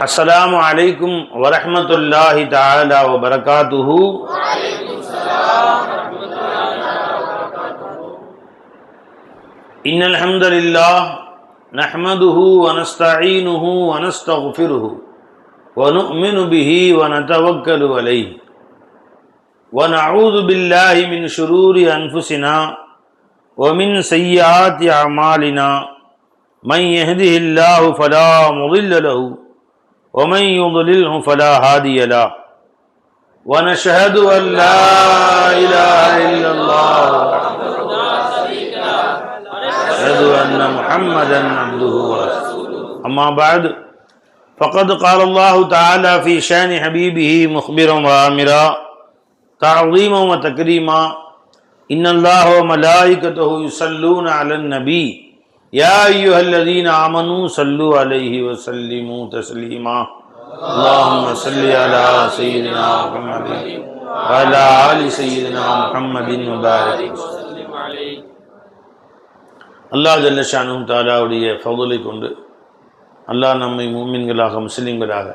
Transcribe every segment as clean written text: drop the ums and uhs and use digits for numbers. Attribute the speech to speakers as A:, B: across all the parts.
A: السلام عليكم ورحمة الله تعالى وبركاته. إن الحمد لله نحمده ونستعينه ونستغفره ونؤمن به ونتوكل عليه ونعوذ بالله من شرور أنفسنا ومن سيئات أعمالنا. من يهده الله فلا مضل له ومن يضلله فلا هادي له ونشهد أن لا إله إلا الله ونشهد أن محمدا عبده ورسوله. أما بعد فقد قال الله تعالى في شأن حبيبه مخبرا وآمرا تعظيما وتكريما: إن الله وملائكته يصلون على النبي يا أيها الذين آمنوا صلوا عليه وسلموا تسليما. اللهم صل على سيدنا محمد وعلى آل سيدنا محمد وبارك وسلم عليه. அல்லாஹ் ஜல்ல ஷானுஹு தஆலாவுடைய ஃபضலை கொண்டு அல்லாஹ் நம்மை மூமின்களாக முஸ்லிம்களாக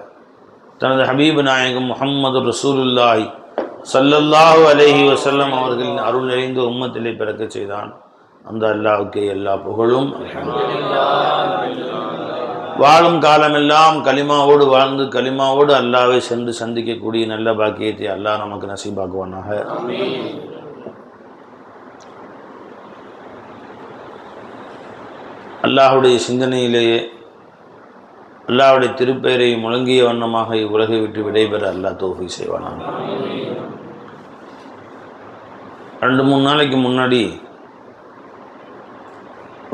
A: தனது ஹபீப் நாயகம் முஹம்மது ரசூலுல்லாஹி ஸல்லல்லாஹு அலைஹி வஸல்லம் அவர்களின் அருள் நிறைந்த உம்மத்திலே பிறக்க செய்தான். அந்த அல்லாஹ்வுக்கே எல்லா புகழும். வாழும் காலமெல்லாம் கலிமாவோடு வாழ்ந்து கலிமாவோடு அல்லாஹ்வை சென்று சந்திக்கக்கூடிய நல்ல பாக்கியத்தை அல்லாஹ் நமக்கு நசீபாக்குவானாக. அல்லாஹுடைய சிந்தனையிலேயே அல்லாஹுடைய திருப்பெயரை முழங்கிய வண்ணமாக இவ்வுலகை விட்டு விடைபெற அல்லாஹ் தௌஃபீக் செய்வானாக. 2-3 நாளைக்கு முன்னாடி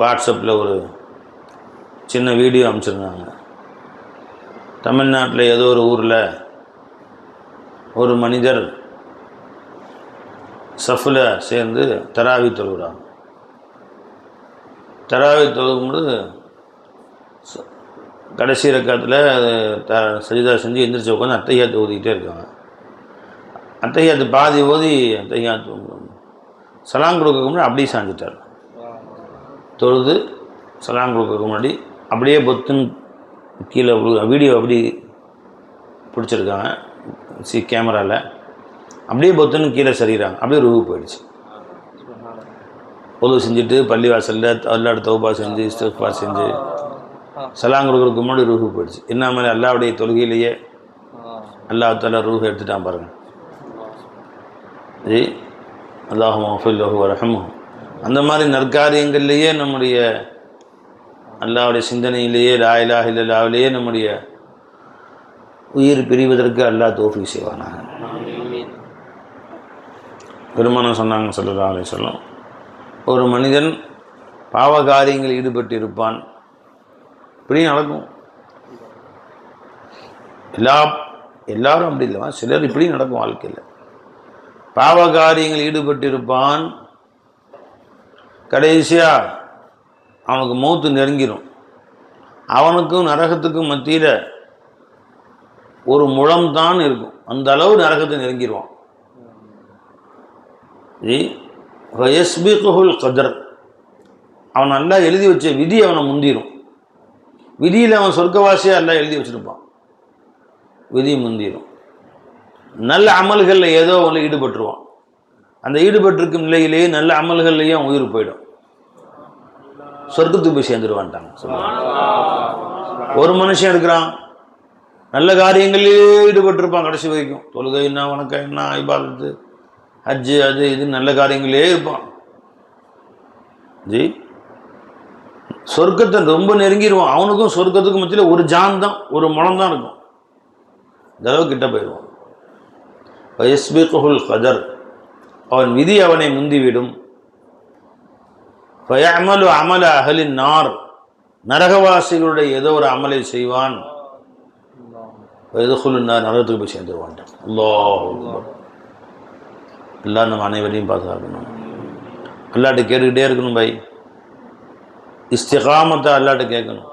A: வாட்ஸ்அப்பில் ஒரு சின்ன வீடியோ அனுப்பிச்சிருந்தாங்க. தமிழ்நாட்டில் ஏதோ ஒரு ஊரில் ஒரு மனிதர் சஃபில் சேர்ந்து தராவி தொழுகிறாங்க. தராவி தொழுகும்போது கடைசி ரக்காத்தில் சஜிதா செஞ்சு எந்திரிச்சு உட்காந்து அத்தையாத்து ஓதிக்கிட்டே இருக்காங்க. அத்தையாத்து பாதி ஓதி அத்தையாத்து சலாம் கொடுக்க முன்னாடி அப்படியே சாஞ்சிட்டார். தொழுது சலாம் கொடுக்க முன்னாடி அப்படியே பொத்துன்னு கீழே வீடியோ அப்படி பிடிச்சிருக்காங்க கேமராவில். அப்படியே பொத்துன்னு கீழே சரிகிறாங்க. அப்படியே ரூபு போயிடுச்சு. பொது செஞ்சுட்டு பள்ளிவாசலில் அல்லாட தௌபா செஞ்சு இஸ்திக்ஃபார் செஞ்சு சலாம் கொடுக்குறதுக்கு முன்னாடி ரூஹு போயிடுச்சு. என்ன மாதிரி அல்லாவுடைய தொழுகையிலேயே அல்லாஹ் தஆலா ரூஹை எடுத்துட்டான் பாருங்கள். ஜி அல்லாஹும்ம ஃபிர் லஹு வர்ஹம்ஹு. அந்த மாதிரி நற்காரியங்கள்லேயே நம்முடைய அல்லாஹ்வுடைய சிந்தனையிலேயே லா இலாஹ இல்லல்லாஹ்விலேயே நம்முடைய உயிர் பிரிவதற்கு அல்லாஹ் தௌஃபீக் செய்வானாக. பெருமானார் சொன்னாங்க ஸல்லல்லாஹு அலைஹி வஸல்லம், ஒரு மனிதன் பாவ காரியங்களில் ஈடுபட்டு இருப்பான். இப்படி நடக்கும். எல்லாரும் அப்படி இல்லைவா, சிலர் இப்படி நடக்கும் வாழ்க்கையில். பாவ காரியங்கள் ஈடுபட்டு இருப்பான். கடைசியாக அவனுக்கு மௌத்து நெருங்கிடும். அவனுக்கும் நரகத்துக்கும் மத்தியில் ஒரு முழம்தான் இருக்கும். அந்த அளவு நரகத்தை நெருங்கிடுவான். வயஸ்பிகுல் கதர். அவன் நல்லா எழுதி வச்ச விதி அவனை முந்திரும். விதியில் அவன் சொர்க்கவாசியாக எல்லாம் எழுதி வச்சுருப்பான். விதி முந்திரும். நல்ல அமல்களில் ஏதோ ஒன்று ஈடுபட்டுருவான். அந்த ஈடுபட்டிருக்கும் நிலையிலேயே நல்ல அமல்கள்லேயே அவன் உயிர் போயிடும். சொர்க்கத்துக்கு போய் சேர்ந்துருவான்ட்டாங்க. ஒரு மனுஷன் இருக்கிறான், நல்ல காரியங்களிலே ஈடுபட்டிருப்பான் கடைசி வரைக்கும். தொழுகை என்ன, வணக்கம் என்ன, இபாதத்து, ஹஜ்ஜு, அது இது நல்ல காரியங்களே இருப்பான். ஜி சொர்க்கத்தை ரொம்ப நெருங்கிடுவான். அவனுக்கும் சொர்க்கத்துக்கும் மத்தியில் ஒரு ஜான் தான், ஒரு முழம் தான் இருக்கும். இந்த அளவு கிட்ட போயிடுவான். வயஸ்பிகுல் கதர். அவன் விதி அவனை முந்திவிடும். ஃபயஅமலு அமல அஹ்லின் நார். நரகவாசிகளுடைய ஏதோ ஒரு அமலை செய்வான். வயதுகுலுன் நார். நரகத்துக்கு போய் சேர்ந்துருவான். அல்லாஹ் அக்பர். அல்லாஹ் நம்ம அனைவரையும் பாதுகாக்கணும். அல்லாட்ட கேட்டுக்கிட்டே இருக்கணும். பை இஸ்திகாமத்தை அல்லாட்ட கேட்கணும்.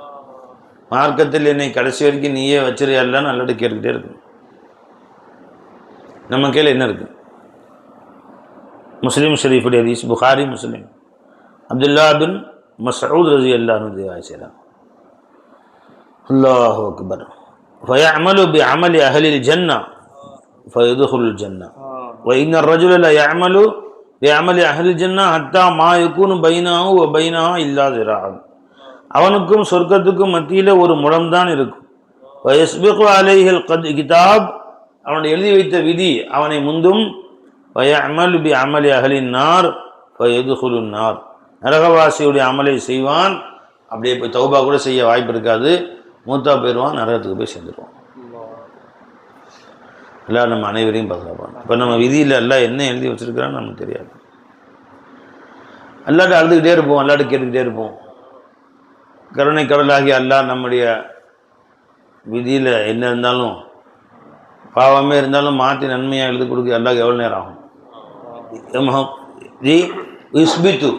A: மார்க்கத்தில் என்னை கடைசி வரைக்கும் நீயே வச்சிருக்கலான்னு அல்லாட்ட கேட்டுக்கிட்டே இருக்கணும். நம்ம கையில் என்ன இருக்குது? முஸ்லீம் ஷரீஃபுடைய ஹதீஸ், புகாரி முஸ்லீம். அப்துல்லா பின் மஸ்ஊத் ரலியல்லாஹு அன்ஹு செய்கிறார். அல்லாஹு அக்பர். فيعمل بعمل أهل الجنة فيدخل الجنة وإن الرجل لا يعمل بعمل أهل الجنة حتى ما يكون بينه وبينها إلا ذراع. அவனுக்கும் சொர்க்கத்துக்கும் மத்தியில் ஒரு முழம்தான் இருக்கும். வயஸ்பிகு அலைஹில் கிதாப், அவனுடைய எழுதி வைத்த விதி அவனை முந்தும். வயஅமல் பி அமலி அஹ்லின் நார் ஃபயதுகுலுன் நார், நரகவாசியுடைய அமலை செய்வான், அப்படியே போய் தௌபா கூட செய்ய வாய்ப்பு இருக்காது, மூத்தா போயிடுவான், நரகத்துக்கு போய் சேர்ந்துருவான். எல்லாம் நம்ம அனைவரையும் பாதுகாப்பான். இப்போ நம்ம விதியில் எல்லாம் என்ன எழுதி வச்சிருக்கிறான்னு நமக்கு தெரியாது. அல்லாட்ட அழுதுகிட்டே இருப்போம், அல்லாட்ட கேட்டுக்கிட்டே இருப்போம். கருணை கடலாகி அல்லாஹ் நம்முடைய விதியில் என்ன இருந்தாலும் பாவமே இருந்தாலும் மாற்றி நன்மையாக எழுதி கொடுக்க அல்லாஹ் எவ்வளோ நேரம் ஆகும்? யுஸ்பித்து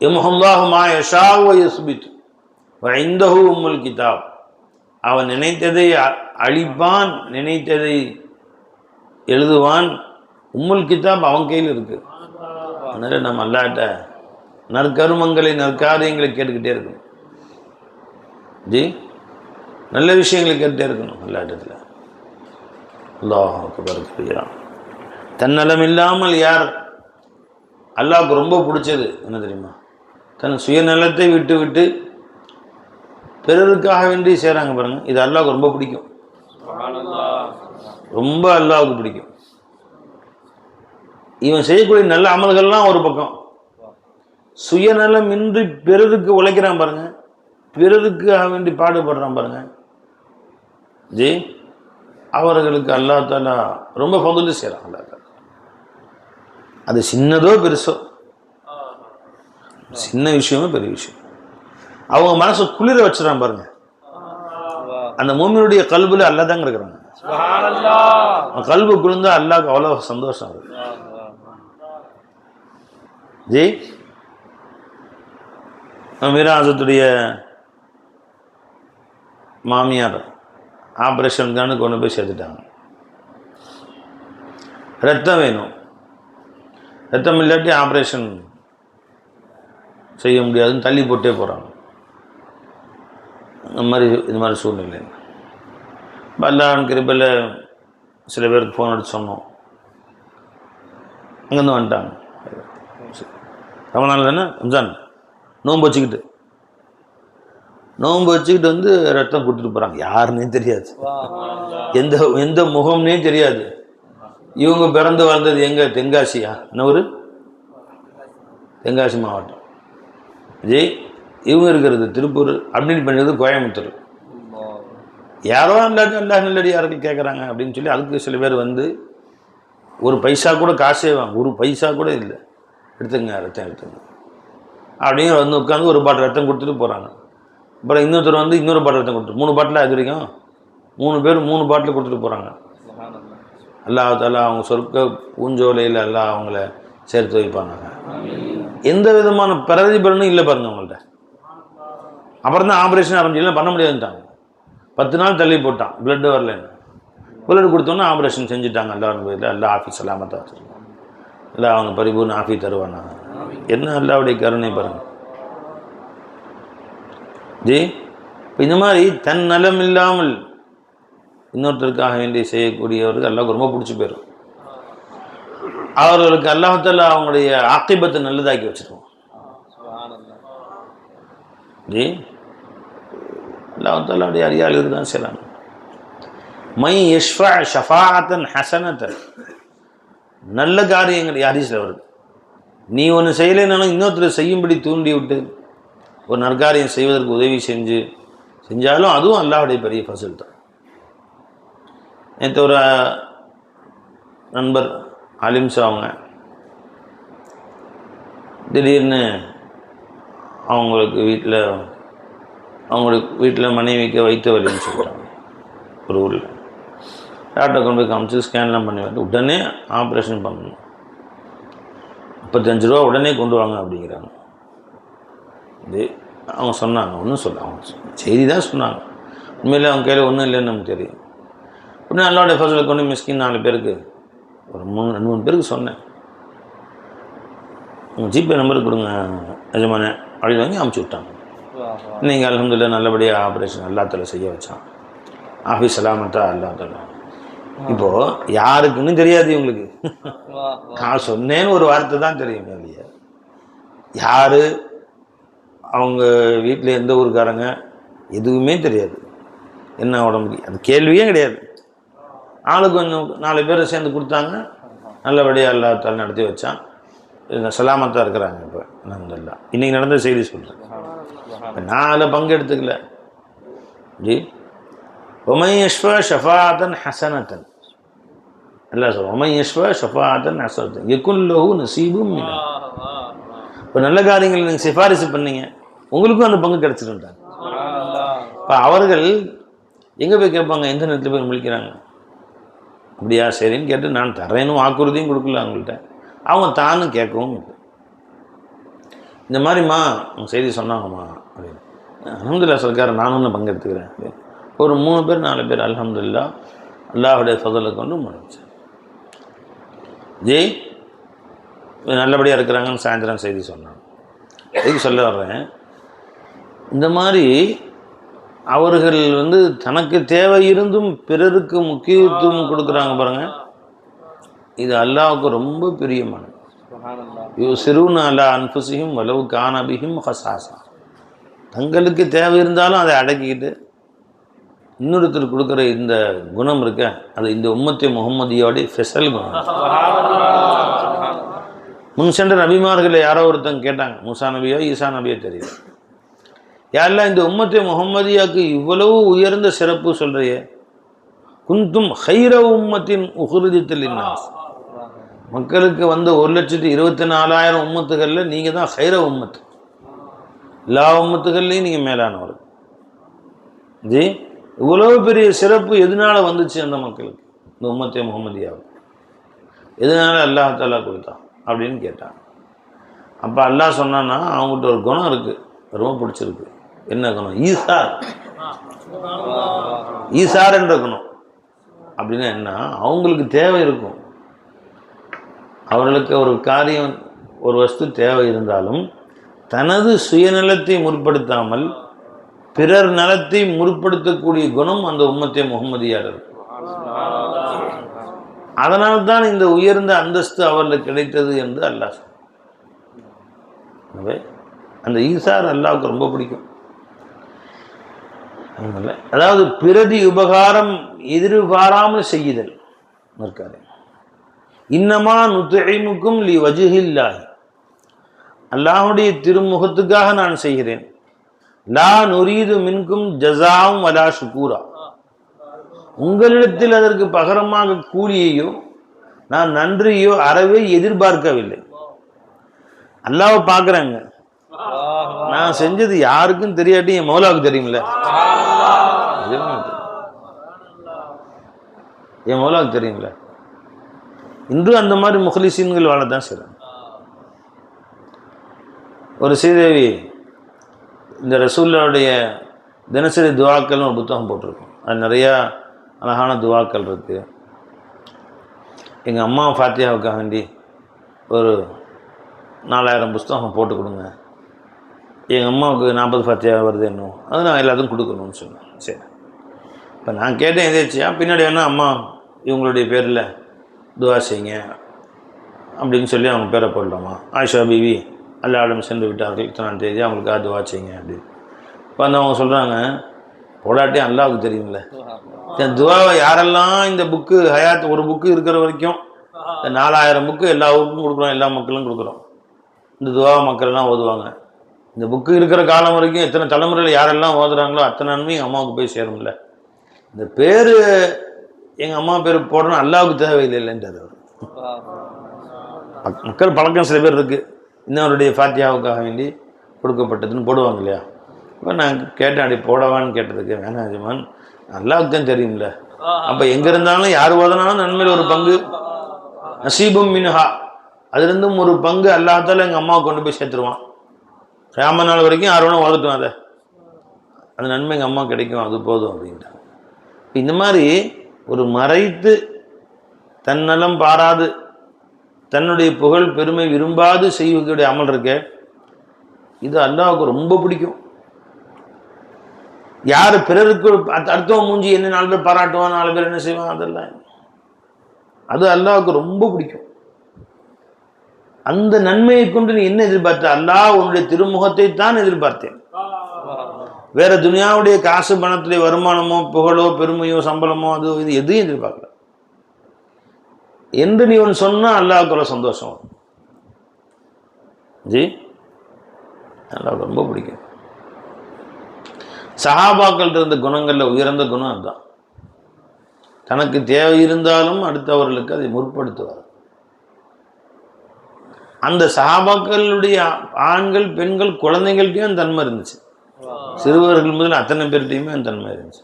A: யம்ஹுல்லாஹு மா யஷாஉ வ யுஸ்பித்து வ இந்தஹு உம்முல் கிதாப். அவன் நினைத்ததை அழிப்பான், நினைத்ததை எழுதுவான். உம்முல் கிதாப் அவன் கையில் இருக்கு. அதனால் நம்ம அல்லாட்ட நற்கருமங்களை நற்காரியங்களை கேட்டுக்கிட்டே இருக்கணும். நல்ல விஷயங்களை கேட்டுகிட்டே இருக்கணும் அல்லாட்டத்தில். அல்லாஹ் அக்பர் கபீரா. தன்னலம் இல்லாமல் யார் அல்லாஹ்வுக்கு ரொம்ப பிடிச்சது என்ன தெரியுமா? தன் சுயநலத்தை விட்டு விட்டு பிறருக்காக வேண்டி செய்கிறாங்க பாருங்க, இது அல்லாஹ்வுக்கு ரொம்ப பிடிக்கும். ரொம்ப அல்லாஹ்வுக்கு பிடிக்கும். இவன் செய்யக்கூடிய நல்ல அமல்கள்லாம் ஒரு பக்கம், சுயநலம் இன்றி பிறருக்கு உழைக்கிறான் பாருங்க, பிறருக்காக வேண்டி பாடுபடுறான் பாருங்க, அவர்களுக்கு அல்லாஹ் தஆலா ரொம்ப ஃபضல் செய்கிறான். அல்லாஹ் தஆலா அது சின்னதோ பெருசோ, சின்ன விஷயமோ பெரிய விஷயம், அவங்க மனசை குளிர வச்சுறான் பாருங்க. அந்த மூமினுடைய கல்புல அல்லாஹ் தாங்க இருக்கிறாங்க. கல்பு குளிர்ந்தா அல்லாஹ்க்கு அவ்வளோ சந்தோஷம் இருக்கு. மீராசத்துடைய மாமியார் ஆப்ரேஷனுக்கான கொண்டு போய் சேர்த்துட்டாங்க. ரத்தம் வேணும், ரத்தம் இல்லாட்டி ஆப்ரேஷன் செய்ய முடியாதுன்னு தள்ளி போட்டே போகிறாங்க. இது மாதிரி சூழ்நிலை அல்லாஹ்வின் கிருபையில் சில பேருக்கு ஃபோன் அடித்து சொன்னோம், அங்கேருந்து வந்துட்டாங்க. ரமலான் தானே, ரம்ஜான் நோன்பு வச்சுக்கிட்டு வந்து ரத்தம் கொடுத்துட்டு போகிறாங்க. யாருன்னே தெரியாது, எந்த முகம்னே தெரியாது. இவங்க பிறந்து வளர்ந்தது எங்கே? தென்காசியா? என்ன ஊர்? தென்காசி மாவட்டம். இவங்க இருக்கிறது திருப்பூர், அட்மிட் பண்ணிடுறது கோயம்புத்தூர். யாரோ அல்லாஹ் நல்லடியார்கள் கேட்குறாங்க அப்படின்னு சொல்லி அதுக்கு சில பேர் வந்து ஒரு பைசா கூட காசே வாங்க, ஒரு பைசா கூட இல்லை, எடுத்துங்க ரத்தம் எடுத்துங்க அப்படின்னு வந்து உட்காந்து ஒரு பாட்டில் ரத்தம் கொடுத்துட்டு போகிறாங்க. அப்புறம் இன்னொருத்தர் வந்து இன்னொரு பாட்டில் ரத்தம் கொடுத்துட்டு 3 பாட்டில் அது வரைக்கும் 3 பேர் 3 பாட்டில் கொடுத்துட்டு போகிறாங்க. அல்லாஹ் தஆலா அவங்க சொர்க்க பூஞ்சோலையில் எல்லாம் அவங்கள சேர்த்து வைப்பாங்க. எந்த விதமான பிரதிபலனும் இல்லை பாருங்க அவங்கள்ட்ட. அப்புறம் தான் ஆப்ரேஷன் ஆரம்பிச்சிடலாம், பண்ண முடியாதுட்டாங்க. 10 நாள் தள்ளி போட்டான், பிளட்டு வரலன்னு. பிளட் கொடுத்தோன்னே ஆப்ரேஷன் செஞ்சுட்டாங்க. எல்லாம் ஆஃபீஸ் சலாமத்தாக வச்சுருக்காங்க. எல்லாம் அவங்க பரிபூர்ண ஆஃபி தருவானா. என்ன அல்லாஹ்வுடைய கருணை பாருங்க. இப்போ இந்த மாதிரி தன் நலம் இல்லாமல் இன்னொருத்தருக்காக வேண்டி செய்யக்கூடியவருக்கு அல்லாஹ்வுக்கு ரொம்ப பிடிச்சி போயிடும். அவர்களுக்கு அல்லாஹ் தஆலா அவங்களுடைய ஆக்கிபத்தை நல்லதாக்கி வச்சிருவோம். அல்லாஹ் தஆலாவுடைய அறியாளுக்கு தான் செய்கிறாங்க. மை யஷ்ஃபா ஷஃபாஅத்தன் ஹஸனத்தன், நல்ல காரியங்கள் ஹதீஸ்ல வருது. நீ ஒன்று செய்யலைனாலும் இன்னொருத்தர் செய்யும்படி தூண்டி விட்டு ஒரு நற்காரியம் செய்வதற்கு உதவி செஞ்சாலும் அதுவும் அல்லாஹ்வுடைய பெரிய ஃபஸல் தான். நேற்று ஒரு நண்பர் அலிம்ஸ் அவங்க திடீர்னு அவங்களுக்கு வீட்டில் மனைவிக்கு வைத்த வலின்னு சொல்கிறாங்க. ஒரு ஊரில் டாக்டர் கொண்டு போய் காமிச்சு ஸ்கேன்லாம் பண்ணி வந்து உடனே ஆப்ரேஷன் பண்ணணும், 35 ரூபா உடனே கொண்டு வாங்க அப்படிங்கிறாங்க. அவங்க சொன்னாங்க, ஒன்றும் சொல்ல, அவங்க செய்தி தான் சொன்னாங்க. உண்மையில் அவங்க கையில் ஒன்றும் இல்லைன்னு நமக்கு தெரியும். உடனே அல்லாஹ்வுடைய ஃபஸலை கொண்டு மிஸ்கின் 4 பேருக்கு ஒரு 3 பேருக்கு சொன்னேன், உங்கள் ஜிபே நம்பர் கொடுங்க எஜமானே அப்படின்னு வாங்கி அமுச்சு விட்டாங்க. நீங்கள் அல்ஹம்துலில்லாஹ் நல்லபடியாக ஆப்ரேஷன் அல்லாஹ் தஆலா செய்ய வச்சான். ஆஃபீஸ் சலாமத்தா அல்லா தலா. இப்போ யாருக்குன்னு தெரியாது இவங்களுக்கு. நான் சொன்னேன்னு ஒரு வார்த்தை தான் தெரியும் இல்லையா. யாரு அவங்க வீட்டில் எந்த ஊருக்காரங்க எதுவுமே தெரியாது. என்ன உடம்புக்கு அது கேள்வியே கிடையாது. ஆளுக்கு கொஞ்சம் 4 பேரை சேர்ந்து கொடுத்தாங்க. நல்லபடியாக அல்லா தாலா நடத்தி வச்சான். சலாமத்தாக இருக்கிறாங்க. இப்போ அல்ஹம்துலில்லாஹ். இன்றைக்கி நடந்த செய்தி சொல்கிறேன். இப்போ நான் அதில் பங்கெடுத்துக்கல. ஜி ஒமை யஷ்வா ஷஃபாத்தன் ஹசனத்தன் அல்லா சொல்லுவோம். ஒமை யஷ்வா ஷஃபாத்தன் ஹசனத்தன் யகுல்லஹு நசீபும் மின்ஹா. இப்போ நல்ல காரியங்கள் நீங்கள் சிபாரிசு பண்ணீங்க, உங்களுக்கும் அந்த பங்கு கிடச்சிருந்தாங்க. இப்போ அவர்கள் எங்கே போய் கேட்பாங்க, எந்த நேரத்தில் போய் முழிக்கிறாங்க. அப்படியா சரின்னு கேட்டு நான் தரேன்னு வாக்குறுதியும் கொடுக்கல அவங்கள்ட்ட. அவங்க தானும் கேட்கவும் இந்த மாதிரிம்மா உங்கள் செய்தி சொன்னாங்கம்மா அப்படின்னு. அல்ஹம்துலில்லாஹ் சர்க்கார் நானும் ஒன்று பங்கெடுத்துக்கிறேன் அப்படின்னு. ஒரு 3 பேர் 4 பேர் அல்ஹம்துலில்லாஹ் அல்லாஹ்வுடைய ஃபضலை கொண்டு முடிஞ்சேன். ஜெய் நல்லபடியாக இருக்கிறாங்கன்னு சாயந்தரம் செய்தி சொன்னாங்க. எதுக்கு சொல்ல வர்றேன், இந்த மாதிரி அவர்கள் தனக்கு தேவை இருந்தும் பிறருக்கு முக்கியத்துவம் கொடுக்குறாங்க பாருங்க. இது அல்லாஹ்வுக்கு ரொம்ப பிரியமானது. யுஸிரூன அலா அன்ஃபுஸிஹிம் வலவ் கான பிஹிம் ஹஸாஸா. தங்களுக்கு தேவை இருந்தாலும் அதை அடக்கிக்கிட்டு இன்னொருத்தர் கொடுக்குற இந்த குணம் இருக்க, அது இந்த உம்மத்தே முஹம்மதியோடைய ஸ்பெஷல் குணம். முன் சென்ற நபிமார்களை யாரோ ஒருத்தங்க கேட்டாங்க, மூசா நபியோ ஈசா நபியோ தெரியல, யாரெல்லாம் இந்த உம்மத்தே முஹம்மதியாவுக்கு இவ்வளவு உயர்ந்த சிறப்பு சொல்கிறையே, குந்தும் ஹைர உம்மத்தின் உஹ்ருஜித் லின்னாஸ். மக்களுக்கு 1,24,000 உம்மத்துகளில் நீங்கள் தான் ஹைர உம்மத்து. எல்லா உம்மத்துகள்லையும் நீங்கள் மேலானவர். ஜி இவ்வளவு பெரிய சிறப்பு எதனால் வந்துச்சு அந்த மக்களுக்கு, இந்த உம்மத்தே முஹம்மதியாவுக்கு எதனால அல்லாஹ் தஆலா கொடுத்தான் அப்படின்னு கேட்டாங்க. அப்போ அல்லாஹ் சொன்னான்னா அவங்ககிட்ட ஒரு குணம் இருக்குது, ரொம்ப பிடிச்சிருக்கு. என்ன குணம்? ஈசார். ஈசார் என்ற குணம் அப்படின்னா என்ன, அவங்களுக்கு தேவை இருக்கும். அவர்களுக்கு ஒரு காரியம் ஒரு வஸ்து தேவை இருந்தாலும் தனது சுயநலத்தை முற்படுத்தாமல் பிறர் நலத்தை முற்படுத்தக்கூடிய குணம் அந்த உம்மத்தே முஹம்மதியார் இருக்கு. அதனால்தான் இந்த உயர்ந்த அந்தஸ்து அவர்களுக்கு கிடைத்தது என்று அல்லாஹ் சொன்னான். அந்த ஈசார் அல்லாஹ்வுக்கு ரொம்ப பிடிக்கும். அதாவது பிரதி உபகாரம் எதிர்பாராமல் செய்யுதல் இருக்காரு. இன்னமா நுத்இமுக்கும் லி வஜ்ஹில்லாஹ், அல்லாஹ்வுடைய திருமுகத்துக்காக நான் செய்கிறேன். லா நுரீது மின்கும் ஜஸாவும் வலா ஷுக்கூரா, உங்களிடத்தில் அதற்கு பகரமாக கூலியையோ நான் நன்றியோ அறவே எதிர்பார்க்கவில்லை. அல்லாஹ்வை பார்க்குறாங்க, நான் செஞ்சது யாருக்கும் தெரியாட்டி என் மௌலாவுக்கு தெரியும்ல, என் மௌலாவுக்கு தெரியும்ல. இன்று அந்த மாதிரி முஹ்லிசீன்கள் வாழத்தான் செய்றாங்க. ஒரு ஸ்ரீதேவி இந்த ரசூலுல்லாஹ்வுடைய தினசரி துவாக்கள்னு ஒரு புத்தகம் போட்டிருக்கோம். அது நிறையா அழகான துவாக்கள் இருக்குது. எங்கள் அம்மா ஃபாத்தியாவுக்காக வேண்டி ஒரு 4000 புஸ்தகம் போட்டு கொடுங்க, எங்கள் அம்மாவுக்கு 40 ஃபாத்தியா வருது இன்னும், அது நான் எல்லாத்துக்கும் கொடுக்கணும்னு சொன்னேன். சரி, இப்போ நான் கேட்டேன் எதாச்சியா, பின்னாடி வேணால் அம்மா இவங்களுடைய பேரில் துவா செய்யுங்க அப்படின்னு சொல்லி அவங்க பேரை போடலாமா, ஆயிஷா பிவி அல்லாஹ்விடம் சென்று விட்டார்கள், இத்தனாம் தேதி அவங்களுக்காக துவா செய்யுங்க அப்படின்னு. இப்போ அவங்க சொல்கிறாங்க, போடாட்டி அல்லாஹ்வுக்கு தெரியும்ல, இந்த துவாவை யாரெல்லாம் இந்த புக்கு ஹயாத் ஒரு புக்கு இருக்கிற வரைக்கும் இந்த 4000 புக்கு எல்லா ஊருக்கும் கொடுக்குறோம், எல்லா மக்களும் கொடுக்குறோம். இந்த துவாவை மக்கள்லாம் ஓதுவாங்க. இந்த புக்கு இருக்கிற காலம் வரைக்கும் எத்தனை தலைமுறையில் யாரெல்லாம் ஓதுறாங்களோ அத்தனை நன்மையும் அம்மாவுக்கு போய் சேரும்ல. இந்த பேர் எங்கள் அம்மா பேர் போடணும் அல்லாஹ்வுக்கு தேவையில்லைன்றார் அவர். மக்கள் பழக்கம் சில பேர் இருக்குது, இன்னொருடைய ஃபாத்தியாவுக்காக வேண்டி கொடுக்கப்பட்டதுன்னு போடுவாங்க இல்லையா. இப்போ நான் கேட்டேன், அப்படி போடவான்னு கேட்டதுக்கு வேணாம் அஜமான், அல்லாஹ்வுக்கு தான் தெரியும்ல. அப்போ எங்கே இருந்தாலும் யார் ஓதனாலும் நன்மையில் ஒரு பங்கு நசீபும் மின்ஹா, அதுலேருந்தும் ஒரு பங்கு அல்லாஹ் தஆலா எங்கள் அம்மாவை கொண்டு போய் சேர்த்துருவான். கியாமத் நாள் வரைக்கும் யார் வேணா ஓதட்டும், அதை அந்த நன்மை எங்கள் அம்மா கிடைக்கும், அது போதும் அப்படின்ட்டாங்க. இந்த மாதிரி ஒரு மறைத்து தன்னலம் பாராது தன்னுடைய புகழ் பெருமை விரும்பாது செய்வதற்குடைய அமல் இருக்க, இது அல்லாஹ்வுக்கு ரொம்ப பிடிக்கும். யார் பிறருக்கு அடுத்தவன் மூஞ்சி என்ன 4 பேர் பாராட்டுவான், 4 பேர் என்ன செய்வான், அதெல்லாம் அது அல்லாஹ்வுக்கு ரொம்ப பிடிக்கும். அந்த நன்மையை கொண்டு நீ என்ன எதிர்பார்த்த? அல்லாஹ் உன்னுடைய திருமுகத்தை தான் எதிர்பார்த்தேன். வேற துனியாவுடைய காசு பணத்துடைய வருமானமோ புகழோ பெருமையோ சம்பளமோ அது இது எதையும் எதிர்பார்க்கல என்று நீ ஒன்று சொன்னா அல்லாஹ்வுக்கு சந்தோஷம் ஜி. அல்லாஹ்வுக்கு ரொம்ப பிடிக்கும். சஹாபாக்கள் இருந்த குணங்கள்ல உயர்ந்த குணம் அதுதான். தனக்கு தேவை இருந்தாலும் அடுத்தவர்களுக்கு அதை முற்படுத்துவார். அந்த சஹாபாக்களுடைய ஆண்கள் பெண்கள் குழந்தைகளுக்கே அந்த தன்மை இருந்துச்சு. சிறுவர்கள் முதல் அத்தனை பேர்கிட்டையுமே அந்த தன்மை இருந்துச்சு.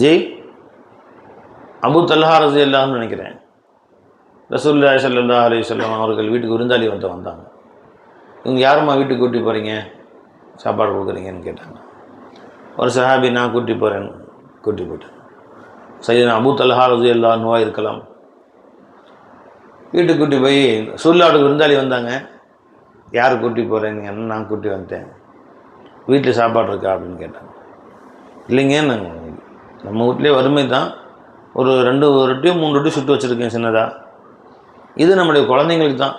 A: ஜெய் அபு தல்ஹா ரலியல்லாஹு நினைக்கிறேன், ரசூலுல்லாஹி ஸல்லல்லாஹு அலைஹி வஸல்லம் அவர்கள் வீட்டுக்கு விருந்தாளி வந்தாங்க. இவங்க யாரும்மா வீட்டுக்கு கூட்டி போகிறீங்க, சாப்பாடு கொடுக்குறீங்கன்னு கேட்டாங்க. ஒரு சஹாபி நான் கூட்டி போகிறேன்னு கூட்டி போயிட்டேன். சையதுனா அபு தல்ஹா ரலியல்லாஹு அன்ஹு இருக்கலாம். வீட்டுக்கு கூட்டி போய் ரசூலுல்லாஹ்வுக்கு விருந்தாளி வந்தாங்க, யார் கூட்டி போகிறேன்னு, நான் கூட்டி வந்துட்டேன், வீட்டில் சாப்பாடு இருக்கா அப்படின்னு கேட்டாங்க. இல்லைங்க, நாங்கள் நம்ம வீட்லேயே வறுமை தான், ஒரு 2 ரொட்டியோ 3 ரொட்டி சுட்டு வச்சுருக்கேன் சின்னதாக, இது நம்முடைய குழந்தைங்களுக்கு தான்,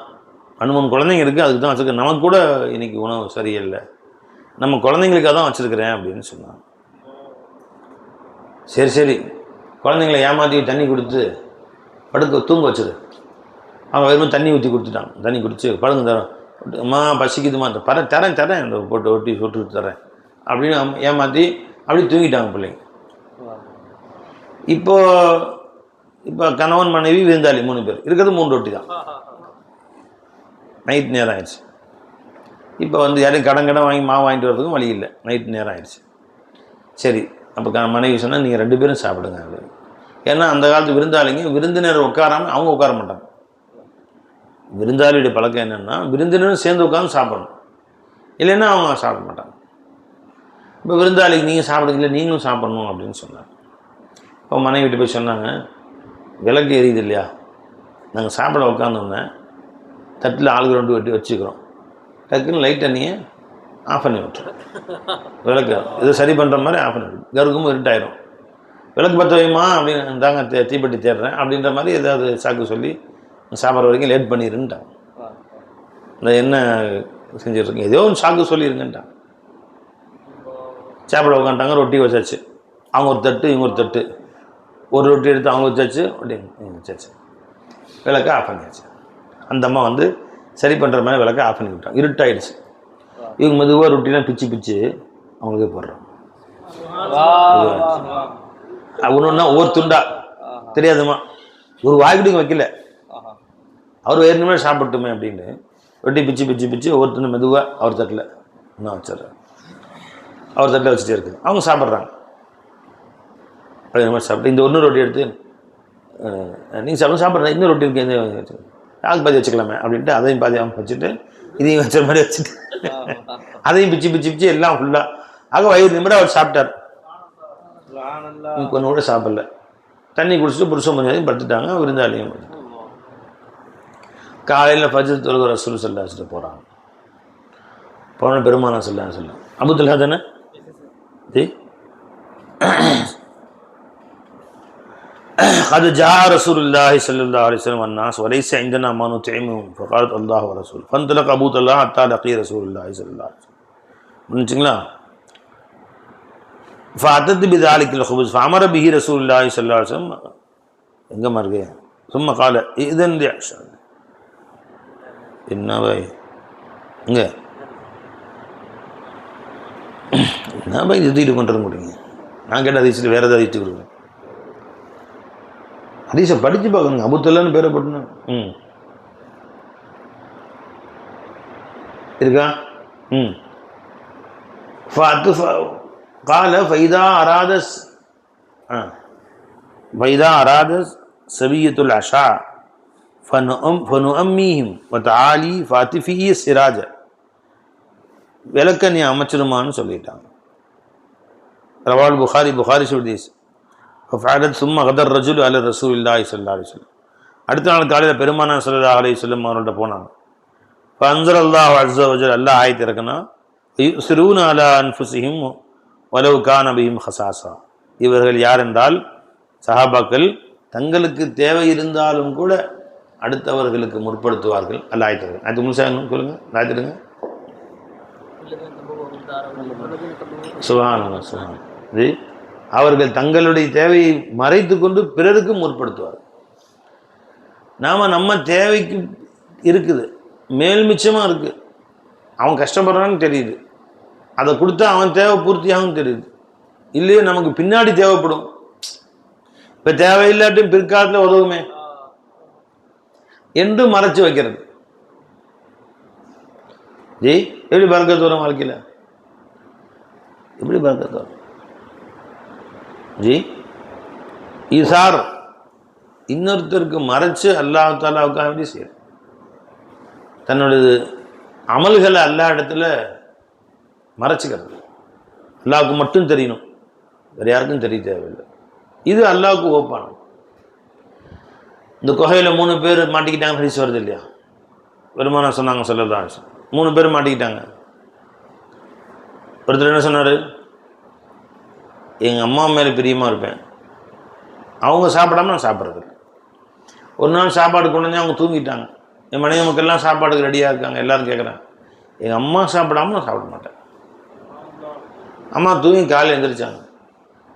A: 2-3 குழந்தைங்க இருக்குது, அதுக்கு தான் வச்சுருக்கேன், நமக்கு கூட இன்றைக்கி உணவு சரியில்லை, நம்ம குழந்தைங்களுக்காக தான் வச்சுருக்கிறேன் அப்படின்னு சொன்னாங்க. சரி சரி, குழந்தைங்களை ஏமாற்றி தண்ணி கொடுத்து தூங்க வச்சுரு. அவங்க வெறும் தண்ணி ஊற்றி கொடுத்துட்டாங்க. தண்ணி குடிச்சு பழங்க தரோம், அம்மா பசிக்குதுமா, தரேன் இந்த போட்டு ஒட்டி சுட்டு தரேன் அப்படின்னு ஏமாற்றி அப்படி தூங்கிட்டாங்க பிள்ளைங்க. இப்போ கணவன் மனைவி விருந்தாளி 3 பேர் இருக்கிறது, 3 ரொட்டி தான். நைட் நேரம் ஆயிடுச்சு. இப்போ யாரையும் கடன் வாங்கி மாவு வாங்கிட்டு வரதுக்கும் வழி இல்லை, நைட் நேரம் ஆயிடுச்சு. சரி, அப்போ மனைவி சொன்னால் நீங்கள் 2 பேரும் சாப்பிடுங்க அப்படின்னு. ஏன்னா அந்த காலத்து விருந்தாளிங்க விருந்தினர் உட்காராமல் அவங்க உட்கார மாட்டாங்க. விருந்தாளியுடைய பழக்கம் என்னென்னா விருந்தினரும் சேர்ந்து உட்காந்து சாப்பிடணும், இல்லைன்னா அவங்க சாப்பிட மாட்டாங்க. இப்போ விருந்தாளிக்கு நீங்கள் சாப்பிடுங்க, இல்லை நீங்களும் சாப்பிடணும் அப்படின்னு சொன்னாங்க. இப்போ மனைவி வீட்டு போய் சொன்னாங்க, விளக்கு எரியுது இல்லையா, நாங்கள் சாப்பிட உட்காந்தோன்னே தட்டில் ஆளுக்கு 2 வெட்டி வச்சுக்கிறோம், டக்குன்னு லைட் தண்ணியை ஆஃப் பண்ணி விட்டுரும், விளக்கு இதை சரி பண்ணுற மாதிரி ஆஃப் பண்ணி விட்டு கருக்கும் இருட்டாயிரும். விளக்கு பற்ற வைமா அப்படின்னு தாங்க தீப்பெட்டி தேடுறேன் அப்படின்ற மாதிரி ஏதாவது சாக்கு சொல்லி சாப்பிட்ற வரைக்கும் லேட் பண்ணிடுன்ட்டாங்க. இந்த என்ன செஞ்சிட்ருக்கீங்க, ஏதோ ஒன்று சாக்கு சொல்லிடுங்கன்ட்டாங்க. சாப்பிட உட்காந்துட்டாங்க, ரொட்டி வச்சாச்சு. அவங்க ஒரு தட்டு இவங்க ஒரு தட்டு, ஒரு ரொட்டி எடுத்து அவங்க வச்சாச்சு, ரொட்டி வச்சாச்சு, விளக்கை ஆஃப் பண்ணியாச்சு. அந்த அம்மா சரி பண்ணுற மாதிரி விளக்கை ஆஃப் பண்ணி விட்டாங்க. இருட்டாயிடுச்சு. இவங்க மெதுவாக ரொட்டிலாம் பிச்சு அவங்களுக்கே போடுறோம். ஒன்று ஒவ்வொரு துண்டா தெரியாதுமா, ஒரு வாய்க்குடிங்க வைக்கல, அவர் ஏற்கனவே சாப்பிட்டுமே அப்படின்னு ரொட்டி பிச்சு ஒவ்வொரு துண்டு மெதுவாக அவர் தட்டில் நான் வச்சிட்றேன், அவர் தட்டில் வச்சுட்டே இருக்குது. அவங்க சாப்பிட்றாங்க. அதே மாதிரி சாப்பிட்டு இந்த 1 ரொட்டி எடுத்து நீங்கள் சாப்பிட்றேன், இன்னும் ரொட்டி இருக்கு, யாருக்கு பாதி வச்சுக்கலாமே அப்படின்ட்டு அதையும் பாதி அவங்க வச்சுட்டு இதையும் வச்ச மாதிரி வச்சுட்டு அதையும் பிச்சு எல்லாம் ஃபுல்லாக ஆக வயிறு நிமிடம் அவர் சாப்பிட்டார். கொஞ்சம் கூட சாப்பிடல, தண்ணி குடிச்சிட்டு புருஷன் கொஞ்சம் படுத்துட்டாங்க, விருந்தாளியும் காலையில் ஃபஜ்ர் தொழுக ரசூல் ஸல்லல்லாஹு அலைஹி வஸல்லம் போகிறாங்க. போன பெருமானா ஸல்லல்லாஹு அலைஹி வஸல்லம் அபூ தல்ஹா தானே ஜி. قد جاء رسول الله صلى الله عليه وسلم والناس وليس عندنا ما نطعمهم فقالت الله ورسوله فانطلق ابو طلحه حتى لقي رسول الله صلى الله عليه وسلم. புரிஞ்சுங்களா? فاتت بذلك الخبز فامر به رسول الله صلى الله عليه وسلم எங்க மார்க்கே ثم قال اذن لي என்ன பாய் இங்க என்ன பாய் இது கொண்டு வர முடியுங்க, நான் கேட்ட அதிசயில் வேறு ஏதாவது அதிச்சு கொடுக்குறேன். ஹதீஸை படித்து பார்க்கணுங்க. அபூ தல்ஹான்னு பேரை போட்டுனா இருக்கா? قال فإذا أراد سبية العشاء فنؤميهم وتعالي فاتفي السراج. விளக்க நீ அமைச்சிருமான்னு சொல்லிட்டாங்க. ரவால் புகாரி சுதீஸ் சும்மா கதர் ரஜுல் அல ரசூலுல்லாஹி ஸல்லல்லாஹு அலைஹி வஸல்லம். அடுத்த நாள் காலையில் பெருமானார் ஸல்லல்லாஹு அலைஹி வஸல்லம் அவர்கள்ட்ட போனாங்க. ஃபஅன்ஸலல்லாஹு அஸ்ஸ வஜல், அல்லாஹ் ஆயத்து இறக்குனா யுஸ்ரூன அலா அன்ஃபுஸிஹிம் வலவ் கான பிஹிம் ஹஸாஸா. இவர்கள் யார் என்றால் சஹாபாக்கள் தங்களுக்கு தேவை இருந்தாலும் கூட அடுத்தவர்களுக்கு முற்படுத்துவார்கள். அல்லாஹ் அது முழுசா சொல்லுங்க, லாய்த்திடுங்க. சுப்ஹானல்லாஹ் சுப்ஹானல்லாஹ். அவர்கள் தங்களுடைய தேவையை மறைத்து கொண்டு பிறருக்கு முற்படுத்துவார்கள். நம்ம தேவைக்கு இருக்குது, மேல் மிச்சமாக இருக்குது, அவன் கஷ்டப்படுறான்னு தெரியுது, அதை கொடுத்தா அவன் தேவை பூர்த்தியாகவும் தெரியுது, இல்லையே நமக்கு பின்னாடி தேவைப்படும், இப்போ தேவையில்லாட்டும் பிற்காலத்தில் உதவுமே என்று மறைச்சு வைக்கிறது. ஜி எப்படி பறக்கத்து வரும் வாழ்க்கையில்? எப்படி பறக்கத்து வரும் ஜி? ஈசார் இன்னொருத்தருக்கு மறைச்சு அல்லாஹ் தாலாவுக்காக வேண்டி செய்யற தன்னுடைய அமல்களை அல்லா இடத்துல மறைச்சிக்கிறது. அல்லாவுக்கு மட்டும் தெரியணும், வேறு யாருக்கும் தெரிய தேவையில்லை. இது அல்லாவுக்கு ஓப்பானது. இந்த குகையில் 3 பேர் மாட்டிக்கிட்டாங்க, ஹதீஸ் வருது இல்லையா? பெருமானா சொன்னாங்க சொல்லலாம், 3 பேர் மாட்டிக்கிட்டாங்க. ஒருத்தர் என்ன சொன்னார், எங்கள் அம்மா மேலே பிரியமாக இருப்பேன், அவங்க சாப்பிடாம நான் சாப்பிட்றது. ஒரு நாள் சாப்பாடு கொண்டு வந்து அவங்க தூங்கிட்டாங்க, என் மனைவி மக்கள்லாம் சாப்பாடுக்கு ரெடியாக இருக்காங்க, எல்லோரும் கேட்குறாங்க, எங்கள் அம்மா சாப்பிடாம நான் சாப்பிட மாட்டேன். அம்மா தூங்கி காலையில் எழுந்திரிச்சாங்க,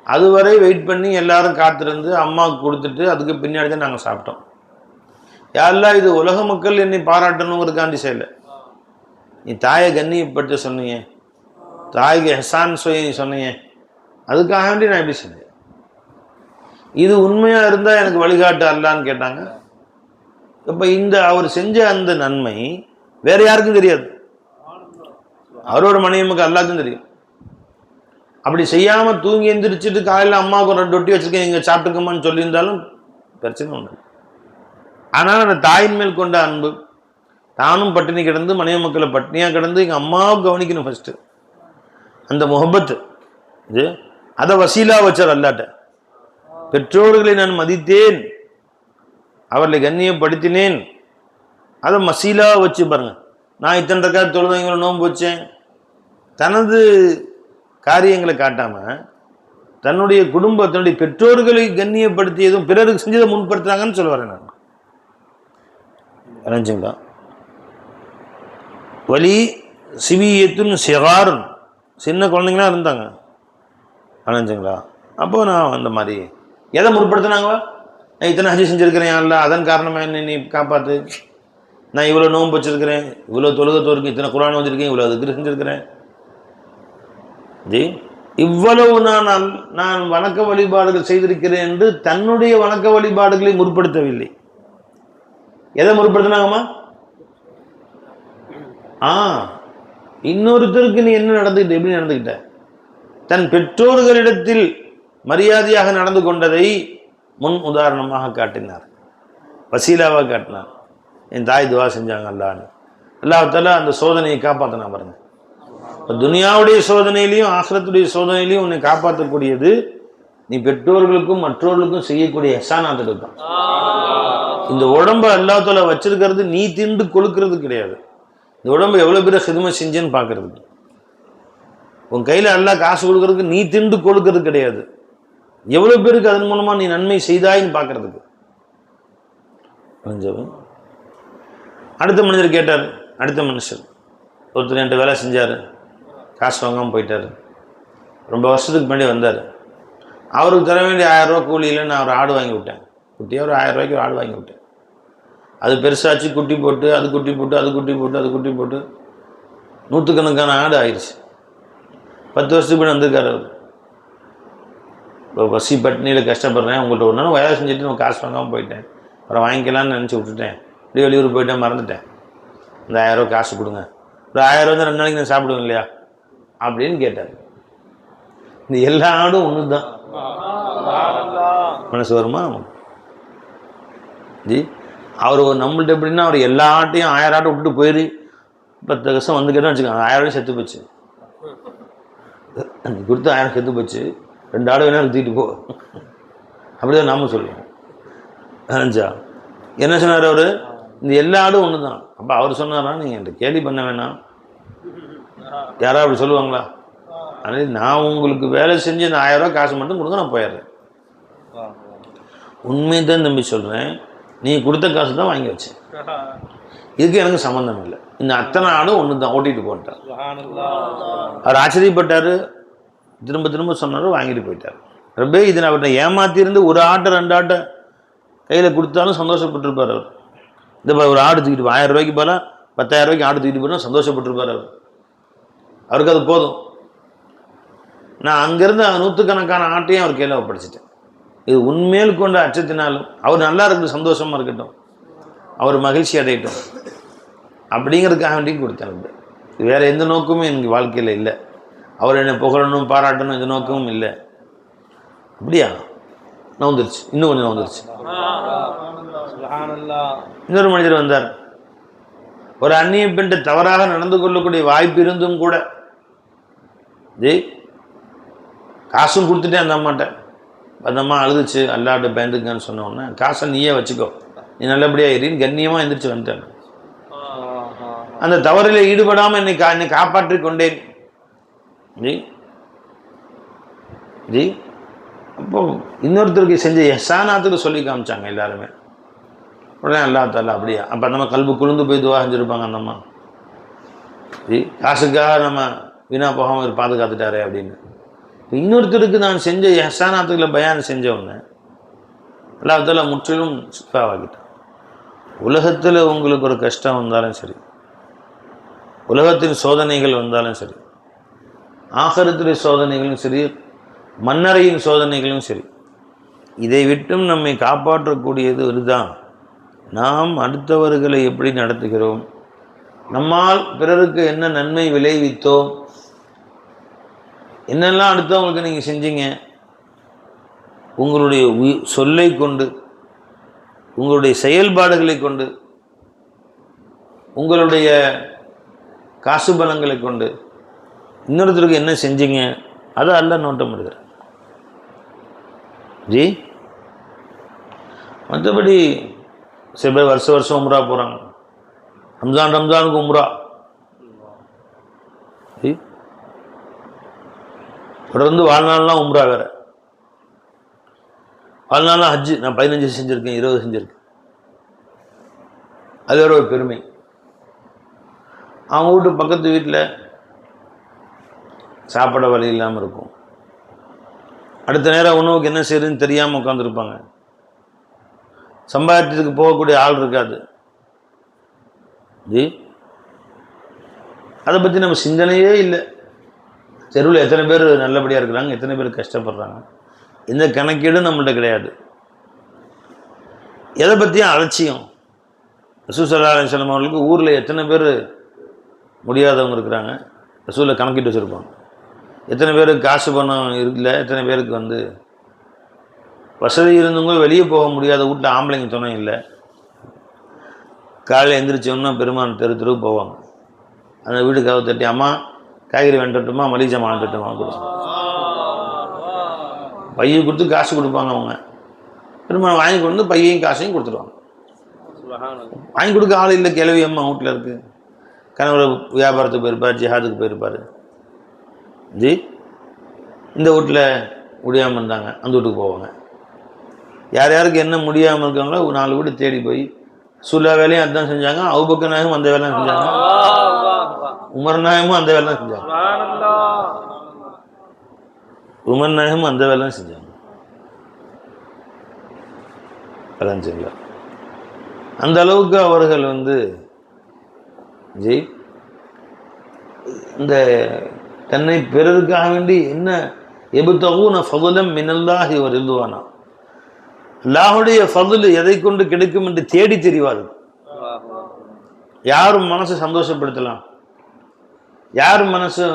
A: அதுவரை வெயிட் பண்ணி எல்லோரும் காத்திருந்து அம்மாவுக்கு கொடுத்துட்டு அதுக்கு பின்னாடி தான் நாங்கள் சாப்பிட்டோம். யாரெல்லாம் இது உலக மக்கள் என்னை பாராட்டணுங்கிறதுக்காண்டி செய்யலை, நீ தாயை கண்ணியப்பட்டு சொன்னீங்க, தாய்க்கு ஹெசான் சொன்னீங்க, அதுக்காக வேண்டி நான் எப்படி செஞ்சேன். இது உண்மையாக இருந்தால் எனக்கு வழிகாட்டு அல்லான்னு கேட்டாங்க. இப்போ அவர் செஞ்ச அந்த நன்மை வேற யாருக்கும் தெரியாது, அவரோட மனைவிக்கு அல்லாருக்கும் தெரியும். அப்படி செய்யாமல் தூங்கி எந்திரிச்சிட்டு காலையில் அம்மாவுக்கு 2 ரொட்டி வச்சுருக்கேன் இங்கே சாப்பிட்டுக்கமான்னு சொல்லியிருந்தாலும் பிரச்சனை உண்டு. ஆனால் அந்த தாயின் மேல் கொண்ட அன்பு, தானும் பட்டினி கிடந்து மனைவி மக்களை பட்டினியாக கிடந்து எங்கள் அம்மாவை கவனிக்கணும் ஃபஸ்ட்டு, அந்த முஹப்பத்து இது அதை வசீலா வச்சார் அல்லாட்ட. பெற்றோர்களை நான் மதித்தேன், அவர்களை கண்ணியப்படுத்தினேன், அதை மசீலா வச்சு பாருங்க. நான் இத்தனை ரக்காத் தொழுதவங்களை நோன்பு வச்சேன், தனது காரியங்களை காட்டாம தன்னுடைய தன்னுடைய பெற்றோர்களை கண்ணியப்படுத்தியதும் பிறருக்கு செஞ்சதை முன்படுத்துறாங்கன்னு சொல்ல வரேன் நான். நினைச்சுங்களா? வலி சிவியத்துன்னு சிகாரும், சின்ன குழந்தைங்களா இருந்தாங்க, நினைச்சுங்களா? அப்போ நான் அந்த மாதிரி எதை முற்படுத்தினாங்க, நான் இத்தனை ஹஜ் செஞ்சுருக்கிறேன், இல்லை அதன் காரணமாக என்ன நீ காப்பாற்று, நான் இவ்வளோ நோன்பு வச்சிருக்கிறேன், இவ்வளோ தொழுகத்தோருக்கு இத்தனை குரான் வச்சிருக்கேன், இவ்வளோ அதுக்கு செஞ்சுருக்கிறேன் ஜி, இவ்வளவு நான் வணக்க வழிபாடுகள் செய்திருக்கிறேன் என்று தன்னுடைய வணக்க வழிபாடுகளை முற்படுத்தவில்லை. எதை முற்படுத்தினாங்கம்மா? இன்னொருத்தருக்கு நீ என்ன நடந்துக்கிட்ட, எப்படி நடந்துக்கிட்ட, தன் பெற்றோர்களிடத்தில் மரியாதையாக நடந்து கொண்டதை முன் உதாரணமாக காட்டினார், வசீலாவாக காட்டினார். என் தாய் துவா செஞ்சாங்க அல்லான்னு, அல்லாஹ் அந்த சோதனையை காப்பாற்றினா பாருங்க. இப்போ துனியாவுடைய சோதனையிலையும் ஆখিরাத்துடைய சோதனையிலையும் உன்னை காப்பாற்றக்கூடியது நீ பெற்றோர்களுக்கும் மற்றவர்களுக்கும் செய்யக்கூடிய எஹ்சானாத்துக்கு தான். இந்த உடம்பை அல்லாஹ் தஆலா வச்சிருக்கிறது நீ திண்டு கொழுக்கிறது கிடையாது, இந்த உடம்பை எவ்வளோ பேர் ஹிதுமத் செஞ்சேன்னு பார்க்கறதுக்கு. உன் கையில் அல்லாஹ் காசு கொடுக்கறதுக்கு நீ திண்டு கொழுக்கிறது கிடையாது, எவ்வளோ பேருக்கு அதன் மூலமாக நீ நன்மை செய்தாயின்னு பார்க்கறதுக்கு. அடுத்த மனிதர் கேட்டார், அடுத்த மனுஷர் ஒருத்தர் என்கிட்ட வேலை செஞ்சார், காசு வாங்காமல் போயிட்டார், ரொம்ப வருஷத்துக்கு முன்னாடி வந்தார், அவருக்கு தர வேண்டிய 1000 ரூபா கூலியில் நான் ஒரு ஆடு வாங்கி விட்டேன், குட்டியாக ஒரு 1000 ரூபாய்க்கு ஒரு ஆடு வாங்கி விட்டேன். அது பெருசாச்சு, குட்டி போட்டு அது குட்டி போட்டு அது குட்டி போட்டு அது குட்டி போட்டு நூற்றுக்கணக்கான ஆடு ஆயிடுச்சு. 10 வருஷத்துக்கு முன்னாடி வந்திருக்காரு அவர். இப்போ பசி பட்டினியில் கஷ்டப்படுறேன், உங்கள்கிட்ட ஒரு நாள் வேலை செஞ்சுட்டு நான் காசு வாங்காமல் போயிட்டேன், அப்புறம் வாங்கிக்கலான்னு நினச்சி விட்டுட்டேன், இப்படி வெளியூர் போயிட்டேன், மறந்துட்டேன், இந்த 1000 ரூபா காசு கொடுங்க, ஒரு 1000 ரூபா 2 நாளைக்கு நான் சாப்பிடுவேன் இல்லையா அப்படின்னு கேட்டார். இந்த எல்லா ஆடும் ஒன்று தான், மனசு வருமா ஜி? அவர் நம்மள்ட்ட எப்படின்னா அவர் எல்லா ஆட்டையும் 1000 ஆட்டை விட்டுட்டு போயிரு 10 வருஷம் வந்து கேட்டால் வச்சுக்கோங்க, 1000 ஆடு செத்து போச்சு, கொடுத்து 1000 செத்து போச்சு, 2 ஆடு வேணா தூக்கிட்டு போ, அப்படிதான் நாம சொல்லுவோம். என்ன சொன்னார் அவர்? இந்த எல்லா ஆடும் ஒன்று தான். அப்போ அவர் சொன்னாரா, நீங்கள் என்கிட்ட கேலி பண்ண வேணாம், யாராவது அப்படி சொல்லுவாங்களா? அதனால நான் உங்களுக்கு வேலை செஞ்சு இந்த 1000 ரூபா காசு மட்டும் கொடுங்க, நான் போயிடுறேன். உண்மையை தான் தம்பி சொல்கிறேன், நீ கொடுத்த காசு தான் வாங்கி வச்சேன், இதுக்கு எனக்கு சம்மந்தம் இல்லை. இந்த அத்தனை ஆடும் ஒன்று தான், ஓட்டிகிட்டு போட்டார். அவர் ஆச்சரியப்பட்டார், திரும்ப திரும்ப சொன்னார், வாங்கிட்டு போயிட்டார். ரொம்ப இது நான் அவர்கிட்ட ஏமாத்திருந்து ஒரு ஆட்டை 2 ஆட்டை கையில் கொடுத்தாலும் சந்தோஷப்பட்டிருப்பார் அவர். இந்த ஒரு ஆடு தூக்கிட்டு 1000 ரூபாய்க்கு போல 10,000 ரூபாய்க்கு ஆடு தூக்கிட்டு போனால் சந்தோஷப்பட்டிருப்பார் அவர். அவருக்கு அது போதும். நான் அங்கேருந்து அந்த 100கணக்கான ஆட்டையும் அவர் கையில் ஒப்படைச்சிட்டேன். இது உண்மையில் கொண்ட அச்சத்தினாலும் அவர் நல்லா இருக்குது, சந்தோஷமாக இருக்கட்டும், அவர் மகிழ்ச்சி அடையட்டும் அப்படிங்கிறதுக்காக வேண்டியும் கொடுத்தேன். வேறு எந்த நோக்கமும் எனக்கு வாழ்க்கையில் இல்லை. அவர் என்னை புகழணும் பாராட்டணும் எந்த நோக்கமும் இல்லை. அப்படியா? நவுந்துருச்சு, இன்னும் கொஞ்சம் நவுந்துருச்சு. இன்னொரு மனிதர் வந்தார். ஒரு அந்நிய பெண்ணை தவறாக நடந்து கொள்ளக்கூடிய வாய்ப்பு இருந்தும் கூட காசும் கொடுத்துட்டேன் அந்த அம்மாட்ட. அந்த அம்மா அழுதுச்சு, அல்லாட்ட பயந்துக்கான்னு சொன்ன உடனே, காசை நீயே வச்சுக்கோ, நீ நல்லபடியாக இருன்னு கண்ணியமாக எந்திரிச்சு வந்துட்டேன். அந்த தவறில் ஈடுபடாமல் என்னை காப்பாற்றி கொண்டேன். ஜி ஜி அப்போ இன்னொருத்தருக்கு செஞ்ச எஹ்சானாத்துக்கு சொல்லி காமிச்சாங்க எல்லாருமே. உடனே அல்லா தாலா அப்படியா, அப்போ நம்ம கல்பு குளிர்ந்து போய் துவா செஞ்சுருப்பாங்க அந்த அம்மா. ஜி காசுக்காக நம்ம வீணா போகாமல் பாதுகாத்துட்டாரே அப்படின்னு. இன்னொருத்தருக்கு நான் செஞ்ச எஹ்சானாத்துக்களை பயான் செஞ்சவங்க அல்லா தாலா முற்றிலும் சிஃபாவாக்கிட்டான். உலகத்தில் உங்களுக்கு ஒரு கஷ்டம் வந்தாலும் சரி, உலகத்தின் சோதனைகள் வந்தாலும் சரி, ஆகிரத்தின் சோதனைகளும் சரி, மன்னரையின் சோதனைகளும் சரி, இதை விட்டும் நம்மை காப்பாற்றக்கூடியது இதுதான். நாம் அடுத்தவர்களை எப்படி நடத்துகிறோம், நம்மால் பிறருக்கு என்ன நன்மை விளைவித்தோம், என்னெல்லாம் அடுத்தவங்களுக்கு நீங்கள் செஞ்சீங்க, உங்களுடைய சொல்லை கொண்டு, உங்களுடைய செயல்பாடுகளை கொண்டு, உங்களுடைய காசு பலங்களை கொண்டு இன்னொருத்தருக்கு என்ன செஞ்சீங்க, அதை அல்லாஹ் நோட்டம் எடுக்கிறார். ஜி மற்றபடி சில பேர் வருஷம் உம்ரா போகிறாங்க, ரம்ஜானுக்கு உம்ரா, தொடர்ந்து வாழ்நாள்லாம் உம்ரா வேற, வாழ்நாள்லாம் ஹஜ்ஜு. நான் 15 செஞ்சுருக்கேன், 20 செஞ்சுருக்கேன். அது வேற ஒரு பெருமை. அவங்க வீட்டு பக்கத்து வீட்டில் சாப்பிட வழி இல்லாமல் இருக்கும், அடுத்த நேரம் உணவுக்கு என்ன செய்யுதுன்னு தெரியாமல் உட்காந்துருப்பாங்க, சம்பாதிச்சதுக்கு போகக்கூடிய ஆள் இருக்காது. ஜி அதை பற்றி நம்ம சிந்தனையே இல்லை. தெருவில் எத்தனை பேர் நல்லபடியாக இருக்கிறாங்க, எத்தனை பேர் கஷ்டப்படுறாங்க, எந்த கணக்கீடும் நம்மள்கிட்ட கிடையாது. எதை பற்றியும் அலட்சியம். ரசூல் ஸல்லல்லாஹு அலைஹி வஸல்லம் அவர்களுக்கு ஊரில் எத்தனை பேர் முடியாதவங்க இருக்கிறாங்க, ரசூலில் கணக்கிட்டு வச்சுருப்பாங்க. எத்தனை பேருக்கு காசு பணம் இல்லை, எத்தனை பேருக்கு வசதி இருந்தவங்க வெளியே போக முடியாத வீட்டில் ஆம்பளைங்க துணை இல்லை. காலையில் எந்திரிச்சோன்னா பெருமான் தெருவுக்கு போவாங்க. அந்த வீட்டுக்காக தட்டி, அம்மா காய்கறி வேண்டட்டுமா, மளிகை ஜாமான் வேண்டட்டுமா கொடுப்பாங்க. பையை கொடுத்து காசு கொடுப்பாங்க. அவங்க பெருமான் வாங்கி கொண்டு பையையும் காசையும் கொடுத்துருவாங்க. வாங்கி கொடுக்க ஆள் இல்லை, கிளவி அம்மா வீட்டில் இருக்குது, கணவர் வியாபாரத்துக்கு போயிருப்பார், ஜிஹாதுக்கு போயிருப்பார். ஜி இந்த வீட்டில் முடியாமல் இருந்தாங்க, அந்த வீட்டுக்கு போவாங்க. யார் யாருக்கு என்ன முடியாமல் இருக்காங்களோ 4 வீடு தேடி போய் சுல்லா வேலையும் அதுதான் செஞ்சாங்க, அபூபக்கர் நாயகமும் அந்த வேலையும் செஞ்சாங்க, உமர் நாயகமும் அந்த வேலையும் செஞ்சாங்க, உமர் நாயகமும் அந்த வேலையும் செஞ்சாங்க. அதான் சரிங்களா? அந்த அளவுக்கு அவர்கள் ஜி இந்த தன்னை பிறருக்காக வேண்டி என்ன எபுத்தகூன ஃபதுலம் மினல்லாஹி வ ரிதுவானா, அல்லாஹ்வுடைய ஃபதுல் எதை கொண்டு கிடைக்கும் என்று தேடி தெரிவார்கள். யாரும் மனசை சந்தோஷப்படுத்தலாம், யார் மனசை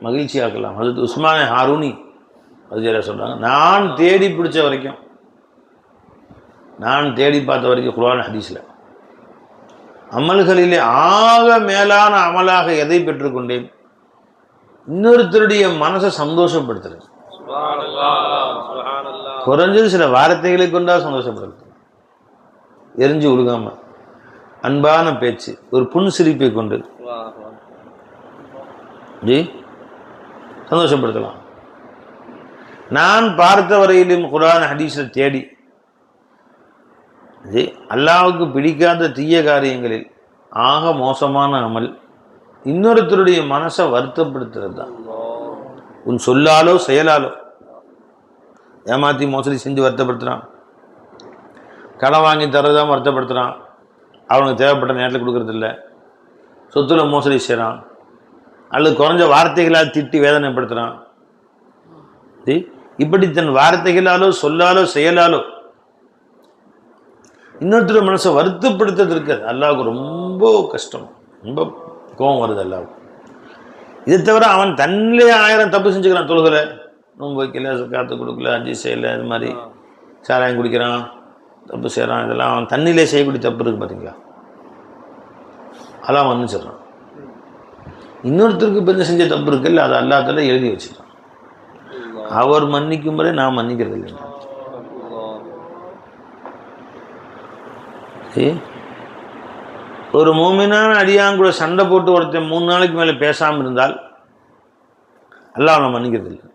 A: மகிழ்ச்சியாக்கலாம். ஹஜ்ரத் உஸ்மானே ஹாரூனி அது சொல்கிறாங்க, நான் தேடி பிடிச்ச வரைக்கும், நான் தேடி பார்த்த வரைக்கும் குர்ஆன் ஹதீஸில் அமல்களிலே ஆக மேலான அமலாக எதை பெற்றுக்கொண்டேன், இன்னொருத்தருடைய மனசை சந்தோஷப்படுத்துறது. குறைஞ்சது சில வார்த்தைகளை கொண்டா சந்தோஷப்படுறது, எரிஞ்சு உருகாம அன்பான பேச்சு, ஒரு புன் சிரிப்பை கொண்டு ஜி சந்தோஷப்படுத்தலாம். நான் பார்த்த வரையிலும் குர்ஆன் ஹதீஸில் தேடி அல்லாஹ்வுக்கு பிடிக்காத தீய காரியங்களில் ஆக மோசமான அமல் இன்னொருத்தருடைய மனசை வருத்தப்படுத்துறது தான். உன் சொல்லாலோ செயலாலோ ஏமாற்றி மோசடி செஞ்சு வருத்தப்படுத்துகிறான், கடன் வாங்கி தரதான் வருத்தப்படுத்துகிறான், அவனுக்கு தேவைப்பட்ட நேரத்தில் கொடுக்கறதில்ல, சொத்துல மோசடி செய்கிறான், அல்லது குறைஞ்ச வார்த்தைகளால் திட்டி வேதனைப்படுத்துகிறான். இப்படி தன் வார்த்தைகளாலோ சொல்லாலோ செயலாலோ இன்னொருத்தர் மனசை வருத்தப்படுத்துறதுக்கு அல்லாஹ்வுக்கு ரொம்ப கஷ்டம், ரொம்ப கோபம் வருது அல்லாஹ்வுக்கு. இதை தவிர அவன் தன்னிலே 1000 தப்பு செஞ்சுக்கிறான். தொழுகலை, நோன்பு வைக்கல, காத்து கொடுக்கல, அஞ்சு செய்யலை, இது மாதிரி சாராயம் குடிக்கிறான், தப்பு செய்கிறான். இதெல்லாம் அவன் தண்ணிலே செய்யக்கூடிய தப்பு இருக்குது பார்த்தீங்களா, அதெல்லாம் மன்னிச்சிடறான். இன்னொருத்தருக்கு பெரிய செஞ்ச தப்பு இருக்குல்ல, அதை அல்லாஹ்தால எழுதி வச்சுக்கிறான். அவர் மன்னிக்கும் வரை நான் மன்னிக்கிறது இல்லை. ஒரு மூமினான அடியான் கூட சண்டை போட்டு ஒருத்தன் 3 நாளைக்கு மேலே பேசாமல் இருந்தால் அல்லாஹ் அவனை மன்னிக்கிறது இல்லை.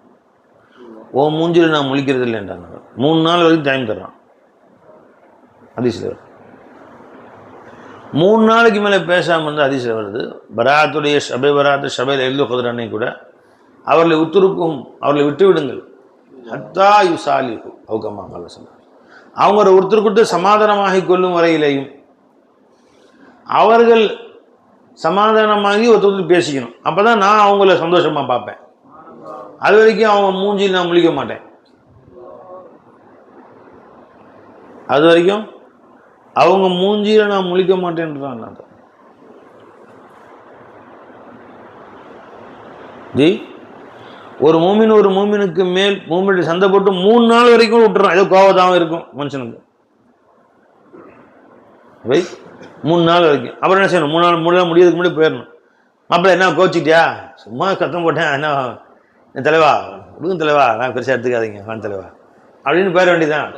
A: ஓ மூஞ்சில் நான் முழிக்கிறது இல்லைன்றாங்க. 3 நாள் வரைக்கும் டைம் தர்றான். ஹதீஸ்ல 3 நாளைக்கு மேலே பேசாமல் இருந்தால் ஹதீஸ்ல வருது. பராத்துடைய ஷபையில் எழுது குதிரனை கூட அவர்களை உத்துருக்கும், அவர்களை விட்டு விடுங்கள், ஹத்தா யுசாலிஹு அவுகமா கால சொன்னார். அவங்க ஒருத்தருக்கிட்ட சமாதானமாகி கொள்ளும் வரையிலையும் அவர்கள் சமாதானமாகி ஒருத்தருக்கு பேசிக்கணும். அப்போ தான் நான் அவங்கள சந்தோஷமாக பார்ப்பேன். அது வரைக்கும் அவங்க மூஞ்சில் நான் முழிக்க மாட்டேன். அது வரைக்கும் அவங்க மூஞ்சியில் நான் முழிக்க மாட்டேன்றான். ஜி ஒரு மூமினுக்கு மேல் மூமினுடைய சண்டை போட்டு 3 நாள் வரைக்கும் விட்டுறான். ஏதோ கோவதாகவும் இருக்கும் மனுஷனுக்கு. 3 நாள் வரைக்கும். அப்புறம் என்ன செய்யணும்? 3 நாள் முடியறதுக்கு முன்னாடி போயிடணும். மாப்பிள்ள என்ன கோச்சிட்டியா? சும்மா சத்தம் போட்டேன், என்ன தலைவா விடுங்க தலைவா, நான் பெருசாக எடுத்துக்காதீங்க, வான் தலைவா அப்படின்னு போயிட வேண்டியதான்.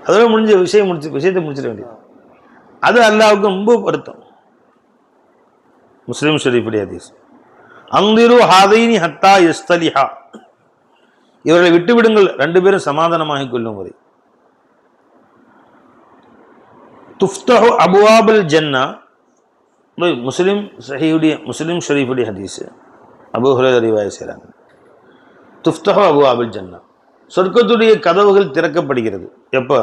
A: அதோட முடிஞ்ச விஷயத்தை முடிச்சிட வேண்டியது. அது அல்லாஹ்வுக்கு ரொம்ப வருத்தம். முஸ்லிம் ஷரீஃபுடைய ஹதீஸ், அந்திரு ஹாதைனி ஹத்தா யஸ்தலிஹா, இவர்களை விட்டுவிடுங்கள் 2 பேரும் சமாதானமாகிக் கொள்ளும் வரை. துஃப்தஹு அபுவாபுல் ஜன்னா, முஸ்லிம் ஷரீஃபுடைய ஹதீஸ், அபூ ஹுரைரா ரிவாயத் செய்றாங்க. துஃப்தஹு அபுவாபுல் ஜன்னா, சொர்க்கத்துடைய கதவுகள் திறக்கப்படுகிறது. எப்போ?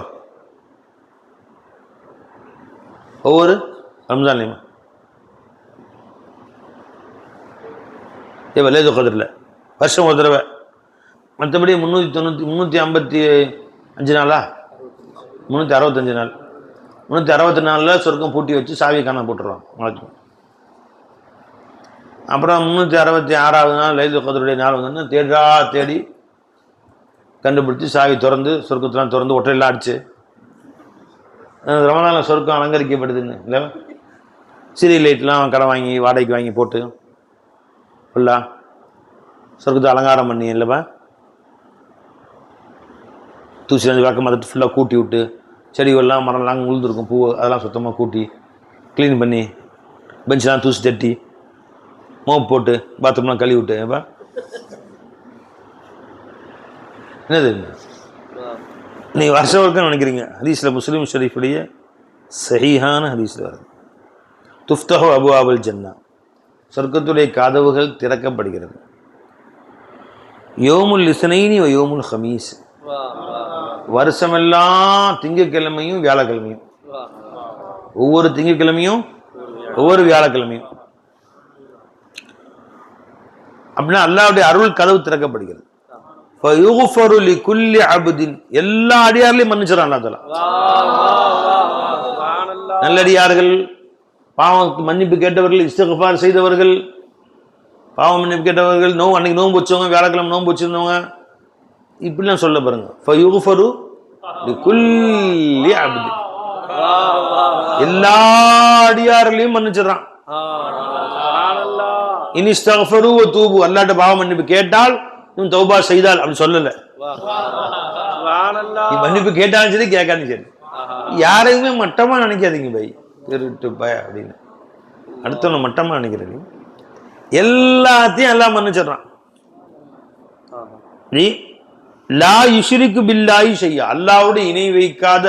A: ஒவ்வொரு ரம்ஜான்லையுமா? லைலத்துல் கத்ரில் வருஷம் ஒரு தடவை. மற்றபடி 355 நாளா? 365 நாள். 364 சொர்க்கம் பூட்டி வச்சு சாவியை காண போட்டுருவான் வழக்கம். அப்புறம் 366வது நாள் லைலத்துல் கத்ருடைய நாள் வந்து தேடி கண்டுபிடிச்சி சாவி திறந்து சொர்க்கத்தெலாம் திறந்து ஒற்றையெல்லாம் அடிச்சு ரமலானில் சொர்க்கம் அலங்கரிக்கப்படுதுன்னு இல்லை, சீரியல் லைட்லாம் கடை வாங்கி வாடகைக்கு வாங்கி போட்டு ஃபுல்லாக சொர்க்கத்தை அலங்காரம் பண்ணி இல்லைப்பா, தூசி விளக்கம் மதத்து ஃபுல்லாக கூட்டி விட்டு செடிகள்லாம் மரம்லாம் உழுதுருக்கும், பூ அதெல்லாம் சுத்தமாக கூட்டி க்ளீன் பண்ணி பெஞ்செலாம் தூசி தட்டி மோப் போட்டு பாத்ரூம்லாம் கழுவி விட்டு. ஏப்பா என்னது நீ வருஷம் வரைக்கும் நினைக்கிறீங்க? ஹதீஸில் முஸ்லிம் ஷரீஃபுடைய சஹீஹான ஹதீஸில் வருது. துஃப்தஹு அபுவாபுல் ஜன்னா, சொர்க்கத்துடைய கதவுகள் திறக்கப்படுகிறது. யோமுல் இஸ்னைனி வ யோமுல் ஹமீஸ், வருஷமெல்லாம் திங்கக்கிழமையும் வியாழக்கிழமையும், ஒவ்வொரு திங்கக்கிழமையும் ஒவ்வொரு வியாழக்கிழமையும். அப்படின்னா அல்லாஹ்வுடைய அருள் கதவு திறக்கப்படுகிறது. எல்லா அடியார்களையும் மன்னிச்சிடறான் அல்லாஹ் தஆலா. நல்லடியார்கள், பாவம் மன்னிப்பு கேட்டவர்கள், இஸ்திக்ஃபார் செய்தவர்கள், பாவம் மன்னிப்பு கேட்டவர்கள், அன்னைக்கு நோன்பு வச்சவங்க, வியாழக்கிழமை நோன்பு வச்சிருந்தவங்க, இப்படிலாம் சொல்ல பாருங்க. ஃபயுஃபரு லிகுல்லி அப்தி, எல்லா அடியார்களையும் மன்னிச்சிடறான். இன் இஸ்தக்ஃபரு வ தூபு, அல்லாஹ்ட்ட பாவம் மன்னிப்பு கேட்டால் நீ தௌபா செய்தால், அப்படி சொல்லல. நீ மன்னிப்பு கேட்டாலும் சரி கேட்காலும் சரி, யாரையுமே மட்டமா நினைக்காதீங்க பை திருட்டு பய அப்படின்னு. அடுத்தவனை மட்டமாக நினைக்கிறது. எல்லாத்தையும் எல்லாம் மன்னிச்சிடறான். நீ லா யுஷ்ரிகு பில்லாஹி ஷையா, அல்லாஹ்வோடு இணை வைக்காத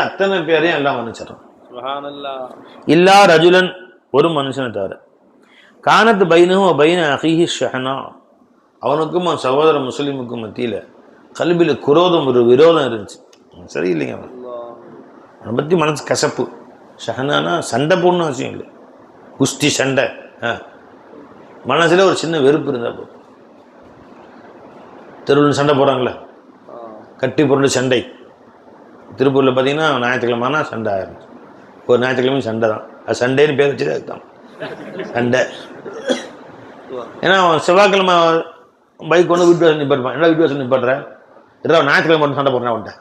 A: அத்தனை பேரையும் எல்லாம் மன்னிச்சிடறான். இல்லா ரஜுலன், ஒரு மனுஷனை தவிர, கானத் பைனஹு வ பைன அஹீஹி ஷஹனா, அவனுக்கும் சகோதர முஸ்லிமுக்கும் மத்தியில் கல்பில் குரோதம், ஒரு விரோதம் இருந்துச்சு. சரியில்லைங்க, அவனை பற்றி மனசு கசப்பு. ஷஹனானா சண்டை போடணும் அவசியம் இல்லை, குஸ்தி சண்டை. மனசில் ஒரு சின்ன வெறுப்பு இருந்தால் போதும். தெருவில் சண்டை போடுறாங்களே, கட்டி பொருள் சண்டை. திருப்பூரில் பார்த்தீங்கன்னா ஞாயிற்றுக்கிழமைனா சண்டை ஆயிரும். ஒரு ஞாயிற்றுக்கிழமை சண்டை தான், அது சண்டேன்னு பேர் வச்சுதான் அதுதான் சண்டை. ஏன்னா செவ்வாய்க்கிழமை பைக் கொண்டு வீட்டு வாசல் நிப்பாட்டுப்பான். என்ன வீட்டு வாசல் நிப்பாட்டுற, இரவு ஞாயிற்றுக்கிழமை மட்டும் சண்டை போடுறேன் அவன்கிட்ட.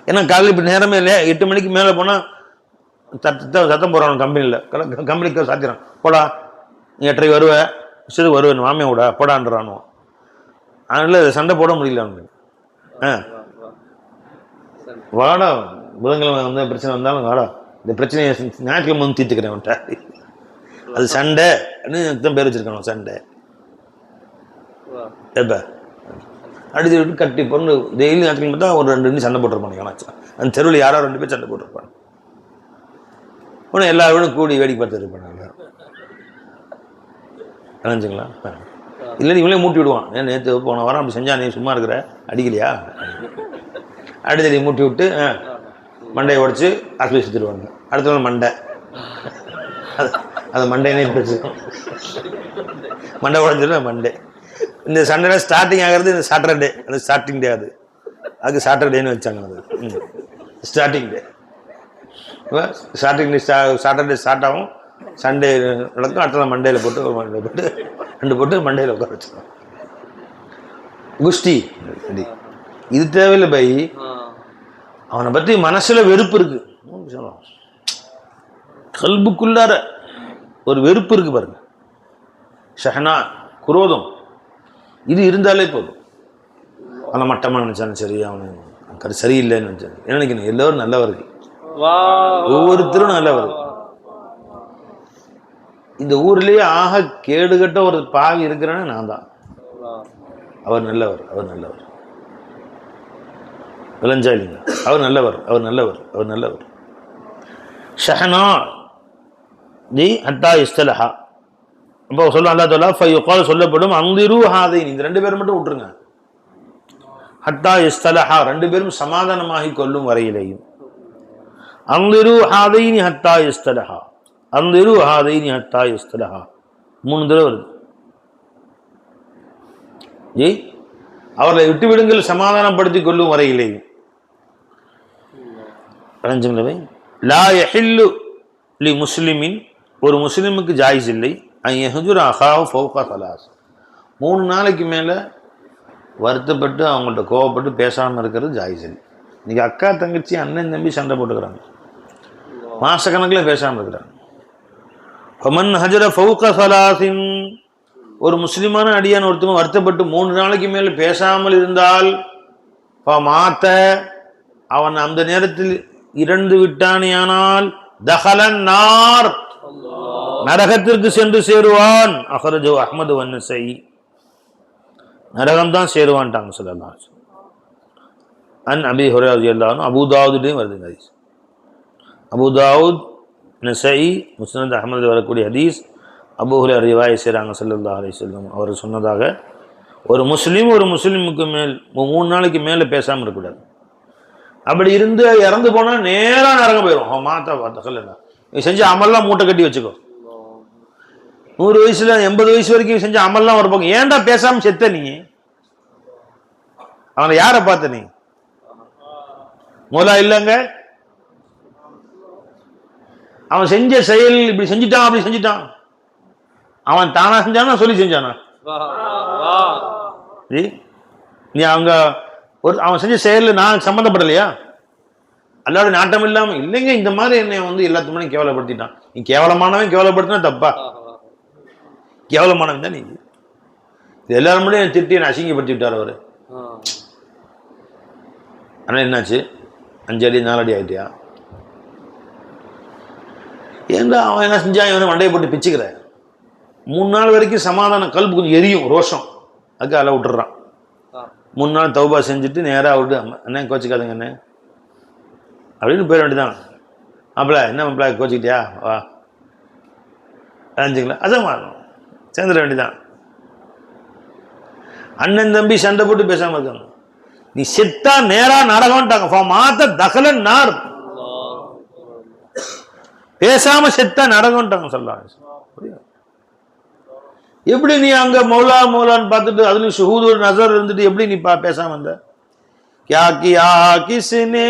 A: ஏன்னா காலையில் இப்போ நேரமே இல்லை, 8 மணிக்கு மேலே போனால் சத்தம் போடுறான் கம்பெனியில். கம்பெனிக்கு சாத்திரான், போடா நீ 8:30 வருவேன், விஷயத்துக்கு வருவேன், மாமியை விடா போடான்றானோ. அதனால் சண்டை போட முடியல அவனுக்கு. வாடா புதன்கிழமை வந்து பிரச்சனை வந்தாலும் வாடா, இந்த பிரச்சனையை ஞாயிற்றுக்கிழமை வந்து தீர்த்துக்கிறேன் அவன்கிட்ட. அது சண்டை தான் பேர் வச்சிருக்கானோ, சண்டை. எப்போ அடிச்சு விட்டு கட்டி பொண்ணு டெய்லி ஞாயிற்றுக்கிழமை தான் ஒரு 2 சண்டை போட்டிருப்பானுங்க. ஆனால் அந்த தெருவில் யாரோ 2 பேர் சண்டை போட்டிருப்பாங்க. ஒன்று எல்லாரும் கூடி வேடிக்கை பார்த்துட்டு இருப்பாங்க. நினைஞ்சுங்களா? இல்லை இவங்களே மூட்டி விடுவான். ஏன் நேற்று போன வாரம் அப்படி செஞ்சா, நீ சும்மா இருக்கிற அடிக்கலையா, அடித்தடி மூட்டி விட்டு மண்டையை உடச்சி ஆஸ்பத்திரி சுற்றிடுவாங்க. அடுத்த நாள் மண்டை, அது மண்டைனே வச்சுக்கணும். மண்டை உடஞ்சிடும் மண்டே. இந்த சண்டே ஸ்டார்டிங் ஆகிறது இந்த சாட்டர்டே, அது ஸ்டார்டிங் டே. அதுக்கு சாட்டர்டேன்னு வச்சாங்க. அது ஸ்டார்டிங் டே. ஸ்டார்டிங் டே சாட்டர்டே ஸ்டார்ட் ஆகும், சண்டே நடக்கும். அடுத்த நாள் மண்டேயில் போட்டு 2 போட்டு மண்டேயில் உட்கார வச்சுருவோம். குஸ்தி இது தேவையில்லை பை. அவனை பற்றி மனசில் வெறுப்பு இருக்கு, கல்புக்குள்ளார ஒரு வெறுப்பு இருக்கு பாருங்க. ஷஹனா, குரோதம், இது இருந்தாலே போதும். அவனை மட்டமாக நினைச்சாலும் சரி, அவனு சரியில்லைன்னு நினைச்சாரு. என்ன நினைக்கணும், எல்லோரும் நல்லவர்கள், ஒவ்வொருத்தரும் நல்லவர்கள். இந்த ஊர்லேயே ஆக கேடுகட்ட ஒரு பாவி இருக்கிறேன்னா நான் தான். அவர் நல்லவர், அவர் நல்லவர். விளஞ்சா இல்லைங்க, அவர் நல்லவர், அவர் நல்லவர், அவர் நல்லவர். ஷஹனா தி ஹத்தா இஸ்தலஹா. அப்போ சொல்ல அல்லா தஆலா ஃபயுகால் சொல்லப்படும் அந்திரு ஹாதைன், இந்த 2 பேர் மட்டும் விட்டுருங்க. ஹத்தா இஸ்தலஹா, 2 பேரும் சமாதானமாகி கொள்ளும் வரையிலேயும். அந்திரு ஹாதைனி ஹத்தா இஸ்தலஹா, அந்திரு ஹாதைனி ஹத்தா இஸ்தலஹா 3 தடவை வருது. ஜி அவர்களை விட்டு விடுங்கள் சமாதானப்படுத்தி கொள்ளும் வரையிலேயும். லா யஹில்லு லி முஸ்லிமின், ஒரு முஸ்லிமுக்கு ஜாயிஸ் இல்லை, அன் யஹ்ஜுர அஹாஹு ஃபௌக ஸலாஸ், 3 நாளைக்கு மேலே வருத்தப்பட்டு அவங்கள்ட்ட கோவப்பட்டு பேசாமல் இருக்கிறது ஜாயிஸ் இல்லை. இன்னைக்கு அக்கா தங்கச்சி அண்ணன் தம்பி சண்டை போட்டுக்கிறாங்க, மாசக்கணக்கில் பேசாமல் இருக்கிறாங்க. ஃபமன் ஹஜர ஃபௌக ஸலாஸின், ஒரு முஸ்லிமான அடியான் ஒருத்தவங்க வருத்தப்பட்டு 3 நாளைக்கு மேல் பேசாமல் இருந்தால், மாத்த அவன் அந்த நேரத்தில் இறந்து விட்டானேயானால், தஹலன் நார், நரகத்திற்கு சென்று சேருவான். அஹ்ரஜு அஹ்மது வன் நஸஈ, நரகம் தான் சேருவான்ட்டாங்க ஸல்லல்லாஹு அலைஹி வஸல்லம். அன் அபீ ஹுரைரா ரலியல்லாஹு அன்ஹு, அபூ தாவூதுலையும் வருது ஹதீஸ். அபூ தாவூத், நஸஈ, முஸ்னத் அஹ்மது வரக்கூடிய ஹதீஸ். அபூ ஹுரைரா ரிவாயத் செய்கிறாங்க ஸல்லல்லாஹு அலைஹி வஸல்லம் அவர் சொன்னதாக, ஒரு முஸ்லிமுக்கு மேல் 3 நாளைக்கு மேலே பேசாமல் இருக்கக்கூடாது. அப்படி இருந்து இறந்து போனால் நேராக நரகம் போயிடும். மாத்தா பார்த்தா நீ செஞ்ச அமல்லாம் மூட்டை கட்டி வச்சுக்கோ. 100 வயசுல 80 வயசு வரைக்கும் செஞ்ச அமல்லாம் ஒரு பக்கம். ஏன்டா பேசாமல் செத்த நீ? அவனை யாரை பார்த்த நீ? மூலா இல்லைங்க, அவன் செஞ்ச செயல் இப்படி செஞ்சுட்டான் அப்படி செஞ்சுட்டான். அவன் தானா செஞ்சானா சொல்லி செஞ்சானா? நீ அவங்க அவன் செஞ்ச செயலில் நான் சம்மந்தப்படலையா? அல்லாட நாட்டம் இல்லாமல் இல்லைங்க, இந்த மாதிரி என்னை எல்லாத்துமே கேவலப்படுத்திட்டான். நீ கேவலமானவன் கேவலப்படுத்தினா தப்பா? கேவலமானவன் தான் நீ. இது எல்லாரும் முடியும் திட்டி என்னை அசிங்கப்படுத்தி விட்டார் அவர். ஆனால் என்னாச்சு, 5 அடி 4 அடி ஆகிட்டியா? ஏன்னா அவன் என்ன செஞ்சான், இவனை மண்டையை போட்டு பிச்சுக்கிறேன். 3 நாள் வரைக்கும் சமாதானம், கல்பு கொஞ்சம் எரியும், ரோஷம், அதுக்கு அதில் விட்டுறான். 3 நாள் தௌபா செஞ்சுட்டு நேராக விட்டு, அண்ணன் கோச்சிக்காதுங்க அண்ணே அப்படின்னு போயிட வேண்டியதான். மாப்பிள்ள என்ன மாப்பிள்ள கோச்சிக்கிட்டியா, வா அரைஞ்சிக்கலாம், அதான் மாறணும், சேர்ந்துட வேண்டியதான். அண்ணன் தம்பி சண்டை போட்டு பேசாம இருக்காங்க. நீ செத்தா நேரா நரகம்ட்டாங்க. மாத்த தகலன் நார், பேசாம செத்தா நரகம்ட்டாங்க சொல்லலாம். எப்படி நீ அங்க மௌலா மௌலான்னு பார்த்துட்டு அதுல ஷுஹூது நசர் இருந்துட்டு எப்படி நீ பேசாம இருந்த? क्या किया किसने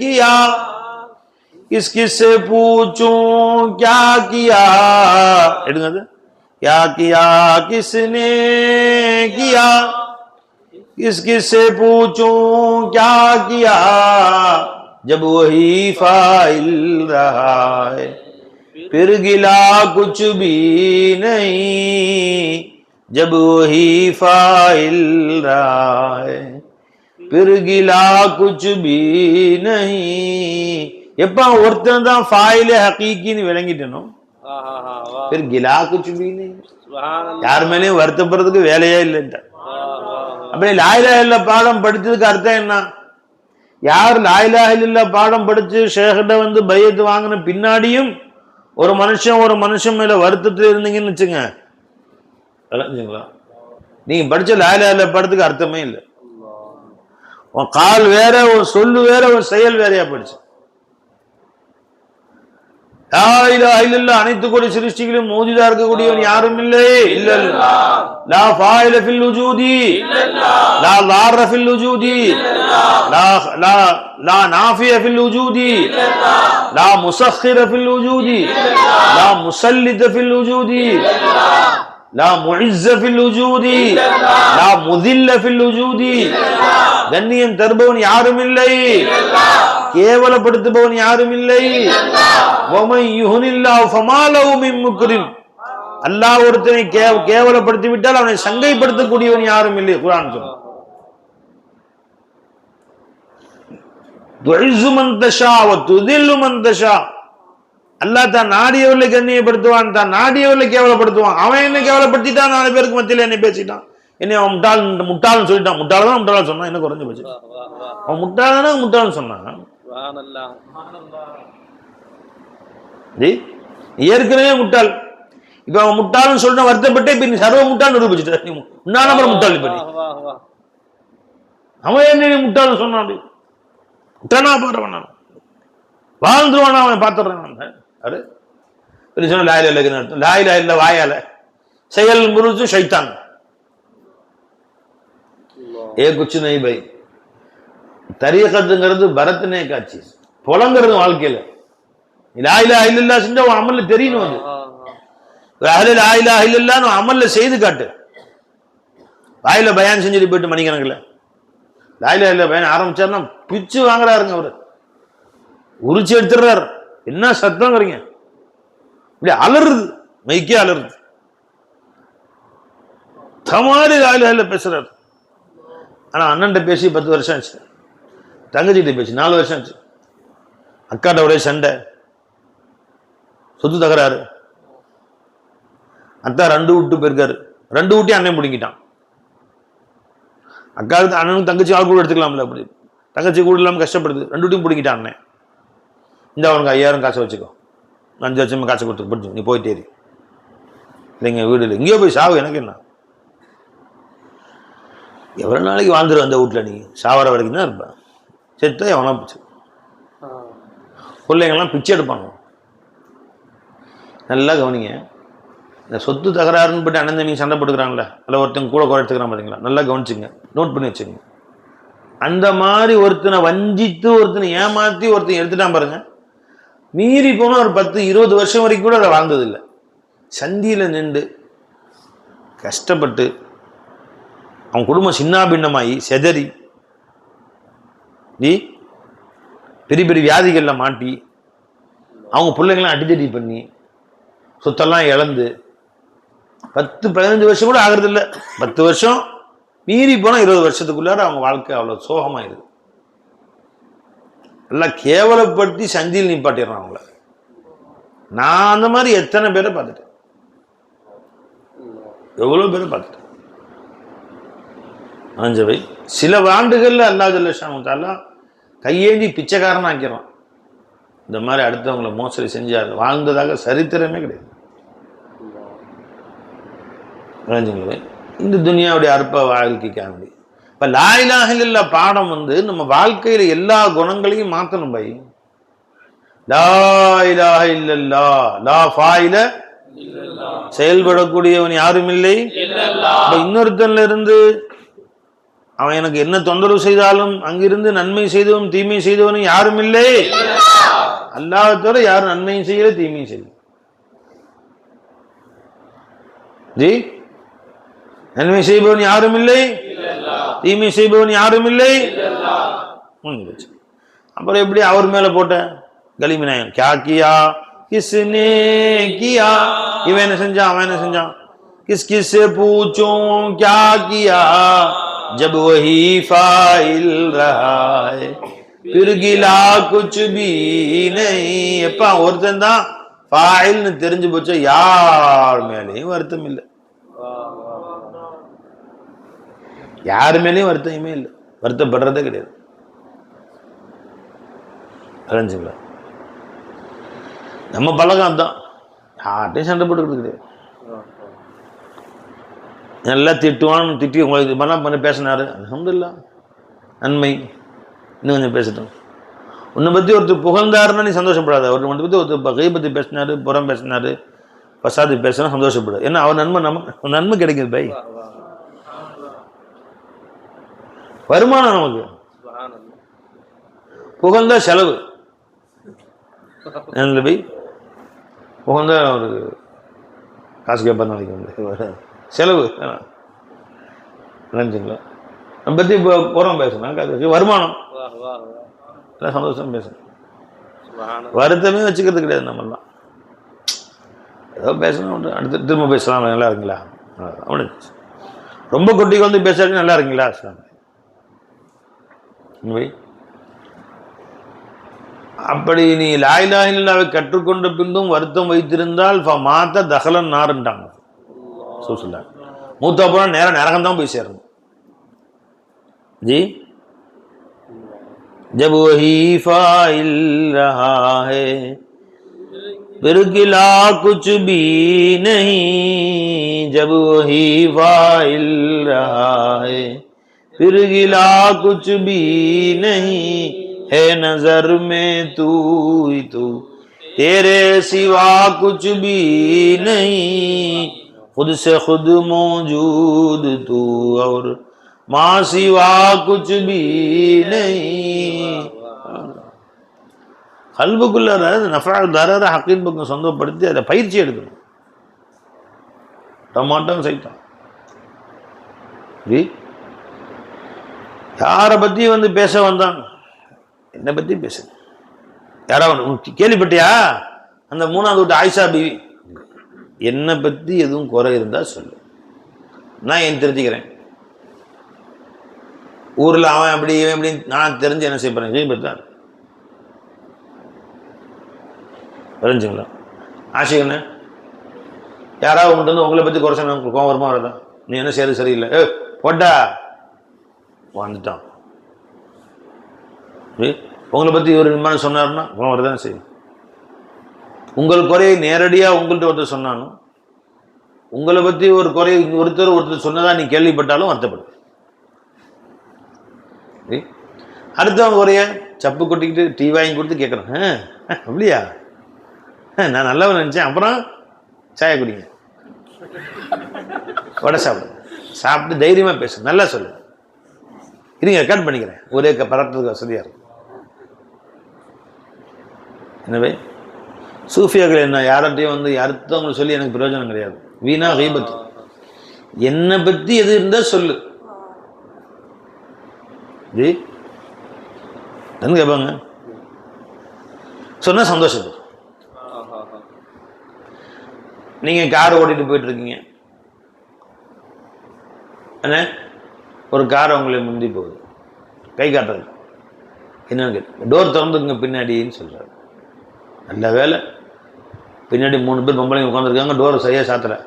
A: किया, किस किस से पूछूं क्या किया, எடுங்க அது. क्या किया किसने किया, किस किस से पूछूं क्या किया, जब वही फाइल रहा है फिर गिला कुछ भी नहीं, जब वही फाइल रहा है फिर गिला कुछ भी नहीं. எப்ப ஒருத்தன் தான் ஃபாயிலே ஹகீகின்னு விளங்கிட்டனோ फिर गिला कुछ भी नहीं, யார் மேலேயும் வருத்தப்படுறதுக்கு வேலையே இல்லைன்ட்ட. அப்படி லா இலாஹ இல்லல்லாஹ் பாடம் படிச்சதுக்கு அர்த்தம் என்ன? யார் லா இலாஹ இல்லல்லாஹ் பாடம் படிச்சு ஷேகிட்ட வந்து பையத்து வாங்கின பின்னாடியும் ஒரு மனுஷன் மேல வருத்தத்தில் இருந்தீங்கன்னு வச்சுங்க, நீங்க படிச்ச லா இலாஹ இல்லல்லாஹ் பாடத்துக்கு அர்த்தமே இல்லை. உன் கால் வேற, ஒரு சொல்லு வேற, ஒரு செயல் வேறையா போயிடுச்சு. லா இலாஹ இல்லல்லாஹ் அனைத்து கோடி சிருஷ்டிகளும் மௌஜூதா இருக்கக்கூடியவன் யாரும் இல்லை. இல்லல்லாஹ் லா ஃபாயில ஃபில் வஜூதி இல்லல்லாஹ், லா லார ஃபில் வஜூதி இல்லல்லாஹ், லா நாஃபிய ஃபில் வஜூதி இல்லல்லாஹ், லா முஸக்கிர ஃபில் வஜூதி இல்லல்லாஹ், லா முஸல்லித ஃபில் வஜூதி இல்லல்லாஹ், லா முஇஸ்ஸ ஃபில் வஜூதி இல்லல்லாஹ், லா முதில்ல ஃபில் வஜூதி இல்லல்லாஹ். கண்ணியம் தருபவன் யாரும் இல்லை, கேவலப்படுத்துபவன் யாரும் இல்லை. அல்லாஹ் ஒருத்தனை கேவலப்படுத்தி விட்டால் அவனை சங்கைப்படுத்தக்கூடியவன் யாரும் இல்லை. குர்ஆன் சொல்லுது. அல்லாஹ் தான் நாடியவர்களை கண்ணியப்படுத்துவான், தான் நாடியவர்களை கேவலப்படுத்துவான். அவன் என்ன கேவலப்படுத்திட்டான், 4 பேருக்கு மத்தியில் என்ன பேசிட்டான், என்ன அவன் முட்டாள்னு சொல்லிட்டான். முட்டாள்தான் முட்டாள் சொன்னான், என்ன குறைஞ்சு போச்சு? அவன் முட்டாள்னு சொன்னான். ஏற்கனவே முட்டாள், இப்ப அவன் முட்டாள்னு சொல்லிட்டு வருத்தப்பட்டு இப்ப நீ சர்வ முட்டாள் நிரூபிச்சுட்ட. நீ முன்னாள் முட்டாள், இப்ப நீ அவன் என்ன முட்டாள்னு சொன்னான், முட்டானா போறவன் வாழ்ந்துருவானா, அவனை பார்த்துடுறான். அது சொன்ன லா இலாஹ இல்லல்லாஹ், லா இலாஹ இல்லல்லாஹ் வாயால, செயல் முழுது ஷைத்தான். ஏ குச்சு நை பை, தரீகத்துங்கிறது பரத்னே காட்சி, புலங்கிறது வாழ்க்கையில. லா இலாஹ இல்லல்லாஹ் செஞ்சா உன் அமல்ல தெரியணும். அது லா இலாஹ இல்லல்லாஹ்னு அமல்ல செய்து காட்டு. வாயில பயான் செஞ்சுட்டு போயிட்டு மணிக்கணக்கில் லா இலாஹ இல்லல்லாஹ் பயான் ஆரம்பிச்சாருன்னா பிச்சு வாங்குறாருங்க, அவரு உரிச்சு எடுத்துடுறாரு. என்ன சத்தம்ங்கிறீங்க, இப்படி அலறுது, மைக்கே அலறுது. தமாரி லா இலாஹ இல்லல்லாஹ் பேசுறாரு. ஆனா அண்ணன்ட்ட பேசி 10 வருஷம் ஆச்சு, தங்கச்சிட்ட பேசி 4 வருஷம் ஆச்சு. அக்காட்ட ஒரே சண்டை, சொத்து தகராறு. அத்தா 2 விட்டு போயிருக்காரு, 2 விட்டி அண்ணன் பிடிங்கிட்டான். அக்காவுக்கு அண்ணனும் தங்கச்சி ஆள் கூட எடுத்துக்கலாம்ல, அப்படி தங்கச்சி கூட இல்லாமல் கஷ்டப்படுது, 2 விட்டியும் பிடிங்கிட்டான் அண்ணன். இந்த அவனுக்கு 5000 காசை வச்சுக்கோ, 5 லட்சம் காசை கொடுத்து பிடிச்சி நீ போயிட்டே இல்லைங்க, வீடு இல்லை, இங்கேயோ போய் சாவு, எனக்கு என்ன, எவ்வளோ நாளைக்கு வாழ்ந்துரு அந்த வீட்டில், நீ சாவர வரைக்கும் தான் இருப்பேன், செத்தா எவனா பிச்சு. பிள்ளைங்கள்லாம் பிச்சை எடுப்பாங்க. நல்லா கவனிங்க, இந்த சொத்து தகராறுன்னு போட்டு அண்ணன் தம்பி சண்டை போட்டுக்கிறாங்களே, அதில் ஒருத்தங்க கூட எடுத்துக்கிறான் பார்த்தீங்களா, நல்லா கவனிச்சுங்க, நோட் பண்ணி வச்சுங்க. அந்த மாதிரி ஒருத்தனை வஞ்சித்து ஒருத்தனை ஏமாற்றி ஒருத்தன் எடுத்துட்டான் பாருங்க, மீறி போனால் ஒரு 10-20 வருஷம் வரைக்கும் கூட அதை வாழ்ந்ததில்லை. சந்தியில் நின்று கஷ்டப்பட்டு அவன் குடும்பம் சின்ன பின்னமாகி செதறி பெரிய பெரிய வியாதிகளில் மாட்டி அவங்க பிள்ளைங்களாம் அடித்தடி பண்ணி சொத்தெல்லாம் இழந்து 10-15 வருஷம் கூட ஆகிறது இல்லை. 10 வருஷம் மீறி போனால் 20 வருஷத்துக்குள்ளார அவங்க வாழ்க்கை அவ்வளோ சோகமாயிருது. நல்லா கேவலப்படுத்தி சந்தியில் நிப்பாட்டிடுறான் அவங்கள. நான் அந்த மாதிரி எத்தனை பேரை பார்த்துட்டேன், எவ்வளோ பேரை பார்த்துட்டேன். அஞ்சவை சில ஆண்டுகள்ல அல்லாஹ் ஜல்ல ஷானஹு கையேந்தி பிச்சைக்காரன் ஆக்கிறான். இந்த மாதிரி அடுத்தவங்களை மோசடி செஞ்சார் வாழ்ந்ததாக சரித்திரமே கிடையாது. இந்த துனியாவுடைய அற்ப வாழ்க்கைக்காக வேண்டி இப்ப லா இலாஹ இல்லல்லாஹ் பாடம் நம்ம வாழ்க்கையில எல்லா குணங்களையும் மாற்றணும். பை லா இலாஹ இல்லல்லாஹ், லா ஃபாயில செயல்படக்கூடியவன் யாரும் இல்லை. இன்னொருத்தன்ல இருந்து அவன் எனக்கு என்ன தொந்தரவு செய்தாலும் அங்கிருந்து நன்மை செய்தவன் தீமை செய்தவனும் யாரும் இல்லை. அல்லாஹ் தவிர யாரும் நன்மையும் செய்யல தீமையும் செய்யல. ஜி நன்மை செய்பவன் யாரும் இல்லை, தீமை செய்பவன் யாரும் இல்லை. அப்புறம் எப்படி அவர் மேல போட்ட கலிமினாயம் கியா கியா கிஸ்னே கியா, இவன் என்ன செஞ்சான் அவன் என்ன செஞ்சான், கிஸ் கிஸ் से पूछूं क्या किया जब वही फाइल रहा है फिर गिला कुछ भी नहीं. எப்ப ஒருத்தன் தான் ஃபாயில்னு தெரிஞ்சு போச்சு யார் மேலேயும் வருத்தம் இல்லை, யார் மேலேயும் வருத்தமே இல்லை, வருத்தப்படுறதே கிடையாது. தெரிஞ்சுங்களா? நம்ம பழக்கம் தான், யார்ட்டையும் சண்டை போட்டுக்கிறது கிடையாது. நல்லா திட்டுவான்னு திட்டி உங்களுக்கு பண்ண பேசினாரு, அல்ஹம்துலில்லாஹ் நன்மை, இன்னும் கொஞ்சம் பேசட்டும். உன்னை பற்றி ஒருத்தர் புகழ்ந்தாருன்னா நீ சந்தோஷப்படாத. உன்னை பற்றி ஒருத்தர் கை பற்றி பேசினாரு, புறம் பேசினாரு, பசாதி பேசினா சந்தோஷப்படாது. ஏன்னா அவர் நன்மை நமக்கு நன்மை கிடைக்குது. பை வருமானம் நமக்கு, புகழ்ந்தா செலவு. பை புகழ்ந்தா ஒரு காசு கேட்பார் நாளைக்கு வந்து செலவு. நினைச்சுங்களா? நம்ம பற்றி இப்போ புறம் பேசணும், வருமானம் சந்தோஷம் பேசணும், வருத்தமே வச்சுக்கிறது கிடையாது. நம்மெல்லாம் ஏதோ பேசணும், அடுத்து திரும்ப பேசலாம், நல்லா இருக்குங்களா அவனுக்கு ரொம்ப கொட்டிக்கு வந்து பேசுறது நல்லா இருக்குங்களா. அப்படி நீ லா இலாஹ இல்லல்லாஹ்வை கற்றுக்கொண்ட பின்னும் வருத்தம் வைத்திருந்தால் மாத்த தஹலன் நாருன்ட்டாங்க. மூத்த அப்புறம் நேரம் நரகம் தான் போய் சேரணும். ஜி जब वही फाइल रहा है फिर गिला कुछ भी नहीं, जब वही फाइल रहा है फिर गिला कुछ भी नहीं, है नजर में तू ही तू तेरे सिवा कुछ भी नहीं, खुद से खुद मौजूद तू और माँ सिवा कुछ भी नहीं. கல்புக்குள்ள நஃபா தரர ஹக்கீத் பக்கம் சொந்தப்படுத்தி அதை பயிற்சி எடுக்கணும். டமாட்டம் சைத்தான் யாரை பத்தி வந்து பேச வந்தான், என்னை பத்தி பேச. யாராவது கேள்விப்பட்டியா அந்த 3வது வீட்டு ஆயிஷா பிவி, என்னை பத்தி எதுவும் குறை இருந்தா சொல்லு, நான் ஏன் திருத்திக்கிறேன். ஊர்ல அவன் அப்படி இவன் எப்படி நான் தெரிஞ்சு என்ன செய்ய போறேன் தெரிஞ்சுங்களா. ஆஷிக் யாராவது உங்கள்கிட்ட வந்து உங்களை பத்தி குறை சொன்ன கோவம் வருமா வரதான், நீ என்ன செய்யறது சரியில்லை போட்டா வந்துட்டான். உங்களை பத்தி ஒரு நிர்மாணம் சொன்னாருன்னா கோவம் வரதான் செய்யும். உங்கள் குறையை நேரடியா உங்கள்கிட்ட ஒருத்தர் சொன்னாலும், உங்களை பத்தி ஒரு குறை ஒருத்தர் சொன்னதா நீ கேள்விப்பட்டாலும் வருத்தப்படு. அடுத்தவங்க குறைய சப்பு கொட்டிக்கிட்டு டீ வாங்கி கொடுத்து கேட்குறேன், அப்படியா நான் நல்லவன் நினச்சேன், அப்புறம் சாய குடிங்க, வடை சாப்பிட்டு தைரியமா பேசு, நல்லா சொல்லு, இருங்க ரெக்கார்ட் பண்ணிக்கிறேன், ஒரே பரட்டுறதுக்கு வசதியா இருக்கும். எனவே சூஃபியாக்கள் என்ன யார்கிட்டையும் வந்து அடுத்தவங்களை சொல்லி எனக்கு பிரயோஜனம் கிடையாது, வீணா கீபத். என்னை பத்தி எது இருந்தா சொல்லு ஜி கேட்பாங்க, சொன்னா சந்தோஷப்படு. நீங்க கார் ஓட்டிட்டு போயிட்டு இருக்கீங்க, என்ன ஒரு கார் உங்களை முந்தி போகுது, கை காட்டுறது என்னன்னு கேட்டு டோர் திறந்துக்குங்க பின்னாடின்னு சொல்றாரு. நல்ல வேலை பின்னாடி 3 பேர் பொம்பளைங்க உட்காந்துருக்காங்க, டோரை சரியாக சாத்தலை.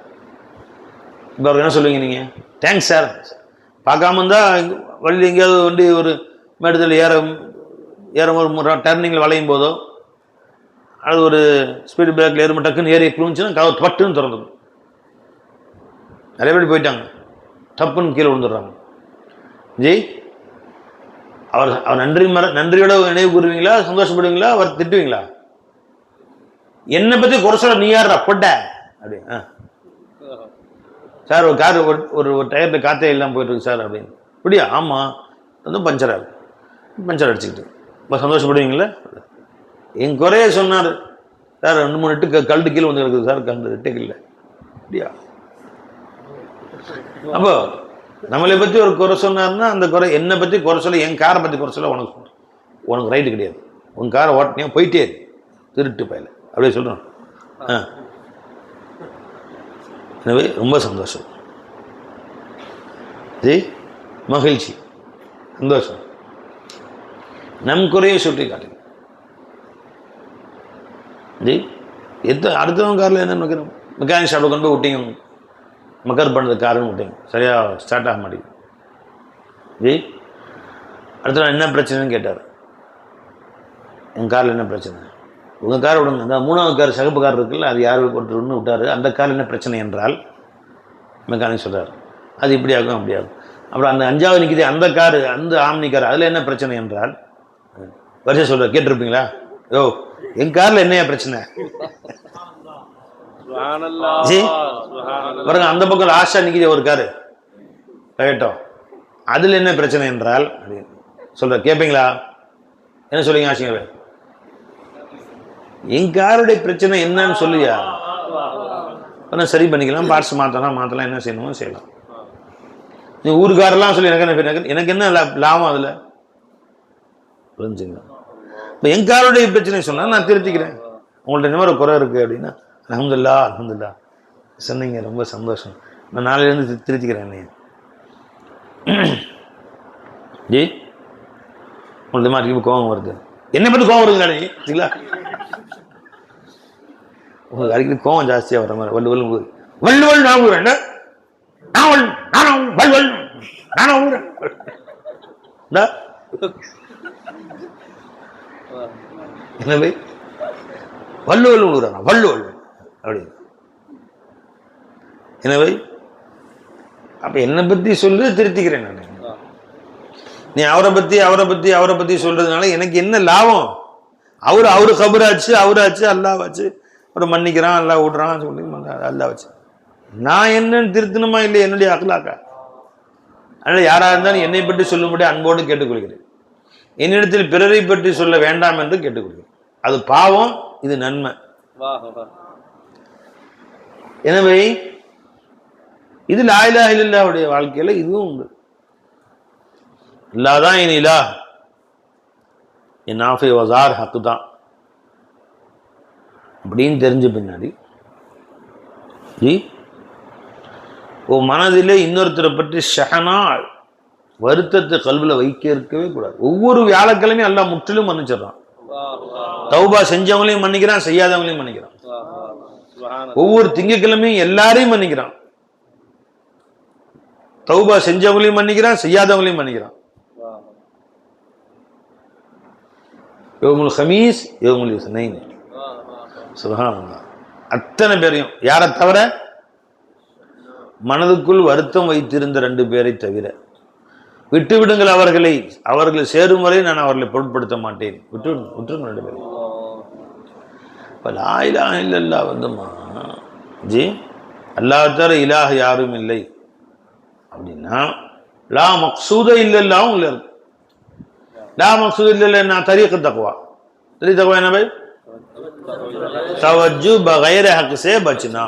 A: இப்போ அவருக்கு என்ன சொல்லுவீங்க நீங்கள்? Thanks sir. பார்க்காம இருந்தால் வழியில் எங்கேயாவது வண்டி ஒரு மேடத்தில் ஏற ஒரு டர்னிங்கில் வளையும் போதோ அது ஒரு ஸ்பீடு பிரேக்கில் ஏறும் டக்குன்னு ஏறி குளிச்சுன்னா கதவு பட்டுன்னு திறந்துடும். நிறைய பேர் போயிட்டாங்க, டப்புன்னு கீழே விழுந்துடுறாங்க. ஜி அவர் நன்றியோட நினைவு கூறுவீங்களா, சந்தோஷப்படுவீங்களா, அவர் திட்டுவீங்களா? என்னை பற்றி குறை சொல்ல நீ யாரா பொட்ட அப்படி? சார் ஒரு கார் ஒரு டயரில் காற்றே இல்லாமல் போயிட்டு இருக்கு சார் அப்படின்னு. அப்படியா? ஆமாம், வந்து பஞ்சர் அடிச்சுக்கிட்டு இப்போ சந்தோஷப்படுவீங்களா? என் குறைய சொன்னார் சார், 2-3 எட்டு கல்ட்டு கீழே வந்து இருக்குது சார், கல்டு எட்டுக்கு இல்லை. அப்படியா? அப்போ நம்மளை பற்றி ஒரு குறை சொன்னார்னா அந்த குறை என்னை பற்றி குறை சொல்ல, என் காரை பற்றி குறை சொல்ல உனக்கு ரைட்டு கிடையாது. உன் காரை ஓட்டினியா போயிட்டே திருட்டு பயில அப்படியே சொல்கிறோம். எனவே ரொம்ப சந்தோஷம் ஜி, மகிழ்ச்சி, சந்தோஷம். நம் குறையை சுட்டி காட்டுங்க ஜி. அடுத்தவங்க காரில் என்ன நினைக்கிறோம்? மெக்கானிக் ஷாப்பில் கொண்டு போய் விட்டீங்க, மக்கர் பண்ணுறது காருன்னு விட்டீங்க, சரியாக ஸ்டார்ட் ஆக மாட்டேங்குது ஜி. அடுத்த என்ன பிரச்சனைன்னு கேட்டார். என் காரில் என்ன பிரச்சனை? உங்கள் கார் விடுங்க, அந்த 3வது கார் சிகப்பு கார் இருக்குல்ல, அது யார் ஒன்று விட்டார், அந்த காரில் என்ன பிரச்சனை என்றால் மெக்கானிக் சொல்கிறார், அது இப்படி ஆகும் அப்படி ஆகும். அப்புறம் அந்த 5வது நிற்கிது அந்த காரு, அந்த ஆம்னி கார், அதில் என்ன பிரச்சனை என்றால் வரிசை சொல்கிறார். கேட்டிருப்பீங்களா? யோ என் காரில் என்னையா பிரச்சனை ஜி? பாருங்க, அந்த பக்கம் லாஸ்டா நிற்கிது ஒரு காரு ரைட்டோ, அதில் என்ன பிரச்சனை என்றால் சொல்ற. கேட்பீங்களா? என்ன சொல்லுங்க ஆசிங்க? என் காருடைய பிரச்சனை என்னன்னு சொல்லியா, சரி பண்ணிக்கலாம், பார்ட்ஸ் மாற்றலாம், என்ன செய்யணுமோ செய்யலாம். நீ ஊருக்காரெல்லாம் சொல்லி எனக்கு என்ன லாபம் அதில் புரிஞ்சுங்களா? இப்போ என் காருடைய பிரச்சனை சொன்னால் நான் திருத்திக்கிறேன். உங்கள்ட்ட என்ன ஒரு குறை இருக்குது அப்படின்னா அல்ஹம்துலில்லாஹ் சொன்னீங்க, ரொம்ப சந்தோஷம், நான் நாளையிலேருந்து திருத்திக்கிறேன். என்னைய ஜி உங்கள்ட்ட மாதிரி கோபம் வருது, என்னை பற்றி கோபம் வருதுங்களா நீங்களா? உங்களுக்கு அடிக்கடி கோபம் ஜாஸ்தியாக வர மாதிரி வள்ளுவல் நான் ஊரேன், எனவே வள்ளுவல் ஊரானா வள்ளுவல் அப்படி. எனவே அப்ப என்னை பத்தி சொல்லு, திருத்திக்கிறேன் நான். நீ அவரை பத்தி சொல்றதுனால எனக்கு என்ன லாபம்? அவரு கபராச்சு, அவராச்சு, அல்லாவாச்சு, ஒரு மன்னிக்கிறான், அல்லா விடுறான் சொல்லி அல்லாவாச்சு. நான் என்னன்னு திருத்தணுமா இல்லை என்னுடைய அகலாக்கா? அதனால யாரா இருந்தாலும் என்னை பற்றி சொல்லும்படி அன்போடு கேட்டுக்கொள்கிறேன். என்னிடத்தில் பிறரை பற்றி சொல்ல வேண்டாம் என்று கேட்டுக்கொள்கிறேன். அது பாவம், இது நன்மை. எனவே இது லா இலாஹ இல்லல்லாஹ்வுடைய வாழ்க்கையில இதுவும் உண்டு. அல்லாஹ் என் இலாஹ், என் நாஃபி வஸார் ஹக்கு தான் அப்படின்னு தெரிஞ்ச பின்னாடி மனதிலே இன்னொருத்தரை பற்றி ஷஹனா வருத்தத்தை கல்வில இருக்கவே கூடாது. ஒவ்வொரு வியாழக்கிழமையும் அல்லாஹ் முற்றிலும் மன்னிச்சிடறான். தௌபா செஞ்சவங்களையும் மன்னிக்கிறான், செய்யாதவங்களையும் மன்னிக்கிறான். ஒவ்வொரு திங்கக்கிழமையும் எல்லாரையும் மன்னிக்கிறான். தௌபா செஞ்சவங்களையும் மன்னிக்கிறான், செய்யாதவங்களையும் மன்னிக்கிறான். யௌமுல் ஹமீஸ், யௌமுல் இஸ்னைன், சுப்ஹானல்லாஹ். அத்தனை பேரையும், யாரை தவிர? மனதுக்குள் வருத்தம் வைத்திருந்த 2 பேரை தவிர. விட்டு விடுங்கள் அவர்களை சேரும் வரை நான் அவர்களை பொருட்படுத்த மாட்டேன். விட்டுருங்க 2 பேரும். இப்போ லா இலாஹ இல்லல்லாஹ் வந்துமா ஜி, அல்லாஹ் தவிர இலாஹ் யாரும் இல்லை அப்படின்னா லா மக்சூத இல்லல்லாஹ் இல்லை. லா மக்சூத இல்லல்லா என்ன? தரீக் தக்வா. தக்வா என்ன பாய்? தவஜ்ஜு பகைர ஹக் சே பச்னா.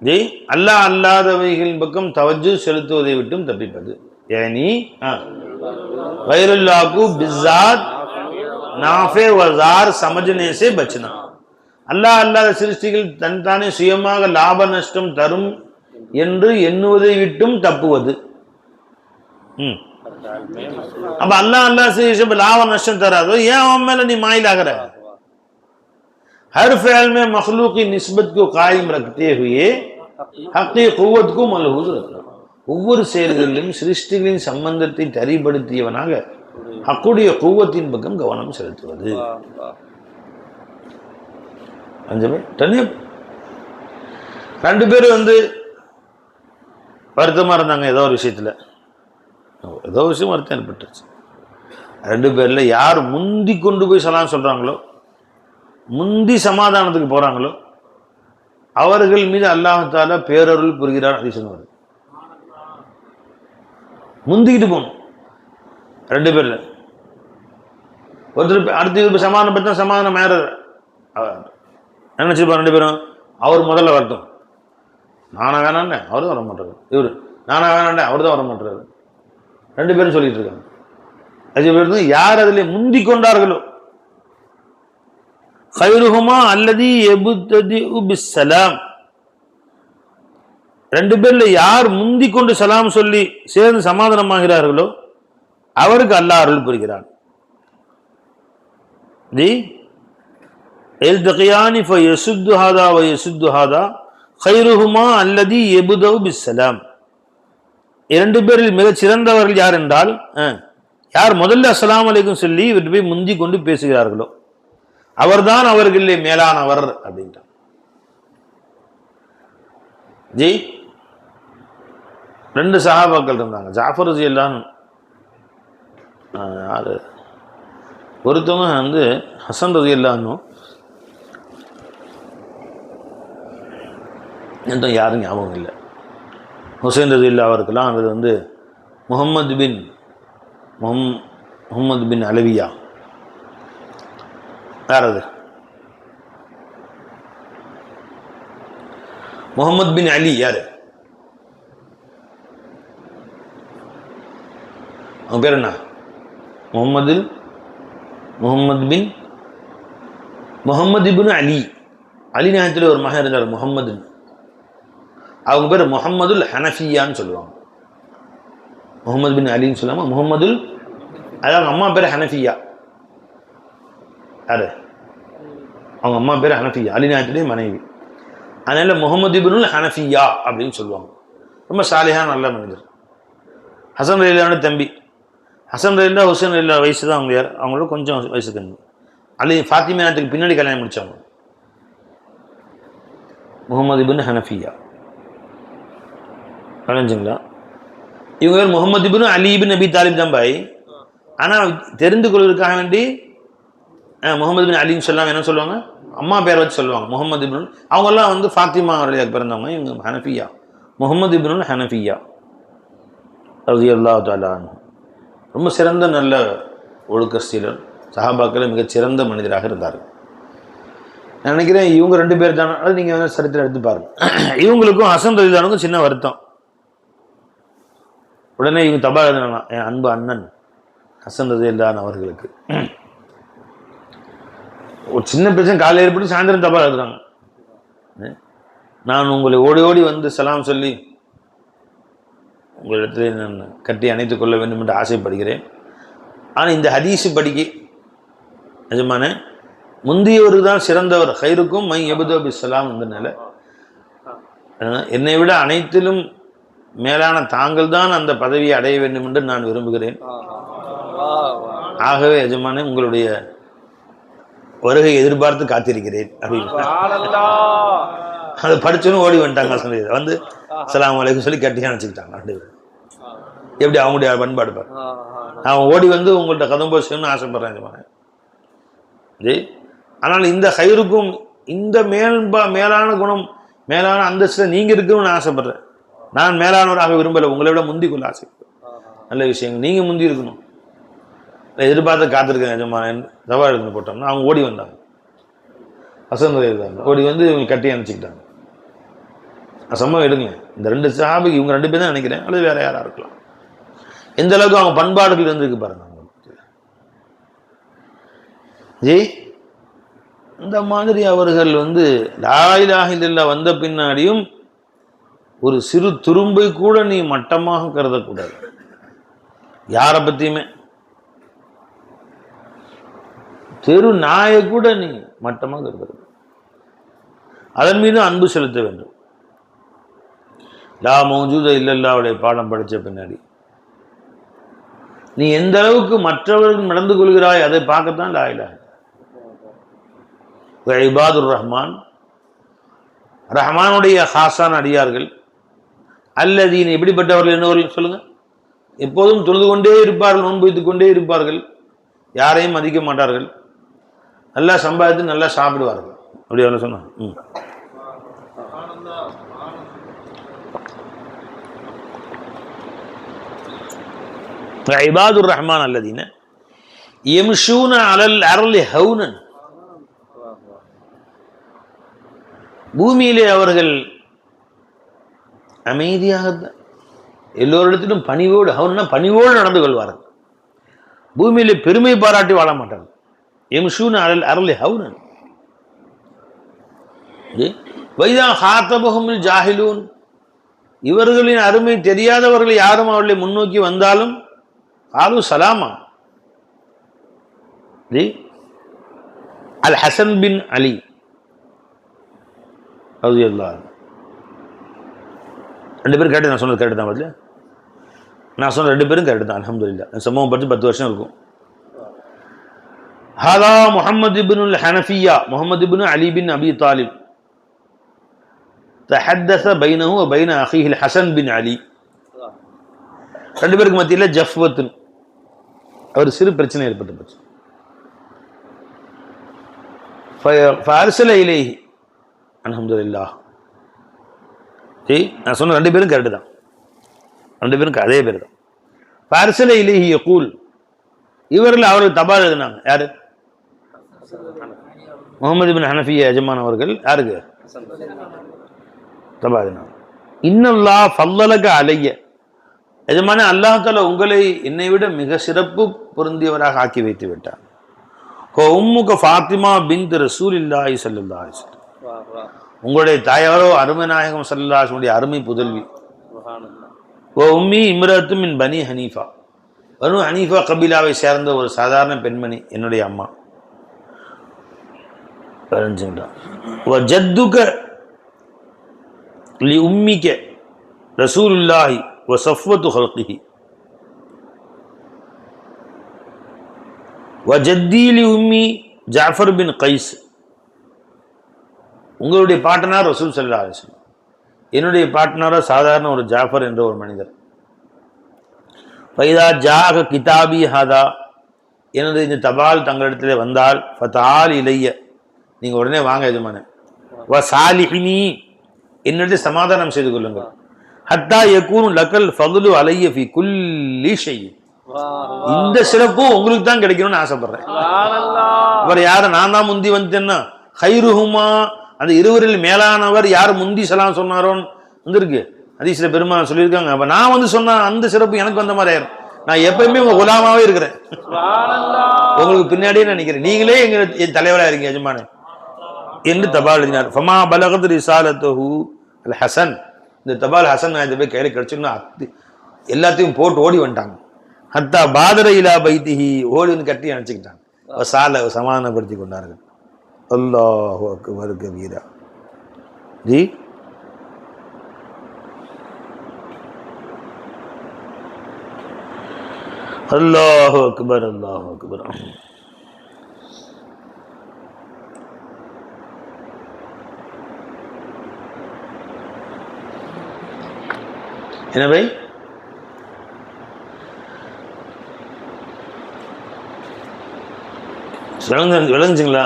A: ஜி, அல்லாஹ் அல்லாதவைகளின் பக்கம் தவஜ்ஜு செலுத்துவதை விட்டும் தப்பிப்பது. ஏனி கைருல்லாஹு பிஸாத் நாஃபே வஸார் சமஜ்னே சே பச்னா. அல்லாஹ் அல்லாத சிருஷ்டிகள் தன்தானே சுயமாக லாப நஷ்டம் தரும் என்று எண்ணுவதை விட்டும் தப்புவது. அப்ப அல்லாஹ் சிருஷ்டி லாப நஷ்டம் தராதோ, ஏன் அவன் மேல நீ மாயில் ஆகிற? हर फ़िअल में मखलूक की निस्बत को कायम रखते हुए हक़ी कुव्वत को मलहूज़ रखना. ஒவ்வொரு செயல்களிலும் சிருஷ்டிகளின் சம்பந்தத்தை தரிப்படுத்தியவனாக ஹக்குடைய குவத்தின் பக்கம் கவனம் செலுத்துவது. ரெண்டு பேரும் வந்து வருத்தமா இருந்தாங்க. ஏதோ ஒரு விஷயம் வருத்தம் ஏற்பட்டுருச்சு. ரெண்டு பேர்ல யார் முந்தி கொண்டு போய் சலாம் சொல்றாங்களோ, முந்தி சமாதானத்துக்கு போறாங்களோ, அவர்கள் மீது அல்லாஹ் தஆலா பேரருள் புரிகிறார். ஹதீஸ்ல வருது. முந்திக்கிட்டு போகணும். ரெண்டு பேர்ல ஒருத்தர் அடுத்து சமாதானம் பற்றி சமாதானம் மேற நினைச்சிருப்பார். ரெண்டு பேரும் அவர் முதல்ல வரட்டும், நானா வேணாண்டே அவரு தான் வர மாட்டாரு, இவரு நானா வேணாண்டே அவரு தான் வர மாட்டாரு. ரெண்டு பேரும் சொல்லிட்டு இருக்காங்க. அஞ்சு பேர் யார் அதில் முந்தி கொண்டார்களோ, கைருஹுமா அல்லதி யப்ததிஉ பிஸ்ஸலாம், ரெண்டு பேர்ல யார் முந்தி கொண்டு சலாம் சொல்லி சேர்ந்து சமாதானமாகிறார்களோ அவருக்கு அல்லாஹ் அருள் புரிகிறான். ஜி இல்தகியானி ஃபயசுத்து ஹாதா வயசுத்து ஹாதா கைருஹுமா அல்லதி யப்தஉ பிஸ்ஸலாம். இரண்டு பேரில் மிகச் சிறந்தவர்கள் யார் என்றால், யார் முதல்ல அஸ்ஸலாமு அலைக்கும் சொல்லி இவற்றை போய் முந்தி கொண்டு பேசுகிறார்களோ அவர்தான் அவர்களிலே மேலானவர் அப்படின்ட்டார். ஜி ரெண்டு சஹாபாக்கள் இருந்தாங்க. ஜாஃபர் ரலியல்லாஹு அன்ஹு, யாரு ஒருத்தவங்க வந்து ஹசன் ரலியல்லாஹு அன்ஹு, என்ற யாரும் ஞாபகம் இல்லை. ஹுசைன் ரலியல்லாஹு அவருக்கெல்லாம் அது வந்து முஹம்மது பின் அலவியா. யார் அது? முகமது பின் அலி. யாரு அவங்க பேர்? என்ன? முகமது இப்னு அலி. அலி நாயகத்தில் ஒரு மகன் இருந்தார் முகமது. அவங்க பேர் முஹம்மதுல் ஹனஃபியான்னு சொல்லுவாங்க. முகமது பின் அலின்னு சொல்லாம முகமதுல், அதாவது அம்மா பேர் ஹனஃபியா. யாரு? அவங்க அம்மா பேர் ஹனஃபியா, அலி நாயகத்துடைய மனைவி. அதனால முகமது இப்னுல் ஹனஃபியா அப்படின்னு சொல்லுவாங்க. ரொம்ப சாலிஹான நல்ல மனிதர். ஹசன் ரலியல்லாஹு தம்பி. ஹசன் ரலியல்லாஹு ஹுசைன் ரலியல்லாஹு வயசு தான் அவங்க. அவங்களோட கொஞ்சம் வயசு கம்மி. அலி ஃபாத்திமா நாயகத்துக்கு பின்னாடி கல்யாணம் முடிச்சவங்க. முகமது இப்னு ஹனஃபியா கலைஞ்சுங்களா? இவங்க பேர் முகமது இப்னு அலி இப்னு அபி தாலிப் தான் பாய். ஆனால் தெரிந்து கொள்வதற்காக வேண்டி முகமது பின் அலின்னு சொல்லாம என்ன சொல்லுவாங்க, அம்மா பேரை வச்சு சொல்லுவாங்க முகமது இப்னு. அவங்கெல்லாம் வந்து ஃபாத்திமா ரலியல்லாஹு பிறந்தவங்க. இவங்க ஹனஃபியா, முகமது இப்னு ஹனஃபியா ரலியல்லாஹு தஆலா அன்ஹு. ரொம்ப சிறந்த நல்ல ஒழுக்கசீலர், சஹாபாக்கள் மிகச் சிறந்த மனிதராக இருந்தார். நான் நினைக்கிறேன் இவங்க ரெண்டு பேர் தானே. அது நீங்கள் வந்து சரித்திரம் எடுத்து பாருங்க. இவங்களுக்கும் ஹசன் ரலியல்லாஹுக்கும் சின்ன வருத்தம். உடனே இவங்க தபா எழுதினா, என் அன்பு அண்ணன் ஹசன் ரலியல்லாஹு அவர்களுக்கு ஒரு சின்ன பிரச்சனை காலையில் ஏற்பட்டு சாயந்தரம் தபா எழுதுறாங்க. நான் உங்களை ஓடி ஓடி வந்து சலாம் சொல்லி உங்களிடத்தில் நான் கட்டி அணைத்துக் கொள்ள வேண்டும் என்று ஆசைப்படுகிறேன். ஆனால் இந்த ஹதீஸு படிக்க நிஜமான முந்தியவர் தான் சிறந்தவர். ஹைருக்கும் மை யப்தஉ பிஸ்ஸலாம் இருந்தனால என்னை விட அனைத்திலும் மேலான தாங்கள் தான் அந்த பதவியை அடைய வேண்டும் என்று நான் விரும்புகிறேன். ஆகவே எஜமானே உங்களுடைய வருகை எதிர்பார்த்து காத்திருக்கிறேன் அப்படின்னு அதை படிச்சோன்னு ஓடி வந்துட்டாங்க. வந்து அஸ்ஸலாமு அலைக்கும் சொல்லி கட்டி அணைச்சிக்கிட்டாங்க. எப்படி அவங்களுடைய பண்பாடு பாரு. நான் ஓடி வந்து உங்கள்கிட்ட கதம்போ செய்யணும்னு ஆசைப்படுறேன் எஜமானே. ஜி ஆனால் இந்த ஹைருக்கும் இந்த மேலான குணம் மேலான அந்தஸ்து நீங்க இருக்கணும்னு நான் ஆசைப்படுறேன். நான் மேலானவராக விரும்பலை, உங்களை விட முந்தி கொள்ள ஆசைப்படுறேன். நல்ல விஷயங்கள் நீங்க முந்தி இருக்கணும். எதிர்பார்த்து காத்திருக்கேன் எஜமான தவா எழுந்து போட்டோம்னா அவங்க ஓடி வந்தாங்க. ஹசன் ரலியல்லாஹு ஓடி வந்து இவங்க கட்டி அணைச்சிக்கிட்டாங்க. சம்பவம் எடுங்க. இந்த ரெண்டு சஹாபிக்கு இவங்க ரெண்டு பேர் தான் நினைக்கிறேன், அல்லது வேற யாரா இருக்கலாம். எந்த அளவுக்கு அவங்க பண்பாடுகள் இருந்திருக்கு பாருங்க. ஜி இந்த மாதிரி அவர்கள் வந்து லா இலாஹ இல்லல்லாஹ் வந்த பின்னாடியும் ஒரு சிறு துரும்பை கூட நீ மட்டமாக கருதக்கூடாது. யாரை பத்தியுமே தெரு நாயை கூட நீ மட்டமாக கருதக்கூடாது. அதன் மீது அன்பு செலுத்த வேண்டும். லா மௌஜூத இல்லல்லாவுடைய பாடம் படித்த பின்னாடி நீ எந்த அளவுக்கு மற்றவர்கள் நடந்து கொள்கிறாய் அதை பார்க்கத்தான் லா இலாஹ. இபாதுர் ரஹ்மான், ரஹ்மானுடைய ஹாசான அடியார்கள். அல்லதீன் எப்படிப்பட்டவர்கள் என்னவர்கள் சொல்லுங்க? எப்போதும் தொழுது கொண்டே இருப்பார்கள், நோன்பு வைத்துக் கொண்டே இருப்பார்கள், யாரையும் மதிக்க மாட்டார்கள், நல்லா சம்பாதித்து நல்லா சாப்பிடுவார்கள். அப்படி அவனை சொன்னான். இபாதுர் ரஹ்மான் அல்லதீன யம்ஷூன அலல் அர்லி ஹௌனன், பூமியிலே அவர்கள் அமைதியாக எல்லோரிடத்திலும் பணிவோடு, ஹவுன்னா பணிவோடு நடந்து கொள்வார்கள். பூமியிலே பெருமை பாராட்டி வாழ மாட்டார்கள். யம்ஷூன அலல் அர்லி ஹௌனன் வைதா ஹாத்தபஹுமுல் ஜாஹிலூன், இவர்களின் அருமை தெரியாதவர்கள் யாரும் அவர்களை முன்னோக்கி வந்தாலும் ஆலு சலாமா. அல் ஹசன் பின் அலி ரலியல்லாஹு அன்ஹு, ரெண்டு பேரும் கேட்டு, நான் சொன்னது கேட்டு தான் பதில், நான் சொன்ன ரெண்டு பேரும் கேட்டு தான். அல்ஹம்துலில்லாஹ். சம்பவம் பற்றி 10 வருஷம் இருக்கும். ஹாதா முஹம்மது இப்னுல் ஹனஃபியா, முஹம்மது இப்னு அலி பின் அபி தாலிப், தஹத்தஸ பைனஹு வ பைன அஹீஹில் ஹசன் பின் அலி. ரெண்டு பேருக்கு மத்தியில் ஜஃப்வத், அவர் சிறு பிரச்சனை ஏற்பட்டு போச்சு. ஃபஅர்ஸல இலைஹி, அல்ஹம்துலில்லாஹ். நான் சொன்ன ரெண்டு பேரும் கரெக்டு தான், ரெண்டு பேரும் அதே பேர் தான். ஃபஅர்ஸல இலைஹி யகூல், இவர்கள் அவர்கள் தபால் எழுதினாங்க. யாரு? முஹம்மது பின் ஹனஃபியா எஜமான் அவர்கள் யாருக்கு தபால் எழுதினாங்க. இன்னல்லாஹ் ஃபல்லலக அலைய, எஜமான அல்லாஹ் தஆலா உங்களை என்னை விட மிக சிறப்பு பொருந்தியவராக ஆக்கி வைத்து விட்டார். உம்முக ஃபாத்திமா பின்த் ரசூலில்லாஹி ஸல்லல்லாஹு அலைஹி வஸல்லம், உங்களுடைய தாயாரோ அருமை நாயகம் ஸல்லல்லாஹு அலைஹி வஸல்லம் அருமை புதல்வி. உம்மி இம்ரத்து மின் பனி ஹனீஃபா, பனு ஹனீஃபா கபீலாவை சேர்ந்த ஒரு சாதாரண பெண்மணி என்னுடைய அம்மா. ஜத்துக லி உம்மிக ரசூலுல்லாஹி வ ஸஃவத்து ஹல்கிஹி வ ஜத்தி லி உம்மி ஜாஃபர் பின் கைஸ், உங்களுடைய பாட்டனார் ரசூல் ஸல்லல்லாஹு அலைஹி வஸல்லம், என்னுடைய பாட்டனாரோ சாதாரண ஒரு ஜாஃபர் என்ற ஒரு மனிதர். ஃபைதா ஜாக கிதாபி ஹாதா, எனது இந்த தபால் தங்களிடத்திலே வந்தால் ஃபதால் இலைய, நீங்கள் உடனே வாங்க எஜமான, வ சாலிஹினி, என்னிடத்தில் சமாதானம் செய்து கொள்ளுங்கள். ஹத்தா யகூனு லக்கல் ஃபதுலு அலைய ஃபி குல்லி ஷை, இந்த சிறப்பு உங்களுக்கு தான் கிடைக்கணும்னு ஆசைப்படுறேன். இவர் யாரு? நான் தான் முந்தி வந்துட்டேன்னா, ஹைருஹுமா, அந்த இருவரில் மேலானவர் யார் முந்தி சலாம் சொன்னாரோன்னு வந்துருக்கு ஹதீஸ்ல பெருமாள் சொல்லியிருக்காங்க. அப்ப நான் வந்து சொன்ன அந்த சிறப்பு எனக்கு வந்த மாதிரி ஆயிரும். நான் எப்பயுமே உங்க குலாமாவே இருக்கிறேன், உங்களுக்கு பின்னாடியே நினைக்கிறேன், நீங்களே என் தலைவராக இருக்கீங்க எஜமானே என்று தபால் எழுதினார். ஃபமா பலகத் ரிசாலத்துஹு அல் ஹசன், இந்த தபால் ஹசன் நாயகத்தை போய் கையில் கிடைச்சுன்னா எல்லாத்தையும் போட்டு ஓடி வந்துட்டாங்க. ஹத்தா பாதர இலா பைத்திஹி, ஓடி வந்து கட்டி அணைச்சிக்கிட்டாங்க. சாலை சமாதானப்படுத்தி கொண்டார்கள். அல்லாஹு அக்பர் கபீரா. ஜி அல்லாஹு அக்பர், அல்லாஹு அக்பர். எனவே விளங்குச்சுங்களா?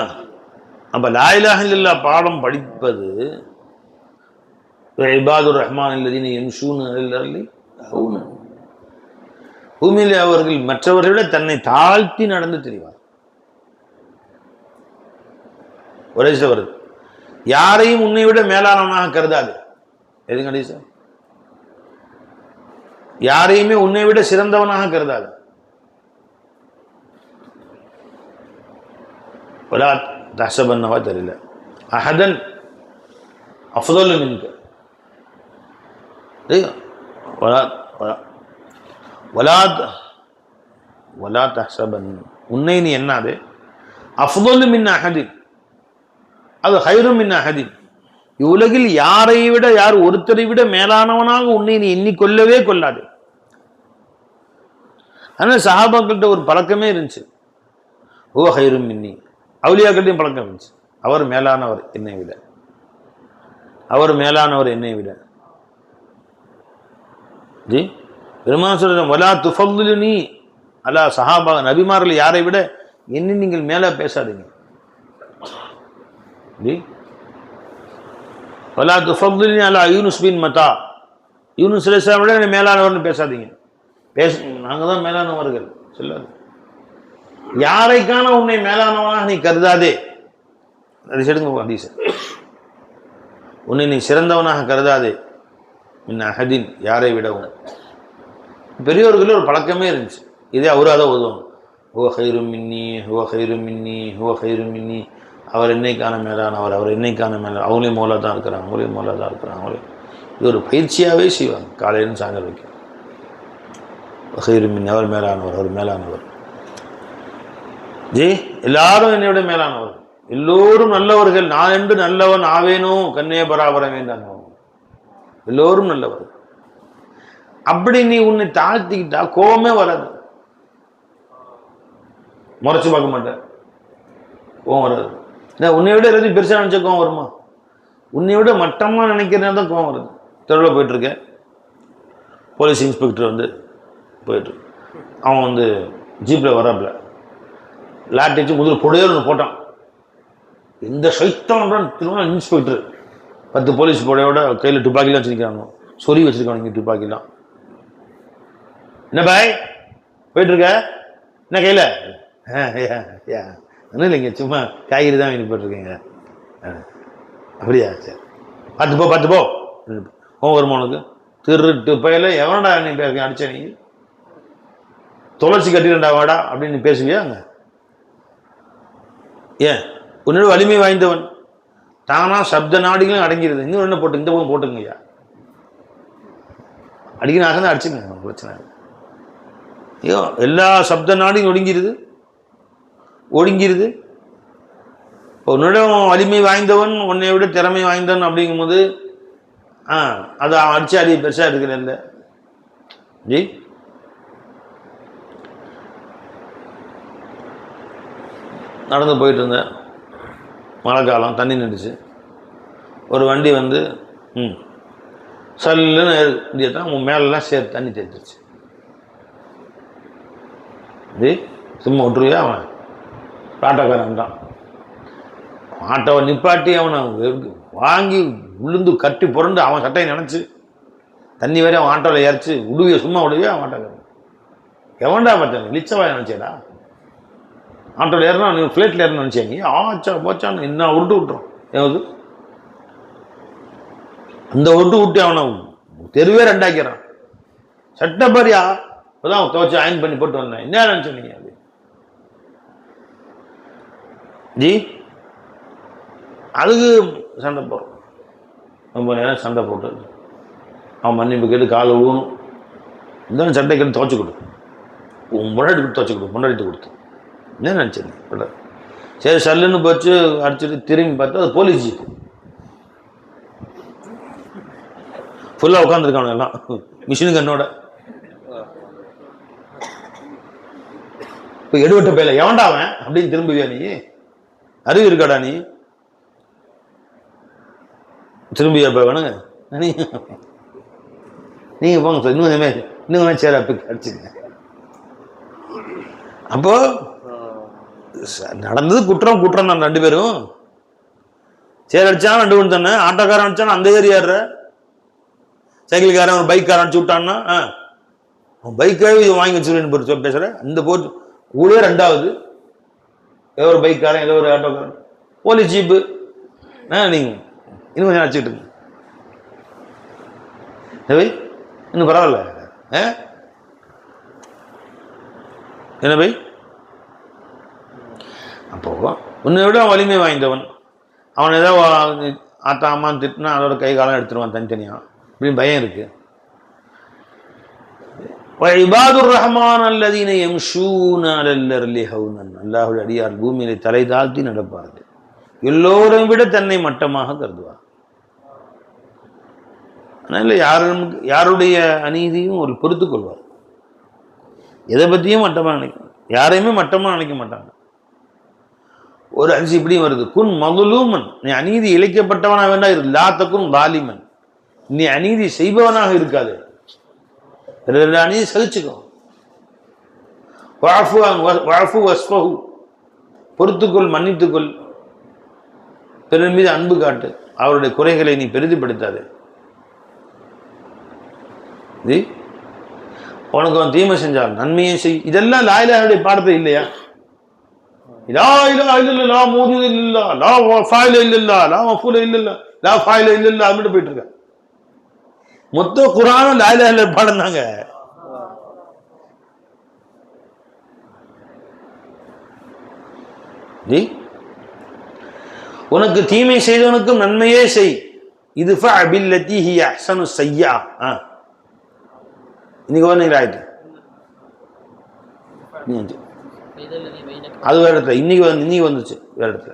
A: அப்ப லா இலாஹ இல்லல்லாஹ் பாடம் படிப்பது, இபாதுர் ரஹ்மான் அல்லதீன யம்ஷூன அலல் அர்லி ஹௌனா, பூமியிலே அவர்கள் மற்றவர்களை விட தன்னை தாழ்த்தி நடந்து தெரிவார். ஒரே வருது, யாரையும் உன்னை விட மேலானவனாக கருதாது. எதுங்க சார்? யாரையுமே உன்னை விட சிறந்தவனாக கருதாது. ولا تحسبن தெரியல அஹதன் அஃதல் மின்க, ولا ولا ولا تحسبن, உன்னை நீ என்னாது அஃதல் மின் அஹதின், அது ஹைரு மின் அஹதின், இவ்வுலகில் யாரை விட யார் ஒருத்தரை விட மேலானவனாக உன்னை நீ எண்ணிக்கொள்ளவே கொள்ளாது. அதனால சஹாபாக்கள்கிட்ட ஒரு பழக்கமே இருந்துச்சு, ஓ ஹைரும் மின்னி. அவுலியாக்கள்டையும் பழக்கம் இருந்துச்சு, அவர் மேலானவர் என்னை விட, அவர் மேலானவர் என்னை விட. ஜி பெருமான் சொல்ற வலா துஃபல்லினி அலா சஹாபா, நபிமார்கள் யாரை விட என்ன நீங்கள் மேல பேசாதீங்க. ஜி வலா துஃபல்லினி அலா யூனுஸ் பின் மத்தா, யூனுஸ் அலைஹிஸ்ஸலாம் விட என்ன மேலானவர்னு பேசாதீங்க. நாங்கள் தான் மேலானவர்கள் சொல்லாது. யாரைக்கான உன்னை மேலானவனாக நீ கருதாதே. அது எடுங்க ஹதீஸ். உன்னை நீ சிறந்தவனாக கருதாதே. மின் அஹதின், யாரை விடவும். பெரியவர்கள் ஒரு பழக்கமே இருந்துச்சு, இதே அவரு அதை ஓதுவாங்க, ஹுவ ஹைரும் மின்னி ஹுவ ஹைரும் மின்னி ஹுவ ஹைரும் மின்னி. அவர் என்னைக்கான மேலானவர், அவர் என்னைக்கான மேலான, அவங்களே மோலா தான் இருக்கிறாங்க, அவங்களே மோலா தான் இருக்கிறாங்க, அவங்களே. இது ஒரு பயிற்சியாகவே செய்வாங்க காலையிலும் சாயங்காலம் வைக்க. ஹைரும் மின்னி, அவர் மேலானவர், அவர் மேலானவர். ஜி எல்லாரும் என்னை விட மேலானவர், எல்லோரும் நல்லவர்கள், நான் என்று நல்லவன் ஆவேனோ கண்ணே பராபரம் வேண்டாம். எல்லோரும் நல்லவர். அப்படி நீ உன்னை தாழ்த்திக்கிட்டா கோபமே வராது, முறைச்சு பார்க்க மாட்டேன், கோபம் வராது. உன்னை விட எல்லாத்தையும் பெருசாக நினச்சா கோவம் வருமா? உன்னை விட மட்டமாக நினைக்கிறதா தான் கோவம் வருது. தெருவில் போயிட்டுருக்கேன், போலீஸ் இன்ஸ்பெக்டர் வந்து போயிட்டு, அவன் வந்து ஜீப்பில் வராப்புல, லாட்டி வச்சு முதல்ல பொடையோடு ஒன்று போட்டான். எந்த சைத்தான் திரும்ப இன்ஸ்பெக்டர் 10 போலீஸ் பொடையோட கையில் துப்பாக்கிலாம் வச்சுருக்காங்க, சொறி வச்சுருக்காங்க இங்கே துப்பாக்கிலாம். என்ன பாய் போயிட்டு இருக்க, என்ன கையில்? ஒன்றும் இல்லைங்க, சும்மா காய்கறி தான் வாங்கி போட்டிருக்கீங்க. அப்படியா, சரி பார்த்து போ பார்த்து போ. வருமா உனக்கு? திருட்டு பையில எவனடா நீ பேசுங்க, அடிச்ச நீ துளசி கட்டிடா வாடா அப்படின்னு நீ பேசுவியா? அங்கே ஏன் உன்னோட வலிமை வாய்ந்தவன் தானா சப்த நாடிகளும் அடங்கிடுது. இன்னும் என்ன போட்டு இந்த பக்கம் போட்டுங்கய்யா, அடிக்கணும் ஆசை அடிச்சுங்க, பிரச்சனை. ஐயோ எல்லா சப்த நாடியும் ஒடுங்கிருது. உன்னோட வலிமை வாய்ந்தவன், உன்னை விட திறமை வாய்ந்தவன் அப்படிங்கும்போது அதை அடிச்சு அடி பெருசா இருக்கிற ஜி. நடந்து போயிட்டு இருந்தேன், மழை காலம், தண்ணி நின்றுச்சு. ஒரு வண்டி வந்து சல்லுன்னு தான் உன் மேலெல்லாம் சேர்த்து தண்ணி தேய்ச்சிருச்சு. ஜி சும்மா விட்டுருவியா? அவன் ஆட்டோக்காரன் தான், ஆட்டோவை நிப்பாட்டி அவனை வாங்கி உளுந்து கட்டி புரண்டு அவன் சட்டையை நினச்சி தண்ணி வரை அவன் ஆட்டோவில் இறச்சி விடுவிய, சும்மா விடுவியா? அவன் ஆட்டோக்காரன் எவன்டா பார்த்தேன் லிச்சவாய் நினச்சேடா. ஆட்டோவில் ஏறினா நீ ஃப்ளைட்டில் ஏறணும்னு நினச்சேன் நீ, ஆச்சா போச்சான்னு என்ன உருட்டு விட்டுறோம். ஏவது அந்த உருட்டு விட்டு அவனை தெருவே ரெண்டாக்கிறான். சட்டை பாரியா இப்போதான் துவச்சி அயன் பண்ணி போட்டு வந்தேன், என்ன நினச்சேன் நீங்க? அது ஜி அதுக்கு சண்டை போடுறோம், ரொம்ப நேரம் சண்டை போட்டு அவன் மன்னிப்பு கேட்டு காலை விழுவணும். இந்த சட்டை கேட்டு துவச்சி கொடு, உன் முன்னாடி துவச்சி கொடு, முன்னாடிட்டு கொடுத்து என்ன நினச்சேன். சரி சல்லுன்னு போச்சு, அடிச்சுட்டு திரும்பி பார்த்தா அது போலீஸ் ஜீப்பு. ஃபுல்லாக உட்காந்துருக்கானு எல்லாம் மிஷினு கண்ணோட. இப்போ எடுவட்ட பேல எவன்டா அவன் அப்படின்னு திரும்புவியா நீ? அறிவு இருக்காடா நீ? திரும்பியா இப்போ வேணுங்க நீங்கள் போங்க சார், இன்னும் சேர அடிச்சுங்க. அப்போ நடந்தது குற்றம் தான். 2 பேரும் சேர் அடிச்சான், 2 பேரும் தானே. ஆட்டோக்காரன் அடிச்சான், அந்த ஏரியாடுற சைக்கிள்காரன் ஒரு பைக்காரன் அடிச்சு விட்டான்னா அவன் பைக்காவே வாங்கி வச்சுருவேன்னு பேசுற. அந்த போட்டு ஊழே 2வது ஏதோ ஒரு பைக்காரன், ஏதோ ஒரு ஆட்டோக்காரன், போலீஸ் ஜீப்பு. நீங்க இன்னும் கொஞ்சம் அடிச்சுக்கிட்டு இருங்க, இன்னும் பரவாயில்ல. என்ன பை? அப்போ உன்னை விட வலிமை வாய்ந்தவன், அவன் ஏதோ ஆத்தா அம்மான்னு திட்டினா அதோட கை காலம் எடுத்துருவான் தனித்தனியாக, இப்படின்னு பயம் இருக்கு. இபாதுர் ரஹ்மான் அல்லதீன யம்ஷூன அலல் அர்லி ஹௌனன், அல்லாஹ்வுடைய அடியார் பூமியிலே தலை தாழ்த்தி நடப்பார்கள், எல்லோரும் விட தன்னை மட்டமாக கருதுவார். அதனால் யாருடைய அநீதியும் ஒரு பொறுத்து கொள்வார். எதை பற்றியும் மட்டமாக நினைக்கும், யாரையுமே மட்டமாக நினைக்க மாட்டாங்க. ஒரு அரிசி இப்படியும் வருது, குன் மதுலூமன், நீ அநீதி இழைக்கப்பட்டவனாக வேண்டாம் இரு, லாத்தக்கும் பாலிமன், நீ அநீதி செய்பவனாக இருக்காது, அநீதி சகிச்சுக்கோ. பொறுத்துக்கொள், மன்னித்துக்கொள், பிறர் மீது அன்பு காட்டு, அவருடைய குறைகளை நீ பெரிதுபடுத்தாது. உனக்கு அவன் தீமை செஞ்சால் நன்மையை செய். இதெல்லாம் லா இலாஹுடைய பாடத்தை இல்லையா? லா இலாஹ இல்லல்லா, லா மௌஜூத இல்லல்லா, லா ஃபாயில இல்லல்லா, லா மஃபூல இல்லல்லா, லா ஃபாயில இல்லல்லா அப்படி போயிட்டு இருக்க. மொத்த குர்ஆனும் லா இலாஹ இல்லல்லா பாடம் தாங்க. உனக்கு தீமை செய்தவனுக்கும் நன்மையே செய். இதுஃபா பில்லதி ஹிய அஹ்ஸனு ஸய்யா. இன்னைக்கு வந்தீங்களா? ஆயிட்டு அது வேற இடத்துல இன்னைக்கு வந்துச்சு வேற இடத்துல.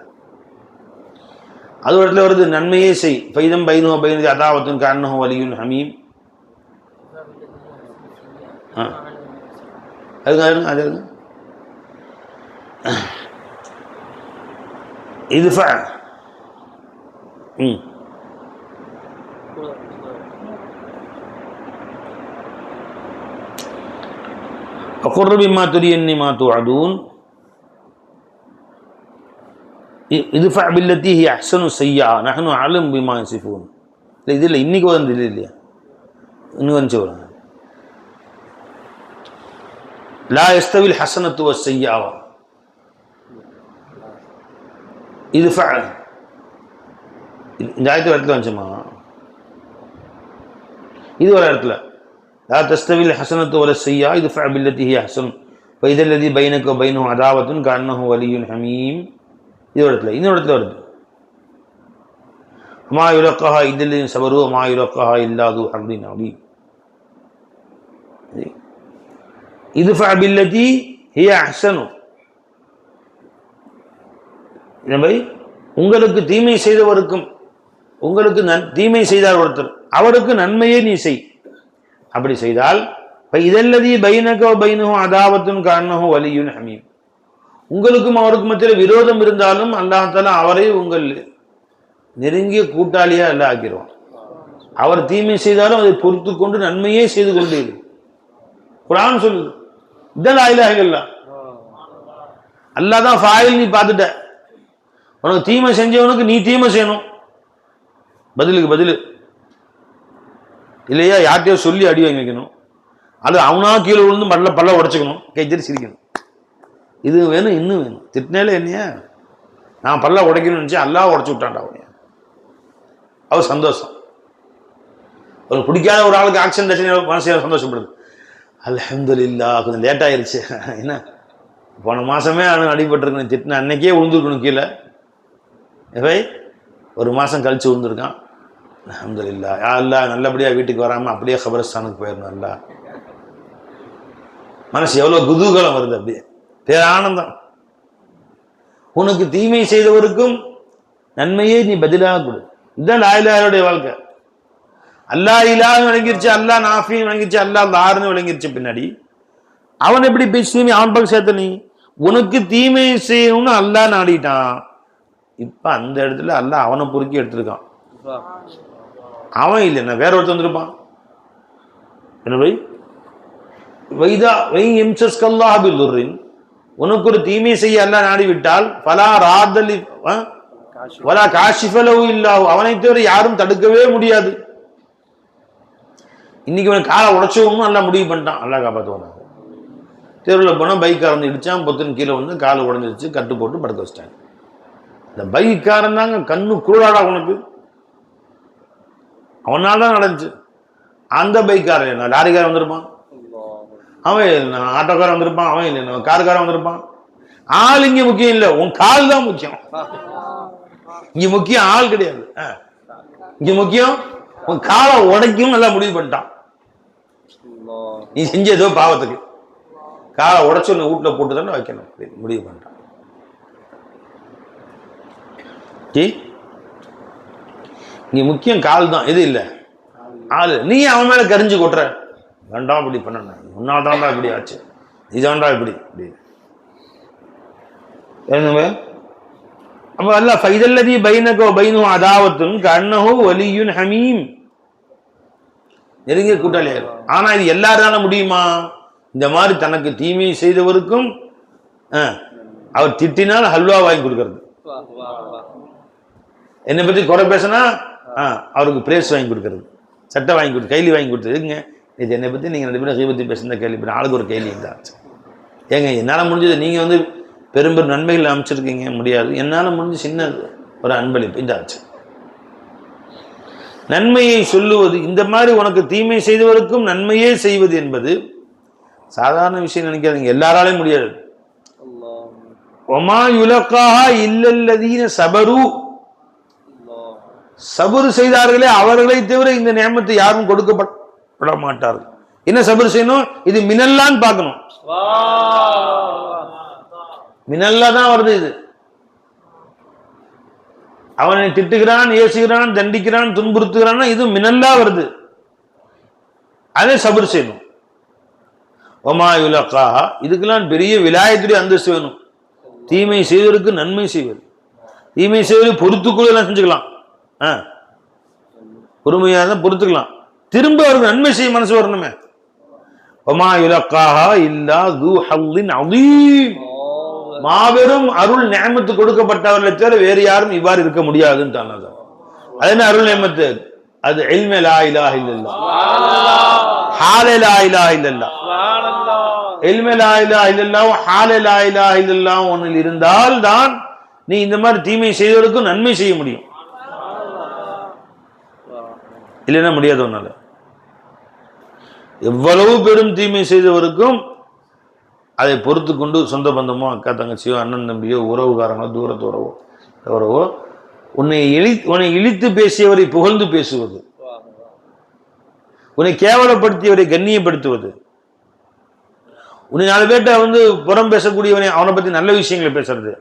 A: அது ஒரு இடத்துல வருது, நன்மையே செய். ஃபைதம் பைனுஹு பைனதி அதாவத்துன் கஅன்னஹு வலியுன் ஹமீம். அது இதுஃபா فقر بما تريني ما توعدون ادفع بالتي هي احسن السيئه نحن اعلم بما يصفون. இது இல்லை, இன்னைக்கு வந்து இல்லையா, இன்னும் வந்து சொல்றாங்க லா யஸ்தவில் ஹஸனத்து வஸ்ஸய்யா. இதுஃபா இந்த ஆயத்து இடத்துல வந்துச்சுமா, இது ஒரு இடத்துல லா தஸ்தவில் ஹஸனத்து வஸ்ஸய்யா இதுஃபா பில்லதி ஹிய அஹ்ஸன் ஃபைதல் லதி பைனக வ பைனஹு அதாவத்துன் கஅன்னஹு வலியுன் ஹமீம். இது ஒரு இடத்துல, இன்னொரு இடத்துல வருது மா யுலக்கஹா இல்லல்லதீன ஸபரு வ மா யுலக்கஹா இல்லா து ஹர்ரின் அதீம். இதுஃபா பில்லதி ஹிய அஹ்ஸனு, உங்களுக்கு தீமை செய்தவருக்கும், உங்களுக்கு தீமை செய்தார் ஒருத்தர், அவருக்கு நன்மையை நீ செய். அப்படி செய்தால் இதல்லதி பைனக வ பைனஹு அதாவத்துன் கஅன்னஹு வலியுன் ஹமீம், உங்களுக்கும் அவருக்கும் மத்தியில் விரோதம் இருந்தாலும் அல்லாஹ் தஆலா அவரை உங்கள் நெருங்கிய கூட்டாளியா எல்லாம் ஆக்கிடுவான். அவர் தீமை செய்தாலும் அதை பொறுத்து கொண்டு நன்மையே செய்து கொண்டு இரு. குர்ஆன் சொல்லுது, இதான் லா இலாஹ இல்லல்லாஹ். அல்லாஹ் தான் ஃபாயில், நீ பார்த்துட்ட. உனக்கு தீமை செஞ்சவனுக்கு நீ தீமை செய்யணும், பதிலுக்கு பதில் இல்லையா? யார்கிட்டயோ சொல்லி அடி வாங்கி வைக்கணும், அது அவனா கீழே விழுந்து பல்ல உடைச்சுக்கணும், கைத்தறி சிரிக்கணும். இது வேணும், இன்னும் வேணும். திட்டினால என்னையா நான் பல்ல உடைக்கணும்னு நினச்சேன், அல்லாஹ் உடைச்சு விட்டான்டா அவனைய. அவர் சந்தோஷம். ஒரு பிடிக்காத ஒரு ஆளுக்கு ஆக்சிடென்ட் மனசு சந்தோஷப்படுது, அல்ஹம்துலில்லாஹ் கொஞ்சம் லேட் ஆயிருச்சு. என்ன போன மாதமே அடிபட்டிருக்கணும், திட்டின அன்னைக்கே விழுந்துருக்கணும் கீழே, ஒரு மாதம் கழிச்சு விழுந்துருக்கான். அல்ஹம்துலில்லாஹ், யா அல்லாஹ் நல்லபடியாக வீட்டுக்கு வராமல் அப்படியே கபரஸ்தானுக்கு போயிடணும். அல்லாஹ் மனசு எவ்வளோ குதூகலம் வருது, அப்படியே பேரானந்தம். உனக்கு தீமை செய்தவருக்கும் நன்மையே நீ பதிலாக கொடு. இதுதான் லா இலாஹுடைய வாழ்க்கை. அல்லாஹ் இலாஹ்னு விளங்கிருச்சு, அல்லாஹ் நாஃபின்னு விளங்கிருச்சு, அல்லாஹ் தாருன்னு விளங்கிருச்சு. பின்னாடி அவன் எப்படி பேசி அவன் பக்கம் சேர்த்த? நீ உனக்கு தீமை செய்யணும்னு அல்லாஹ் நாடிட்டான். இப்ப அந்த இடத்துல அல்லாஹ் அவனை பொறுக்கி எடுத்திருக்கான். அவன் இல்லைன்னா வேற ஒருத்தர் வந்திருப்பான். என்ன பை வைதா வை எம்சஸ்கல்லாஹ் பிதுர்ரின், உனக்கு ஒரு தீமை செய்ய அல்லாஹ் நாடி விட்டால் ஃபலா ராதலி வலா காஷிஃபலஹு இல்லாஹு, அவனை தவிர யாரும் தடுக்கவே முடியாது. இன்னைக்கு அவன் காலை உடைச்சவனும் நல்லா முடிவு பண்ணிட்டான், அல்லாஹ் காப்பாற்றுவான். தெருவில் போனால் பைக்காரன் இடிச்சான், பொத்துன்னு கீழே வந்து காலை உடஞ்சிருச்சு, கட்டு போட்டு படுக்க வச்சிட்டாங்க. இந்த பைக்காரன் தாங்க கண்ணு குருடாடா உனக்கு, அவனால தான் நடந்துச்சு. அந்த பைக்காரன் என்ன லாரிக்காரன் வந்திருப்பான், அவன் இல்லை ஆட்டோக்காரன் வந்திருப்பான், அவன் இல்லை காருக்காரன் வந்திருப்பான். ஆள் இங்க முக்கியம் இல்லை, உன் கால் தான் முக்கியம். இங்க முக்கியம் ஆள் கிடையாது, இங்க முக்கியம் உன் காலை உடைக்கும். நல்லா முடிவு பண்ணிட்டான். நீ செஞ்ச ஏதோ பாவத்துக்கு காலை உடைச்சு உன்னை வீட்டுல போட்டு தானே வைக்கணும், முடிவு பண்ணிட்டான். இங்க முக்கியம் கால் தான், எது இல்லை ஆளு நீ அவன் மேல கரிஞ்சு கொட்டுற, வேண்டாம் இப்படி பண்ண, முன்னாதான்டா இப்படி ஆச்சு, இதான்டா இப்படி இப்படி. அப்ப அல்லாஹ் ஃபைதல்லதி பைனக வ பைனஹு அதாவத்துன் கஅன்னஹு வலியுன் ஹமீம், நெருங்கிய கூட்டாளியார். ஆனா இது எல்லாரால முடியுமா? இந்த மாதிரி தனக்கு தீமை செய்தவருக்கும் அவர் திட்டினால் ஹல்வா வாங்கி கொடுக்கறது, என்னை பத்தி குறை பேசினா அவருக்கு பிரேஸ் வாங்கி கொடுக்கறது, சட்டை வாங்கி கொடுத்து கைலி வாங்கி கொடுத்ததுங்க. இது என்னை பத்தி நீங்க 2 பேரும் கைப்பற்றி பேசுன கேள்வி, ஆளுக்கு ஒரு கைலி இருந்தா ஏங்க என்னால் முடிஞ்சது. நீங்க வந்து பெரும்பெரும் நன்மைகள் அமைச்சிருக்கீங்க, முடியாது. என்னால் முடிஞ்ச சின்ன ஒரு அன்பளிப்பு இதாச்சு. நன்மையை சொல்லுவது, இந்த மாதிரி உனக்கு தீமை செய்தவருக்கும் நன்மையே செய்வது என்பது சாதாரண விஷயம் நினைக்காதீங்க, எல்லாராலையும் முடியாது. ஒமா யுலக்காஹா இல்லல்லதீன சபரு, சபரு செய்தார்களே அவர்களை தவிர இந்த நியமத்தை யாரும் கொடுக்கப்பட மாட்டார்கள். என்ன சபரு செய்யணும்? இது மினல்லான்னு பார்க்கணும். மினல்லா தான் வருது. இது அவனை திட்டுகிறான், ஏசுகிறான், தண்டிக்கிறான், துன்புறுத்துகிறான், இது மினல்லா வருது. அதே சபர் செய்யணும். ஒமா யுலக்காஹா, இதுக்கெல்லாம் பெரிய விலாயத்துடைய அந்தஸ்து வேணும். தீமை செய்வதற்கு நன்மை செய்வது, தீமை செய்வது பொறுத்துக்குள்ள செஞ்சுக்கலாம், பொறுமையாக தான் பொறுத்துக்கலாம். திரும்ப அவருக்கு நன்மை செய்ய மனசு வரணுமே. ஒமா யுலக்காஹா இல்லா து ஹல்லின் அதீம், மாபெரும் அருள் நியமத்து கொடுக்கப்பட்டவர்களை தவிர வேறு யாரும் இவ்வாறு இருக்க முடியாதுன்னு. அது என்ன அருள் நியமத்து? அது இல்மே லா இலாஹ இல்லல்லாஹ், ஹாலே லா இலாஹ இல்லல்லாஹ். இல்மே லா இலாஹ இல்லல்லாஹ், ஹாலே லா இலாஹ இல்லல்லாஹ் ஒன்னில் இருந்தால் தான் நீ இந்த மாதிரி தீமை செய்வதற்கும் நன்மை செய்ய முடியும். இல்லைன்னா முடியாது ஒன்னால. எவ்வளவு பெரும் தீமை செய்தவருக்கும் அதை பொறுத்து கொண்டு சொந்த பந்தமோ அக்கா தங்கச்சியோ அண்ணன் தம்பியோ உறவுகாரங்களோ தூரத்து உறவோ உன்னை இழித்து பேசியவரை புகழ்ந்து பேசுவது, உன்னை கேவலப்படுத்தியவரை கண்ணியப்படுத்துவது, உன்னை 4 பேர்ட்ட வந்து புறம் பேசக்கூடியவனை அவனை பத்தி நல்ல விஷயங்களை பேசுறது,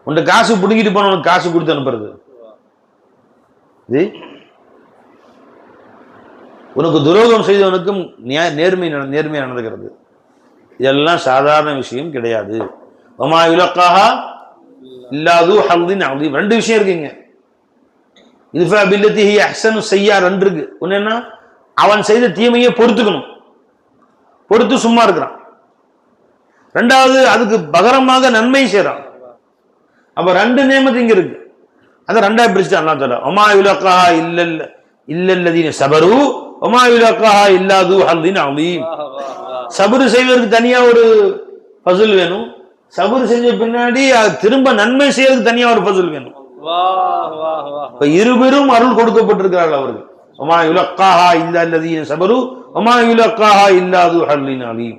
A: உன்னை காசு பிடுங்கிட்டு போனவனுக்கு காசு கொடுத்து அனுப்புறது, உனக்கு துரோகம் செய்தவனுக்கும் நேர்மையா நடந்துகிறது. இதெல்லாம் சாதாரண விஷயம் கிடையாது. வமா யுலக்காஹா இல்லா து ஹல்லின் அதீம். 2 விஷயம் இருக்குங்க. இத்ஃபா பில்லதி ஹிய அஹ்ஸனு ஸய்யா 2 இருக்கு. ஒண்ணு என்ன? அவன் செய்த தீமையை பொறுத்துக்கணும், பொறுத்து சும்மா இருக்கிறான். 2வது அதுக்கு பகரமாக நன்மை செய்றான். அப்ப 2 நியமத்து இங்க இருக்கு. அத 2ஆ பிரிச்சு அல்லாஹ் தஆலா வமா யுலக்காஹா இல்லல்லதீன சபரு வமா யுலக்காஹா இல்லா து ஹல்லின் அதீம். சபரு செய்வதற்கு தனியா ஒரு ஃபஸல் வேணும், சபரு செஞ்ச பின்னாடி திரும்ப நன்மை செய்யறதுக்கு தனியா ஒரு ஃபஸல் வேணும். இப்ப இருவரும் அருள் கொடுக்கப்பட்டிருக்கிறார்கள் அவர்கள். வமா யுலக்காஹா இல்லல்லதீன சபரு வமா யுலக்காஹா இல்லா து ஹல்லின் அதீம்.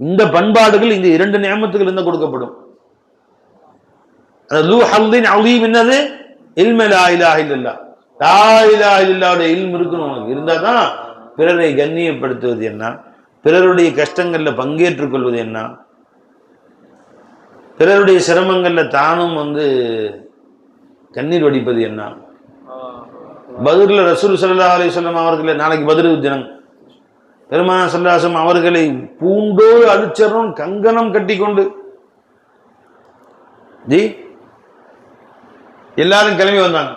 A: இந்த பண்பாடுகள் இந்த 2 நியமத்துகள் இருந்தா கொடுக்கப்படும். து ஹல்லின் அதீம் என்னது? இல்ம லா இலாஹ இல்லல்லாஹ், லா இலாஹ இல்லல்லாஹ்வுடைய இல்ம் இருக்கணும். உனக்கு இருந்தாதான் பிறரை கண்ணியப்படுத்துவது என்ன, பிறருடைய கஷ்டங்கள்ல பங்கேற்றுக் கொள்வது என்ன, பிறருடைய சிரமங்கள்ல தானும் வந்து கண்ணீர் வடிப்பது என்ன. பத்ர்ல ரசூல் ஸல்லல்லாஹு அலைஹி வஸல்லம் அவர்களை, நாளைக்கு பத்ர் தினம், பெருமானார் ஸல்லல்லாஹு அலைஹி வஸல்லம் அவர்களை பூண்டோடு அடிச்சரும் கங்கணம் கட்டி கொண்டு எல்லாரும் கிளம்பி வந்தாங்க.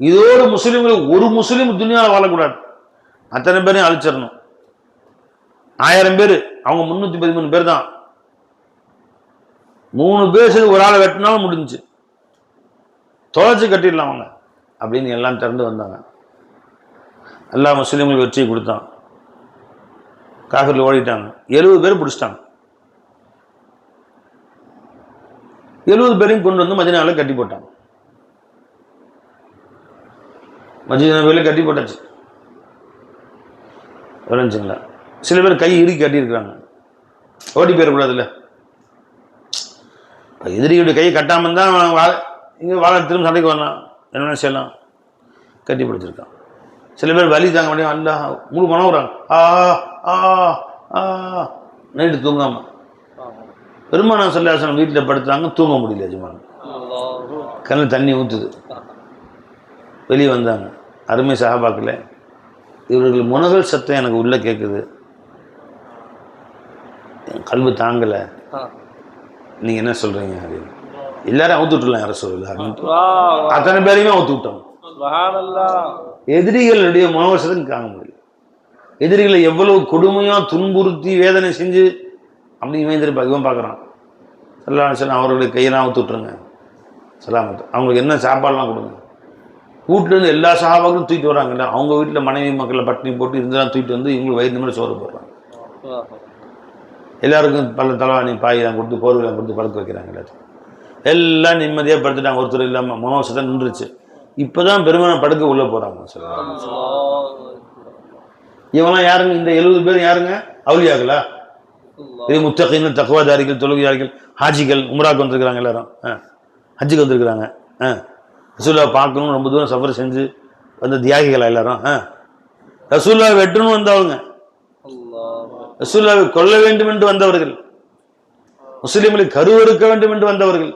A: இதோடு முஸ்லிம்கள் ஒரு முஸ்லிம் துனியாவில் வாழக்கூடாது, அத்தனை பேரையும் அழிச்சிடணும். 1000 பேர், அவங்க 313 பேர் தான். 3 பேர் சேர்ந்து ஒரு ஆளை வெட்டினாலும் முடிஞ்சு, தொலைச்சு கட்டிடலாம் அவங்க அப்படின்னு எல்லாம் திறந்து வந்தாங்க. எல்லா முஸ்லீம்களும் வெற்றியை கொடுத்தான். காஃபிர்கள் ஓடிட்டாங்க. 70 பேர் பிடிச்சிட்டாங்க. 70 பேரையும் கொண்டு வந்து மதீனாவில் கட்டி போட்டாங்க. மஸ்ஜித் நபவியில் கட்டி போட்டாச்சு. விளைஞ்சுங்களா? சில பேர் கை இறுக்கி கட்டியிருக்கிறாங்க, ஓடி போயிடக்கூடாதுல்ல. எதிரியுடைய கையை கட்டாமல் தான் இங்கே வாழ திரும்ப சண்டைக்கு வரலாம், என்ன செய்யலாம், கட்டி பிடிச்சிருக்கான். சில பேர் வலி தாங்க முடியும், அல்ல முழு மனம் வராங்க, நைட்டு தூங்காம. பெருமானார் ஸல்லல்லாஹு அலைஹி வஸல்லம் வீட்டில் படுத்தாங்க, தூங்க முடியல. எஜமான் கண்ணில் தண்ணி ஊற்றுது, வெளியே வந்தாங்க. அருமை சஹாபாக்களே, இவர்கள் முனகல் சத்தம் எனக்கு உள்ளே கேட்குது, கல்வி தாங்கலை, நீங்கள் என்ன சொல்கிறீங்க அப்படின்னு. எல்லாரும் அவுத்து விட்டுலாம் யார சொல்லல, அத்தனை பேரையுமே அவுத்து விட்டோம். எதிரிகளுடைய முனகல் சத்தம் தாங்க முடியல. எதிரிகளை எவ்வளவு கொடுமையாக துன்புறுத்தி வேதனை செஞ்சு அப்படி இவன் பார்க்குறான். சொல்லாம் அவர்களுடைய கையெல்லாம் அவுத்து விட்டுருங்க, சலாமத்து, அவங்களுக்கு என்ன சாப்பாடுலாம் கொடுங்க. வீட்டிலேருந்து எல்லா சஹாபாக்களும் தூக்கிட்டு வராங்கல்ல, அவங்க வீட்டில் மனைவி மக்களை பட்டினி போட்டு இருந்தெல்லாம் தூக்கிட்டு வந்து இவங்களுக்கு வயிறு நிமிடம் சோறு போடுறாங்க. எல்லாருக்கும் பல தலைவாணி பாயெல்லாம் கொடுத்து போர்வெல்லாம் கொடுத்து படுக்க வைக்கிறாங்க. எல்லாத்தையும் எல்லாம் நிம்மதியாக படுத்துட்டாங்க. ஒருத்தர் இல்லாமல் மனோசத்தை நின்றுச்சு. இப்போ தான் பெருமான படுக்க உள்ளே போகிறாங்க. இவங்களாம் யாருங்க? இந்த 70 பேர் யாருங்க? அவுலியாக்களா? இது முத்தகீன்கள், தக்வாதாரிகள், தொழுகையாளிகள், ஹாஜிகள், உம்ராக்கு வந்திருக்கிறாங்க. எல்லாரும் ஹஜ்ஜுக்கு வந்திருக்கிறாங்க. ரசூல்லா பார்க்கணும் ரொம்ப தூரம் சஃபர் செஞ்சு வந்த தியாகிகளா எல்லாரும். ரசூல்லாவை வெட்டணும் வந்தவங்க, ரசூல்லாவை கொல்ல வேண்டும் என்று வந்தவர்கள், முஸ்லிம்களை கருவறுக்க வேண்டும் என்று வந்தவர்கள்.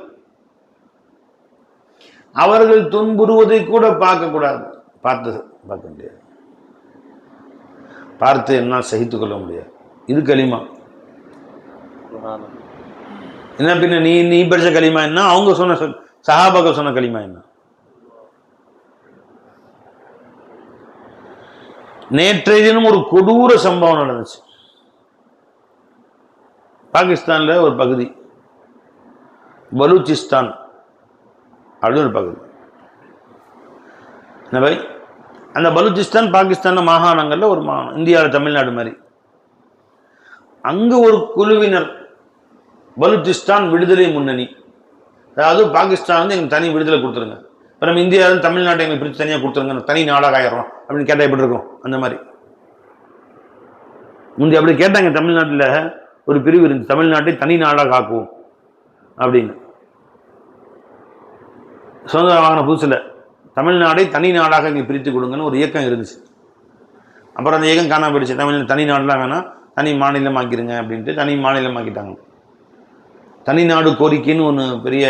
A: அவர்கள் துன்புறுவதை கூட பார்க்கக்கூடாது, பார்க்க முடியாது, பார்த்து என்ன சகித்துக் கொள்ள முடியாது. இது களிமா. என்ன பின்ன நீ படிச்ச களிமா என்ன, அவங்க சொன்ன சஹாபாக்கள் சொன்ன களிமா என்ன? நேற்றைய தினம் ஒரு கொடூர சம்பவம் நடந்துச்சு. பாகிஸ்தான்ல ஒரு பகுதி, பலூச்சிஸ்தான் அப்படின்னு ஒரு பகுதி. அந்த பலூச்சிஸ்தான் பாகிஸ்தான் மாகாணங்கள்ல ஒரு மாகாணம், இந்தியாவில் தமிழ்நாடு மாதிரி. அங்க ஒரு குழுவினர், பலூச்சிஸ்தான் விடுதலை முன்னணி, அதாவது பாகிஸ்தான் வந்து எங்களுக்கு தனி விடுதலை கொடுத்துருங்க, இப்போ நம்ம இந்தியாவில் தமிழ்நாட்டை எங்களுக்கு பிரித்து தனியாக கொடுத்துருங்க, தனி நாடாக ஆயிடுறோம் அப்படின்னு கேட்டால் எப்படி இருக்கும்? அந்த மாதிரி முந்தி அப்படி கேட்டாங்க. தமிழ்நாட்டில் ஒரு பிரிவு இருந்து, தமிழ்நாட்டை தனி நாடாக ஆக்குவோம் அப்படின்னு. சுதந்திரம் வாங்கின புதுசில் தமிழ்நாடை தனி நாடாக இங்கே பிரித்து கொடுங்கன்னு ஒரு இயக்கம் இருந்துச்சு. அப்புறம் அந்த இயக்கம் காணாம போயிடுச்சு. தமிழ் தனி நாடுலாம் வேணாம், தனி மாநிலம் ஆக்கிருங்க அப்படின்ட்டு தனி மாநிலம் ஆக்கிட்டாங்க. தனி நாடு கோரிக்கைன்னு ஒன்று பெரிய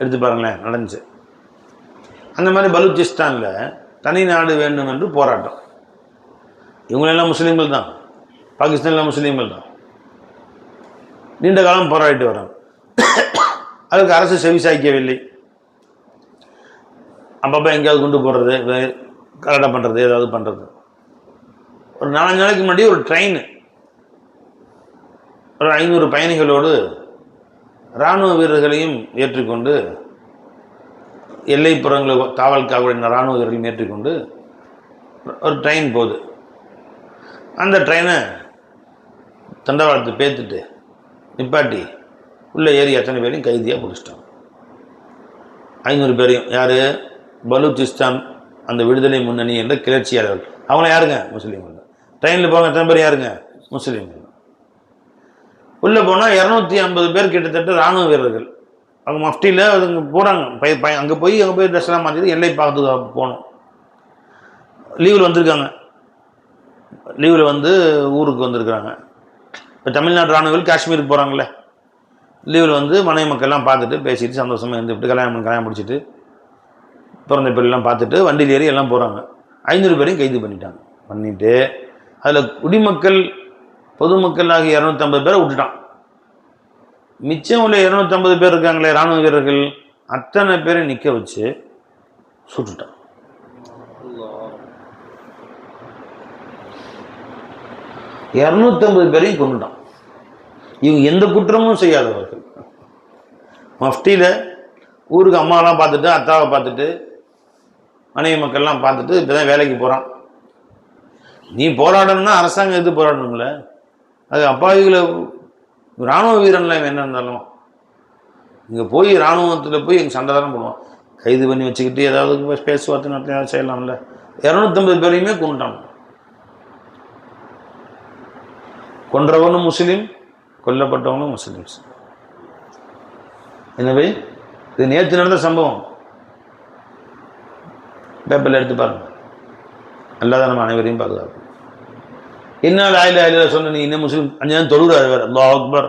A: எடுத்து பாருங்களேன் நடந்துச்சு. அந்த மாதிரி பலூச்சிஸ்தானில் தனி நாடு வேண்டும் என்று போராட்டம். இவங்களெல்லாம் முஸ்லீம்கள் தான், பாகிஸ்தானில் முஸ்லீம்கள் தான், நீண்ட காலம் போராடிட்டு வராங்க. அதுக்கு அரசு செவிசாய்க்கவில்லை. அப்பப்போ எங்கேயாவது கொண்டு போடுறது, கலடை பண்ணுறது, ஏதாவது பண்ணுறது. ஒரு 4 நாளைக்கு முன்னாடி ஒரு ட்ரெயின் ஒரு 500 பயணிகளோடு இராணுவ வீரர்களையும் ஏற்றிக்கொண்டு, எல்லைப்புறங்களை காவல்காவலின் இராணுவ வீரர்களையும் ஏற்றிக்கொண்டு ஒரு ட்ரெயின் போகுது. அந்த ட்ரெயினை தண்டவாளத்தை பேத்துட்டு நிப்பாட்டி உள்ளே ஏறி அத்தனை பேரையும் கைதியாக பிடிச்சிட்டாங்க. 500 பேரையும். யார்? பலூச்சிஸ்தான் அந்த விடுதலை முன்னணி என்ற கிளர்ச்சியாளர்கள். அவங்களாம் யாருங்க? முஸ்லீம்கள். ட்ரெயினில் போங்க எத்தனை பேர் யாருங்க? முஸ்லீம்கள். உள்ளே போனால் 250 பேர் கிட்டத்தட்ட இராணுவ வீரர்கள். அவங்க மஃப்டியில் அதுங்க போகிறாங்க. அங்கே போய் ட்ரெஸ்லாம் மாற்றிட்டு எல்லை பாதுகாப்பு போகணும். லீவில் வந்திருக்காங்க. லீவில் வந்து ஊருக்கு வந்திருக்கிறாங்க. இப்போ தமிழ்நாடு இராணுவர்கள் காஷ்மீருக்கு போகிறாங்களே, லீவில் வந்து மனைவி மக்கள்லாம் பார்த்துட்டு பேசிட்டு சந்தோஷமாக இருந்துவிட்டு கல்யாணம் முடிச்சுட்டு பிறந்த பேரெல்லாம் பார்த்துட்டு வண்டியில் ஏறி எல்லாம் போகிறாங்க. 500 பேரையும் கைது பண்ணிட்டு அதில் குடிமக்கள் பொதுமக்கள் ஆகிய 250 பேரை விட்டுட்டான். மிச்சம் உள்ள 250 பேர் இருக்காங்களே இராணுவ வீரர்கள், அத்தனை பேரை நிற்க வச்சு சுட்டுட்டான். 250 பேரையும் கொண்டுட்டான். இவங்க எந்த குற்றமும் செய்யாதவர்கள். மஃப்டியில் ஊருக்கு அம்மாவெல்லாம் பார்த்துட்டு, அத்தாவை பார்த்துட்டு, மனைவி மக்கள்லாம் பார்த்துட்டு இப்போ தான் வேலைக்கு போகிறான். நீ போராடணும்னா அரசாங்கம் எது போராடணும்ல? அது அப்பாவிகளை இராணுவ வீரன்லாம் என்ன இருந்தாலும் இங்கே போய் இராணுவத்தில் போய் எங்கள் சண்டை தானே போடுவோம். கைது பண்ணி வச்சுக்கிட்டு ஏதாவது பேச்சுவார்த்தை நடத்தி ஏதாவது செய்யலாம்ல. 250 பேரையுமே கொண்டுட்டாங்க. கொன்றவனும் முஸ்லீம், கொல்லப்பட்டவனும் முஸ்லீம்ஸ். எனவே இது நேற்று நடந்த சம்பவம். பேப்பரில் எடுத்து பாருங்க. அல்லாதான் நம்ம அனைவரையும் பாதுகாக்கும். என்னால் ஆயில ஆயில சொன்ன நீ இன்னும் முஸ்லீம் 5 நாள் தொழுகிறார் வேறு. அல்லாஹ் அக்பர்.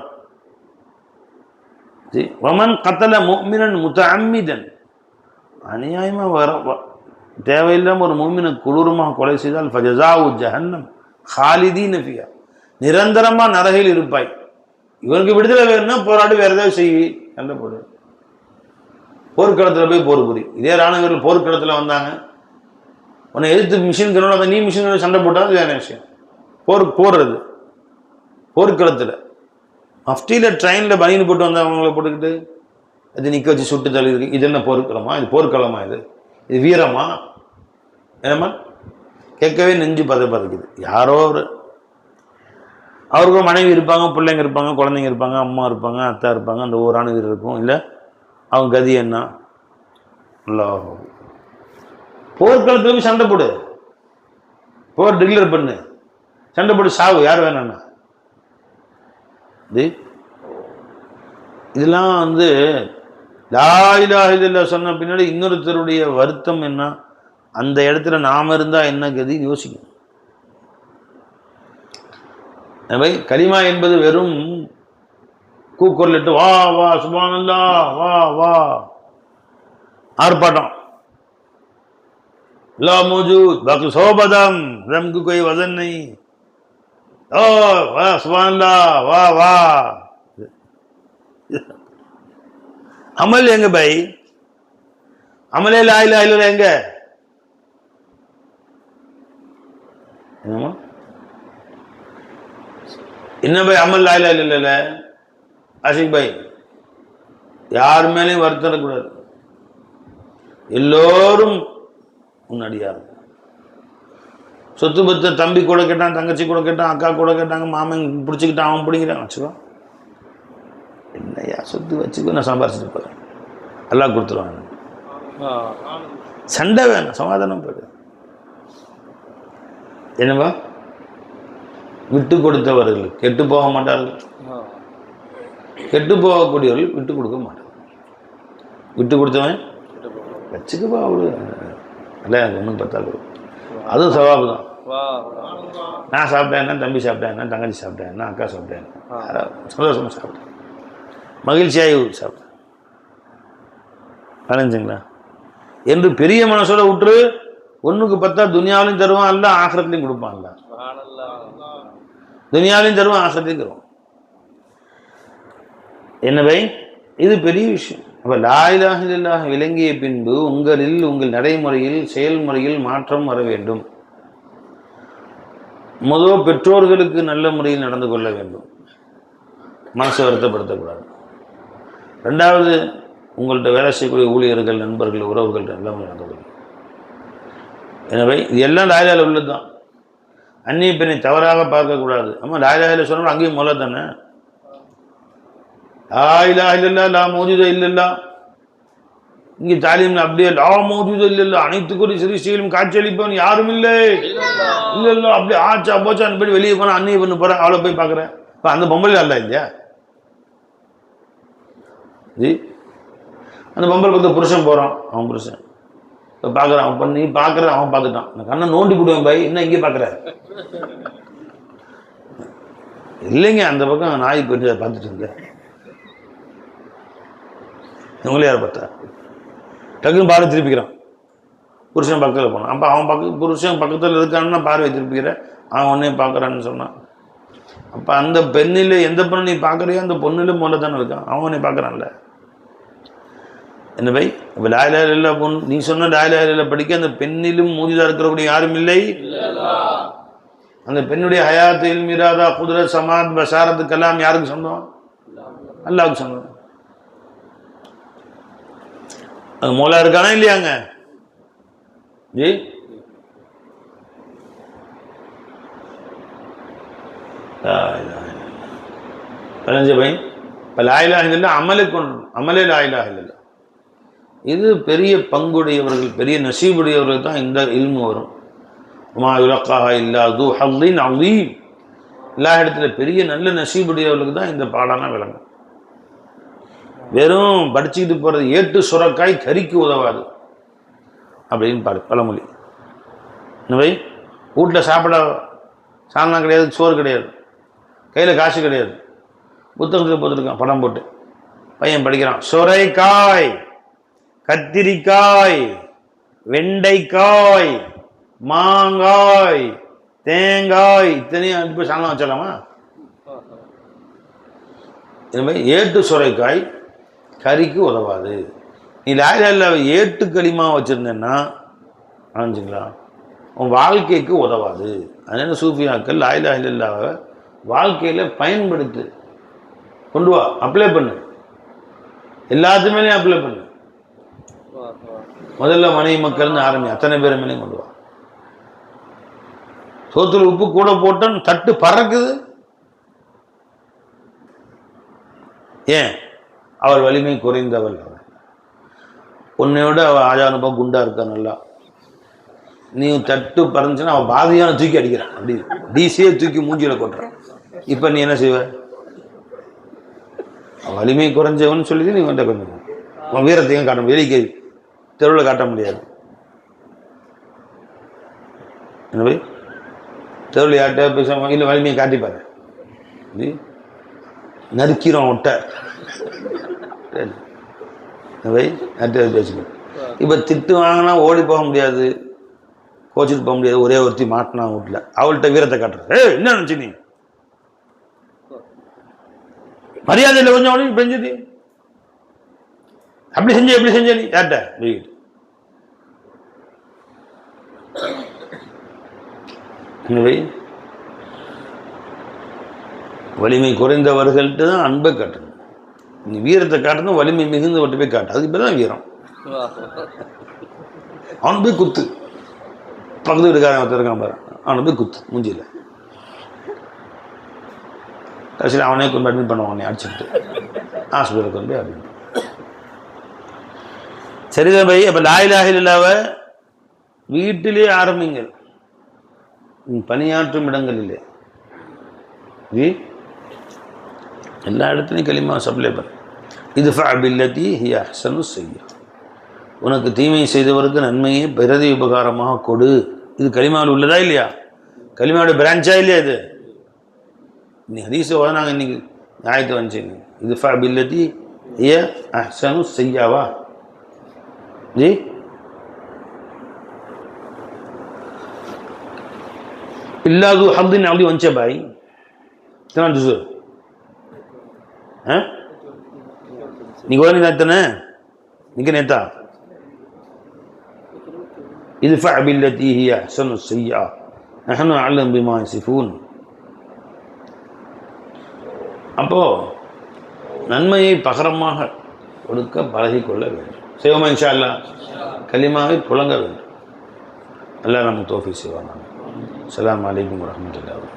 A: வமன் கத்தல முஃமினன் முத்தஅம்மிதன், அநியாயமாக தேவையில்லாமல் ஒரு மூமினை கொடூரமாக கொலை செய்தால் ஃபஜஸாஉ ஜஹன்னம் ஹாலிதீன ஃபிஹா, நிரந்தரமா நரகில் இருப்பாய். இவனுக்கு விடுதலை வேணும்னா போராடி வேற ஏதாவது செய்வி, சண்டை போடு, போர்க்களத்தில் போய் போர் புரி. இதே ராணுவ வீரர்கள் போர்க்களத்தில் வந்தாங்க, உன்னை எதிர்த்து மிஷின் கண்ணோட நீ மிஷின் சண்டை போட்டால் வேற விஷயம். போடுறது போர்க்களத்தில் மஃப்டியில் ட்ரெயினில் பனின்னு போட்டு வந்தவங்களை போட்டுக்கிட்டு அது நிற்க வச்சு சுட்டு தள்ளி இருக்கு. இது என்ன போர்க்களமா? இது போர்க்களமா? இது வீரமா? என்னம்மா கேட்கவே நெஞ்சு பதைக்குது. யாரோ அவருக்கும் மனைவி இருப்பாங்க, பிள்ளைங்க இருப்பாங்க, குழந்தைங்க இருப்பாங்க, அம்மா இருப்பாங்க, அத்தா இருப்பாங்க, அந்த ஊரான வீரர் இருக்கும். இல்லை அவங்க கதி என்ன? போர்க்களத்துல போய் சண்டை போடு, போர் டிக்ளேர் பண்ணு, சண்டை போட்டு சாவு, யார் வேணான்னா. இதெல்லாம் லா இலாஹ இல்லல்லாஹ் சொன்ன பின்னாடி இன்னொருத்தருடைய வருத்தம் என்ன, அந்த இடத்துல நாம இருந்தா என்ன கதி யோசிக்கணும். கலிமா என்பது வெறும் கூக்குரலிட்டு வா வா சுப்ஹானல்லாஹ் வா வா ஆர்ப்பாட்டம், லா மௌஜூத் பாக்கி சோபதம் ரம்கு கோய் வசன் நஹீ, ஓ வா சுப்ஹானல்லாஹ் வா வா. அமல் எங்க பை? அமலே லா இலாஹ இல்லல்லாஹ் எங்க? என்ன பை அமல் லா இலாஹ இல்லல்லாஹ்? ஆஷிக் பை, யார் மேலேயும் வருத்தம் இருக்கக்கூடாது, எல்லோரும் முன்னாடியார். சொத்து பத்த தம்பி கூட கேட்டான், தங்கச்சி கூட கேட்டான், அக்கா கூட கேட்டாங்க, மாமன் பிடிச்சிக்கிட்டான், அவன் பிடிக்கிறான், வச்சுக்கோ. என்னையா சொத்து வச்சுக்கோ, நான் சம்பாரிச்சுட்டு போறேன், எல்லாம் கொடுத்துருவாங்க. சண்டை வேணும், சமாதானம் போயிடு. என்னவா விட்டு கொடுத்தவர்கள் கெட்டு போக மாட்டார்கள், கெட்டு போகக்கூடியவர்கள் விட்டு கொடுக்க மாட்டார்கள். விட்டு கொடுத்தவன் வச்சுக்கப்பா, அவரு இல்லை எனக்கு ஒன்றும் பத்தாது, அதுவும் சவாபு தான். நான் சாப்பிட்டேன் என்ன, தம்பி சாப்பிட்டேன் என்ன, தங்கச்சி சாப்பிட்டேன் என்ன, அக்கா சாப்பிட்டேன் என்ன, சந்தோஷமாக சாப்பிட்டேன், மகிழ்ச்சியாகி சாப்பிட்டேன், அணைஞ்சுங்களா என்று பெரிய மனசோட விட்டுரு. ஒன்றுக்கு பத்தா துனியாவிலையும் தருவான், அல்ல ஆகிரத்திலையும் கொடுப்பான்ல. துனியாவிலையும் தருவான், ஆகிரத்திலையும் தருவான். என்னவை இது பெரிய விஷயம். அப்ப லா இலாஹ இல்லல்லாஹ் விளங்கிய பின்பு உங்களில் உங்கள் நடைமுறையில் செயல்முறையில் மாற்றம் வர வேண்டும். முதல் பெற்றோர்களுக்கு நல்ல முறையில் நடந்து கொள்ள வேண்டும், மனசை வருத்தப்படுத்தக்கூடாது. ரெண்டாவது உங்கள்கிட்ட வேலை செய்யக்கூடிய ஊழியர்கள், நண்பர்கள், உறவுகள் நல்ல முறை நடந்து கொள்ளும். எனவே இது எல்லாம் லா இலாஹ உள்ளது தான். அந்நிய பெண்ணை தவறாக பார்க்கக்கூடாது. ஆமாம், லா இலாஹ இல்லல்லாஹ் சொன்னால் அங்கேயும் முதல்ல தானே லா இலாஹ இல்லல்லாஹ் லா மௌஜூத இல்லல்லாஹ். இங்கே தாலீம்ல அப்படியே லா மௌஜூத இல்லல்லாஹ், அனைத்துக்குரிய சிறுஷ்டிகளும் காட்சியளிப்பவன் யாரும் இல்லை இல்லல்லா, அப்படியே ஆச்சா போச்சான்னு போய் வெளியே போனால் அந்நிய பண்ணு போகிறேன், அவளை போய் பார்க்குறேன். இப்போ அந்த பொம்பளை அல்ல இல்லையா? ஜி அந்த பொம்பளை பார்த்து புருஷன் போகிறான், அவன் புருஷன் இப்போ பார்க்குறான், அவன் பண்ணி பார்க்குறேன், அவன் பார்த்துட்டான், அந்த கண்ணை நோண்டி போடுவேன் பாய், என்ன இங்கே பார்க்குற இல்லைங்க, அந்த பக்கம் நாய் போயிட்டு பார்த்துட்டு இருந்தேன். உங்களே யாரை பார்த்தா டக்குன்னு பார்வை திருப்பிக்கிறான், புருஷன் பக்கத்தில் போனான். அப்போ அவன் புருஷன் பக்கத்தில் இருக்கான்னு பார்வை திருப்பிக்கிறேன், அவன் ஒன்னே பார்க்குறான்னு சொன்னான். அப்போ அந்த பெண்ணில் எந்த பொண்ணு நீ பார்க்குறியோ அந்த பொண்ணுல முதல்ல தானே இருக்கான், அவன் உன்னை பார்க்குறான்ல. என்ன பை? அப்போ லா இலாஹ இல்லல்லாஹ் பொண்ணு நீ சொன்ன லா இலாஹ இல்லல்லாஹ் படிக்க அந்த பெண்ணிலும் மூஜிதா இருக்கிறக்கூடிய யாரும் இல்லை. அந்த பெண்ணுடைய ஹயாத், இல்ம், இராதா, குத்ரத், சமாத், பஷாரத், கலாம் யாருக்கு சொந்தம்? அல்லாஹ்வுக்கு சொந்தம். அது மோலா இருக்கானா இல்லையாங்க? ஜி பதினஞ்சு பை. இப்போ லா இலாஹ இல்லல்லாஹ் அமலுக்கு கொண்டு, அமலே லா இலாஹ இல்லல்லாஹ். இது பெரிய பங்குடையவர்கள், பெரிய நசீபுடையவர்கள் தான் இந்த இல்மு வரும். மா யுலக்காஹா இல்லா து ஹல்லின் அலீம். எல்லா இடத்துல பெரிய நல்ல நசீபுடையவர்களுக்கு தான் இந்த பாடம்லாம் விளங்கும். வெறும் படிச்சுக்கிட்டு போகிறது ஏட்டு சுரக்காய் கறிக்கு உதவாது அப்படின்னு பாரு பழமொழி. இன்னவை வீட்டில் சாப்பிட சாதனம் கிடையாது, சோறு கிடையாது, கையில் காசு கிடையாது, புத்தகத்தில் போட்டுருக்கான் படம் போட்டு, பையன் படிக்கிறான், சுரைக்காய், கத்திரிக்காய், வெண்டைக்காய், மாங்காய், தேங்காய் இத்தனையும் இப்போ சாணம் வச்சலாமா? ஏட்டு சுரைக்காய் கறிக்கு உதவாது. நீ லாயில ஏட்டு களிமா வச்சிருந்தேன்னா ஆச்சுங்களா உன் வாழ்க்கைக்கு உதவாது. அதனால சூஃபியாக்கள் லாயிலா இல்லாத வாழ்க்கையில பயன்படுத்து, கொண்டு வா, அப்ளை பண்ணு, எல்லாத்துமேலையும் அப்ளை பண்ணு. முதல்ல மனைவி மக்கள்னு ஆரம்பி, அத்தனை பேர் மேலேயும் கொண்டு வா. சோத்துல உப்பு கூட போட்டோன்னு தட்டு பறக்குது. ஏன்? அவள் வலிமை குறைந்தவள். உன்னையோட அவள் ஆஜானுபா குண்டா இருக்கா நல்லா. நீ தட்டு பறந்துச்சுன்னா அவள் பாதியான தூக்கி அடிக்கிறான், அப்படி டிசியே தூக்கி மூஞ்சியில கொட்டுறான். இப்ப நீ என்ன செய்வ? வலிமை குறைஞ்சவன் சொல்லி நீ வந்து கொஞ்சம் உன் வீரத்தையும் காட்ட முடியாது, வெளியே தெருவில் காட்ட முடியாது. என்ன போய் தெருவில் யார்கிட்ட பேச இல்லை, வலிமையை காட்டிப்பாரு, நறுக்கிறோம் ஒட்ட பேசுங்க. இப்போ திட்டு வாங்கினா ஓடி போக முடியாது, கோச்சிட்டு போக முடியாது. ஒரே ஒருத்தி மாட்டினா வீட்டில், அவள்கிட்ட வீரத்தை காட்டுற. என்ன நினச்சி நீ மரியாதையில் கொஞ்சம் அவனுக்கு பெஞ்சது அப்படி செஞ்ச எப்படி செஞ்ச நீ யார்கிட்ட வீட்டு வலிமை குறைந்தவர்கள்ட்ட தான் அன்பை காட்டணும். நீ வீரத்தை காட்டணும், வலிமை மிகுந்தவர்கிட்ட போய் காட்டு, அதுக்கு இப்பதான் வீரம். அவனு போய் குத்து, பக்கத்து வீட்டுக்காரன் ஒருத்தர் இருக்கான் பாரு, அவனை போய் குத்து மூஞ்சியில். கடைசியில் அவனே கொண்டு அட்மிட் பண்ணுவான், உடனே அடிச்சுட்டு ஹாஸ்பிட்டலுக்கு கொண்டு போய் அட்மிட். சரிதான் பை. அப்போ லா இலாஹ இல்லல்லாஹ்வை வீட்டிலே ஆரம்பிங்கள், பணியாற்றும் இடங்களிலே, எல்லா இடத்துலையும் கலிமா சப்ளை பண்ண. இத்ஃபா பில்லதி ஹிய அஹ்ஸனு ஸய்யிஆ, உனக்கு தீமை செய்தவருக்கு நன்மையை பிரதி உபகாரமாக கொடு. இது கலிமாவில் உள்ளதா இல்லையா? கலிமாவோட பிரான்ச்சா இல்லையா? இது நீ ஹதீஸை நாங்கள் இன்னைக்கு ஆயத்தை வந்துச்சுங்க. இத்ஃபா பில்லதி ஹிய அஹ்ஸனு ஸய்யிஆவா ஜி? இல்லாது ஹம்தின் அப்படி வந்துச்சே பாய். இத்தனை ஜுஸு நீங்க ஓதி நேத்தன நீங்க நேத்தா இத்ஃபா பில்லதி ஹிய அஹ்ஸனு ஸய்யிஆ நஹ்னு அஅலமு பிமா யஸிஃபூன். அப்போ நன்மையை பகரமாக கொடுக்க பழகிக்கொள்ள வேண்டும். செய்வோமா இன்ஷா அல்லாஹ்? கலிமாவை புழங்க வேண்டும். அல்லாஹ் நமக்கு தௌஃபீக் செய்வாங்க. அஸ்ஸலாமு அலைக்கும் வரஹ்மத்துல்லாஹி.